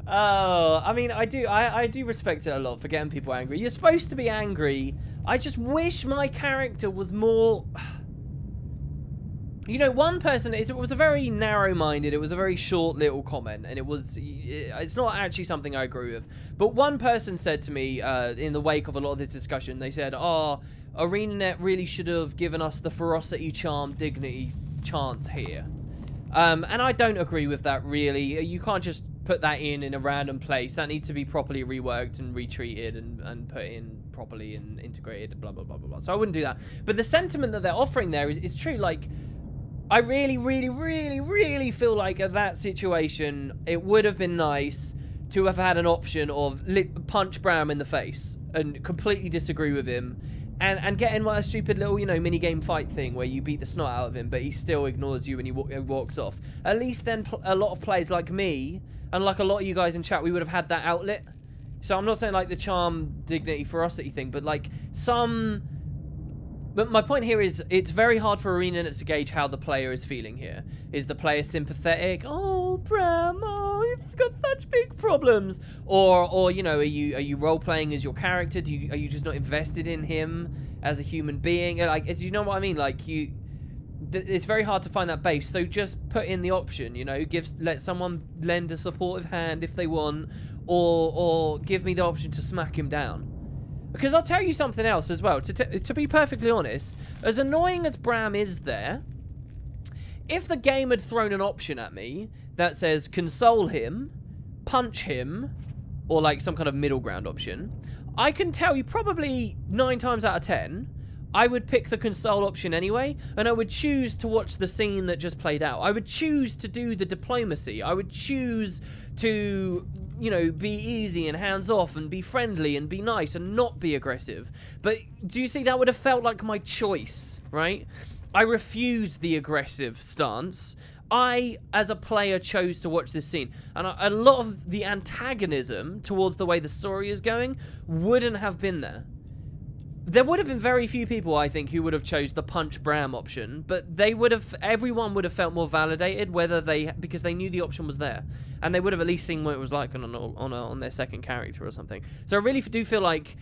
Oh, I mean, I do respect it a lot for getting people angry. You're supposed to be angry. I just wish my character was more... You know, one person, it was a very narrow-minded, it was a very short little comment, and it's not actually something I agree with. But one person said to me, in the wake of a lot of this discussion, they said, oh, ArenaNet really should have given us the ferocity, charm, dignity chance here. And I don't agree with that, really. You can't just put that in a random place. That needs to be properly reworked and retreated and put in properly and integrated, blah, blah, blah, blah, blah. So I wouldn't do that. But the sentiment that they're offering there is true, like... I really, really, really, really feel like at that situation, it would have been nice to have had an option of punch Bram in the face and completely disagree with him And getting like a stupid little, you know, mini-game fight thing where you beat the snot out of him, but he still ignores you and he walks off. At least then a lot of players like me, and like a lot of you guys in chat, we would have had that outlet. So I'm not saying like the charm, dignity, ferocity thing, but like some... But my point here is, it's very hard for Arena to gauge how the player is feeling here. Is the player sympathetic? Oh, Bram, oh, he's got such big problems. Or you know, are you role playing as your character? Are you just not invested in him as a human being? Like, do you know what I mean? Like it's very hard to find that base. So just put in the option, you know, let someone lend a supportive hand if they want, or give me the option to smack him down. Because I'll tell you something else as well. To be perfectly honest, as annoying as Bram is there, if the game had thrown an option at me that says console him, punch him, or like some kind of middle ground option, I can tell you probably 9 times out of 10, I would pick the console option anyway, and I would choose to watch the scene that just played out. I would choose to do the diplomacy. I would choose to, you know, be easy and hands-off and be friendly and be nice and not be aggressive. But do you see, that would have felt like my choice, right? I refused the aggressive stance. I, as a player, chose to watch this scene. And a lot of the antagonism towards the way the story is going wouldn't have been there. There would have been very few people, I think, who would have chose the punch Bram option, but everyone would have felt more validated because they knew the option was there, and they would have at least seen what it was like on their second character or something. So I really do feel like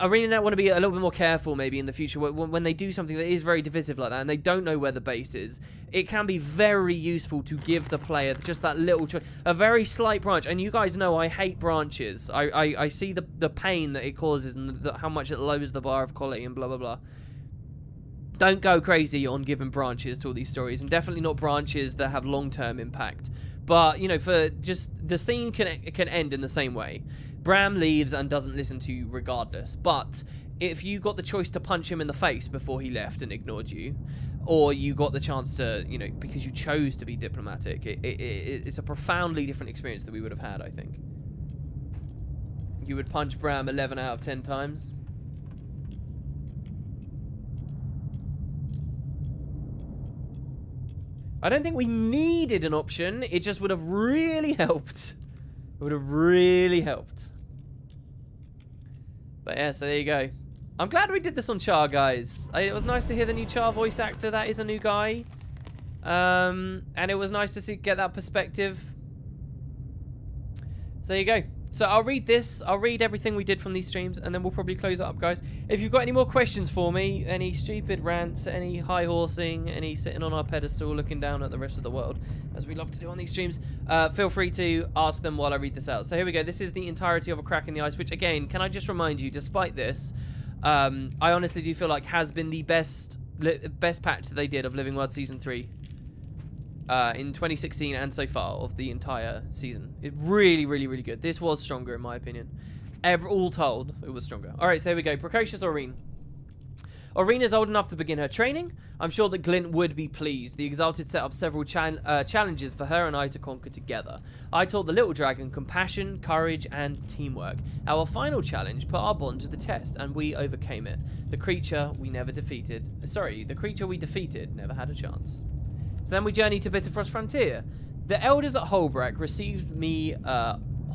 ArenaNet want to be a little bit more careful maybe in the future when they do something that is very divisive like that and they don't know where the base is. It can be very useful to give the player just that little choice, a very slight branch. And you guys know I hate branches. I see the pain that it causes and how much it lowers the bar of quality and blah blah blah. Don't go crazy on giving branches to all these stories, and definitely not branches that have long-term impact. But, you know, for just the scene can end in the same way. Bram leaves and doesn't listen to you regardless. But if you got the choice to punch him in the face before he left and ignored you, or you got the chance to, you know, because you chose to be diplomatic, it's a profoundly different experience that we would have had, I think. You would punch Bram 11 out of 10 times. I don't think we needed an option. It just would have really helped. It would have really helped. But yeah, so there you go. I'm glad we did this on Char, guys. It was nice to hear the new Char voice actor. That is a new guy. And it was nice to get that perspective. So there you go. So I'll read this. I'll read everything we did from these streams, and then we'll probably close it up, guys. If you've got any more questions for me, any stupid rants, any high horsing, any sitting on our pedestal looking down at the rest of the world, as we love to do on these streams, feel free to ask them while I read this out. So here we go. This is the entirety of A Crack in the Ice, which, again, can I just remind you, despite this, I honestly do feel like has been the best patch that they did of Living World Season 3. In 2016 and so far of the entire season. It's really, really, really good. This was stronger in my opinion. All told, it was stronger. Alright, so here we go. Precocious Aurene. Aurene is old enough to begin her training. I'm sure that Glint would be pleased. The Exalted set up several challenges for her and I to conquer together. I taught the little dragon compassion, courage, and teamwork. Our final challenge put our bond to the test, and we overcame it. The creature we defeated never had a chance. So then we journey to Bitterfrost Frontier. The elders at Holbrook received me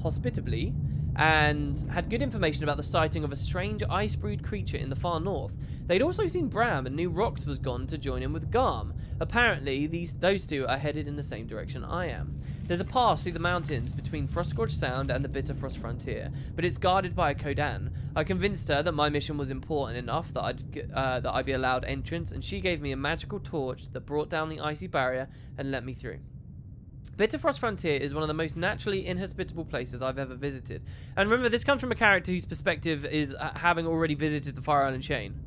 hospitably and had good information about the sighting of a strange ice-brewed creature in the far north. They'd also seen Bram and knew Rox was gone to join in with Garm. Apparently, those two are headed in the same direction I am. There's a pass through the mountains between Frostgorge Sound and the Bitterfrost Frontier, but it's guarded by a Kodan. I convinced her that my mission was important enough that I'd be allowed entrance, and she gave me a magical torch that brought down the icy barrier and let me through. Bitterfrost Frontier is one of the most naturally inhospitable places I've ever visited. And remember, this comes from a character whose perspective is having already visited the Fire Island chain.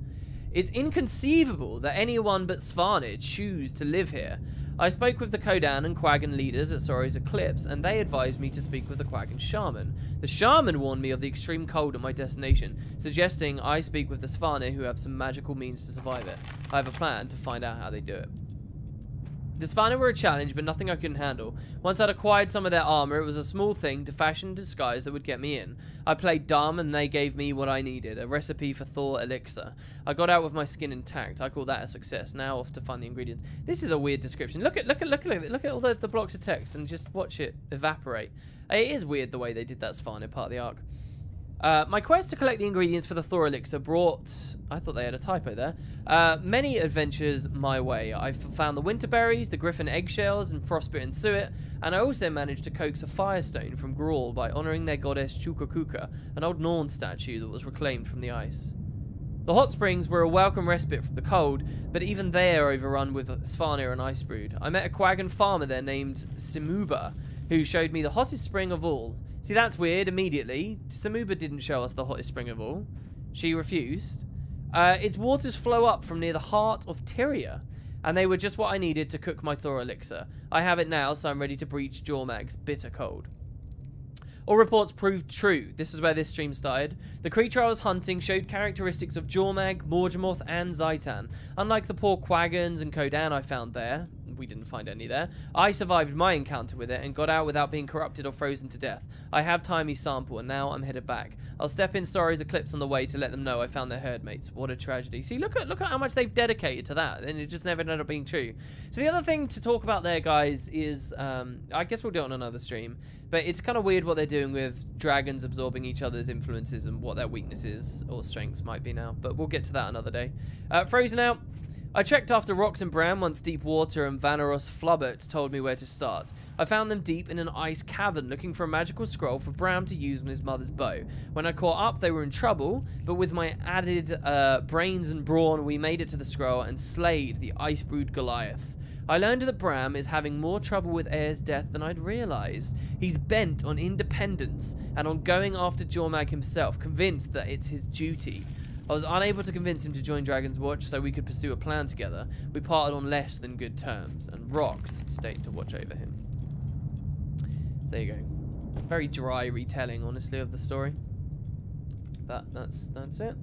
It's inconceivable that anyone but Svarnid choose to live here. I spoke with the Kodan and Quaggan leaders at Sorrow's Eclipse, and they advised me to speak with the Quaggan shaman. The shaman warned me of the extreme cold at my destination, suggesting I speak with the Svarnid who have some magical means to survive it. I have a plan to find out how they do it. The Svanir were a challenge, but nothing I couldn't handle. Once I'd acquired some of their armor, it was a small thing to fashion a disguise that would get me in. I played dumb, and they gave me what I needed, a recipe for Thor elixir. I got out with my skin intact. I call that a success. Now off to find the ingredients. This is a weird description. Look at all the blocks of text and just watch it evaporate. It is weird the way they did that Svanir part of the arc. My quest to collect the ingredients for the Thor elixir brought... I thought they had a typo there. Many adventures my way. I found the winterberries, the griffin eggshells, and frostbitten suet, and I also managed to coax a firestone from Grawl by honouring their goddess Chukakuka, an old Norn statue that was reclaimed from the ice. The hot springs were a welcome respite from the cold, but even they are overrun with Svanir and ice brood. I met a Quaggan farmer there named Simuba, who showed me the hottest spring of all. See, that's weird immediately. Simuba didn't show us the hottest spring of all. She refused. Its waters flow up from near the heart of Tyria, and they were just what I needed to cook my Thor elixir. I have it now, so I'm ready to breach Jormag's bitter cold. All reports proved true. This is where this stream started. The creature I was hunting showed characteristics of Jormag, Morgemoth, and Zaitan. Unlike the poor Quaggans and Kodan I found there, we didn't find any there, I survived my encounter with it and got out without being corrupted or frozen to death. I have Timey's sample, and now I'm headed back. I'll step in Sorry's Eclipse on the way to let them know I found their herd mates. What a tragedy. See, look at how much they've dedicated to that, and it just never ended up being true. So the other thing to talk about there, guys, is, I guess we'll do it on another stream, but it's kind of weird what they're doing with dragons absorbing each other's influences and what their weaknesses or strengths might be now, but we'll get to that another day. Frozen out. I checked after rocks and bram once deep water and Vanaros Flubbert told me where to start. I found them deep in an ice cavern looking for a magical scroll for Bram to use on his mother's bow. When I caught up, they were in trouble, but with my added brains and brawn, we made it to the scroll and slayed the ice brood Goliath. I learned that Bram is having more trouble with Air's death than I'd realized. He's bent on independence and on going after Jormag himself, convinced that it's his duty. I was unable to convince him to join Dragon's Watch so we could pursue a plan together. We parted on less than good terms, and Rox stayed to watch over him. So there you go. Very dry retelling, honestly, of the story. But that's it.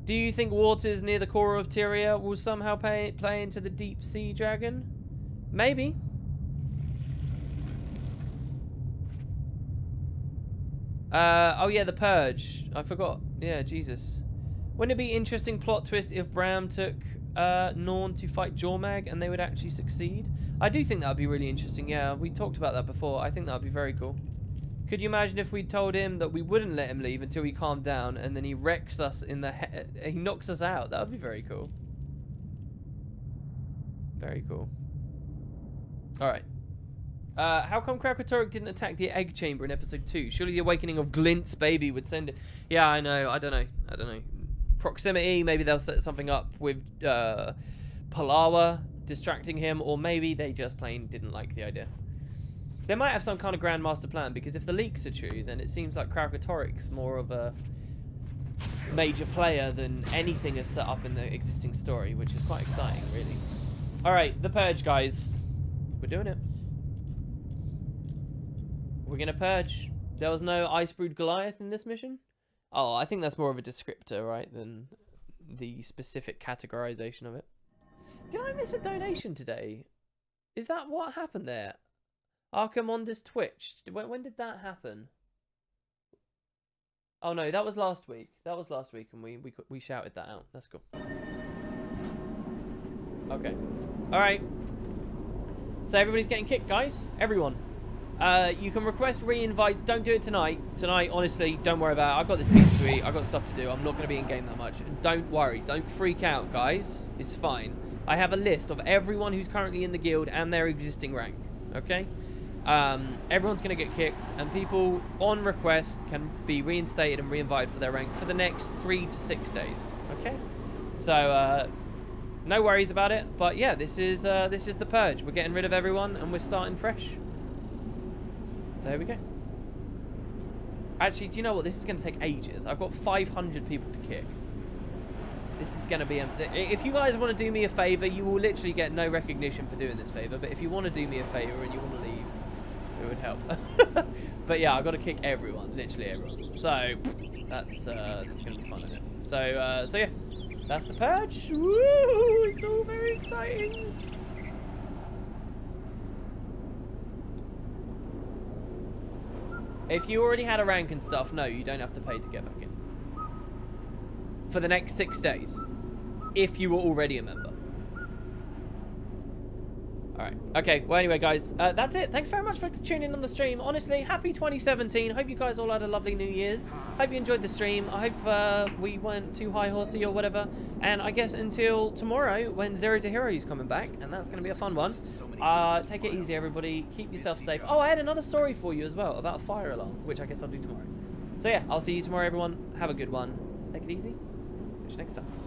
Do you think waters near the core of Tyria will somehow play into the deep sea dragon? Maybe. Oh yeah, the Purge. I forgot. Yeah, Jesus. Wouldn't it be interesting plot twist if Bram took Norn to fight Jormag and they would actually succeed? I do think that would be really interesting. Yeah, we talked about that before. I think that would be very cool. Could you imagine if we told him that we wouldn't let him leave until he calmed down and then he wrecks us in the head? He knocks us out. That would be very cool. Very cool. Alright. How come Krakatorik didn't attack the egg chamber in episode 2? Surely the awakening of Glint's baby would send it. Yeah, I know. I don't know. Proximity, maybe they'll set something up with Palawa distracting him, or maybe they just plain didn't like the idea. They might have some kind of grand master plan, because if the leaks are true, then it seems like Kraukatorik's more of a major player than anything is set up in the existing story, which is quite exciting, really. Alright, the Purge, guys. We're doing it. We're gonna purge. There was no Ice Brood Goliath in this mission? Oh, I think that's more of a descriptor, right, than the specific categorization of it. Did I miss a donation today? Is that what happened there? Archimondus Twitch. When did that happen? Oh no, that was last week. That was last week, and we shouted that out. That's cool. Okay. All right. So everybody's getting kicked, guys. Everyone. You can request re-invites. Don't do it tonight. Tonight, honestly, don't worry about it. I've got this pizza to eat. I've got stuff to do. I'm not going to be in game that much. Don't worry. Don't freak out, guys. It's fine. I have a list of everyone who's currently in the guild and their existing rank. Okay? Everyone's going to get kicked, and people on request can be reinstated and re-invited for their rank for the next 3 to 6 days. Okay? So, no worries about it. But yeah, this is the Purge. We're getting rid of everyone, and we're starting fresh. So here we go. Actually, do you know what? This is going to take ages. I've got 500 people to kick. This is going to be... if you guys want to do me a favor, you will literally get no recognition for doing this favor. But if you want to do me a favor and you want to leave, it would help. But yeah, I've got to kick everyone. Literally everyone. So that's going to be fun, isn't it? So yeah. That's the Purge. Woo! It's all very exciting. If you already had a rank and stuff, no, you don't have to pay to get back in. For the next 6 days. If you were already a member. Alright. Okay, well anyway guys, that's it. Thanks very much for tuning in on the stream. Honestly, happy 2017. Hope you guys all had a lovely New Year's. Hope you enjoyed the stream. I hope we weren't too high horsey or whatever. And I guess until tomorrow when Zero to Hero is coming back, and that's going to be a fun one. Take it easy everybody. Keep yourself safe. Oh, I had another story for you as well about a fire alarm, which I guess I'll do tomorrow. So yeah, I'll see you tomorrow everyone. Have a good one. Take it easy. Catch you next time.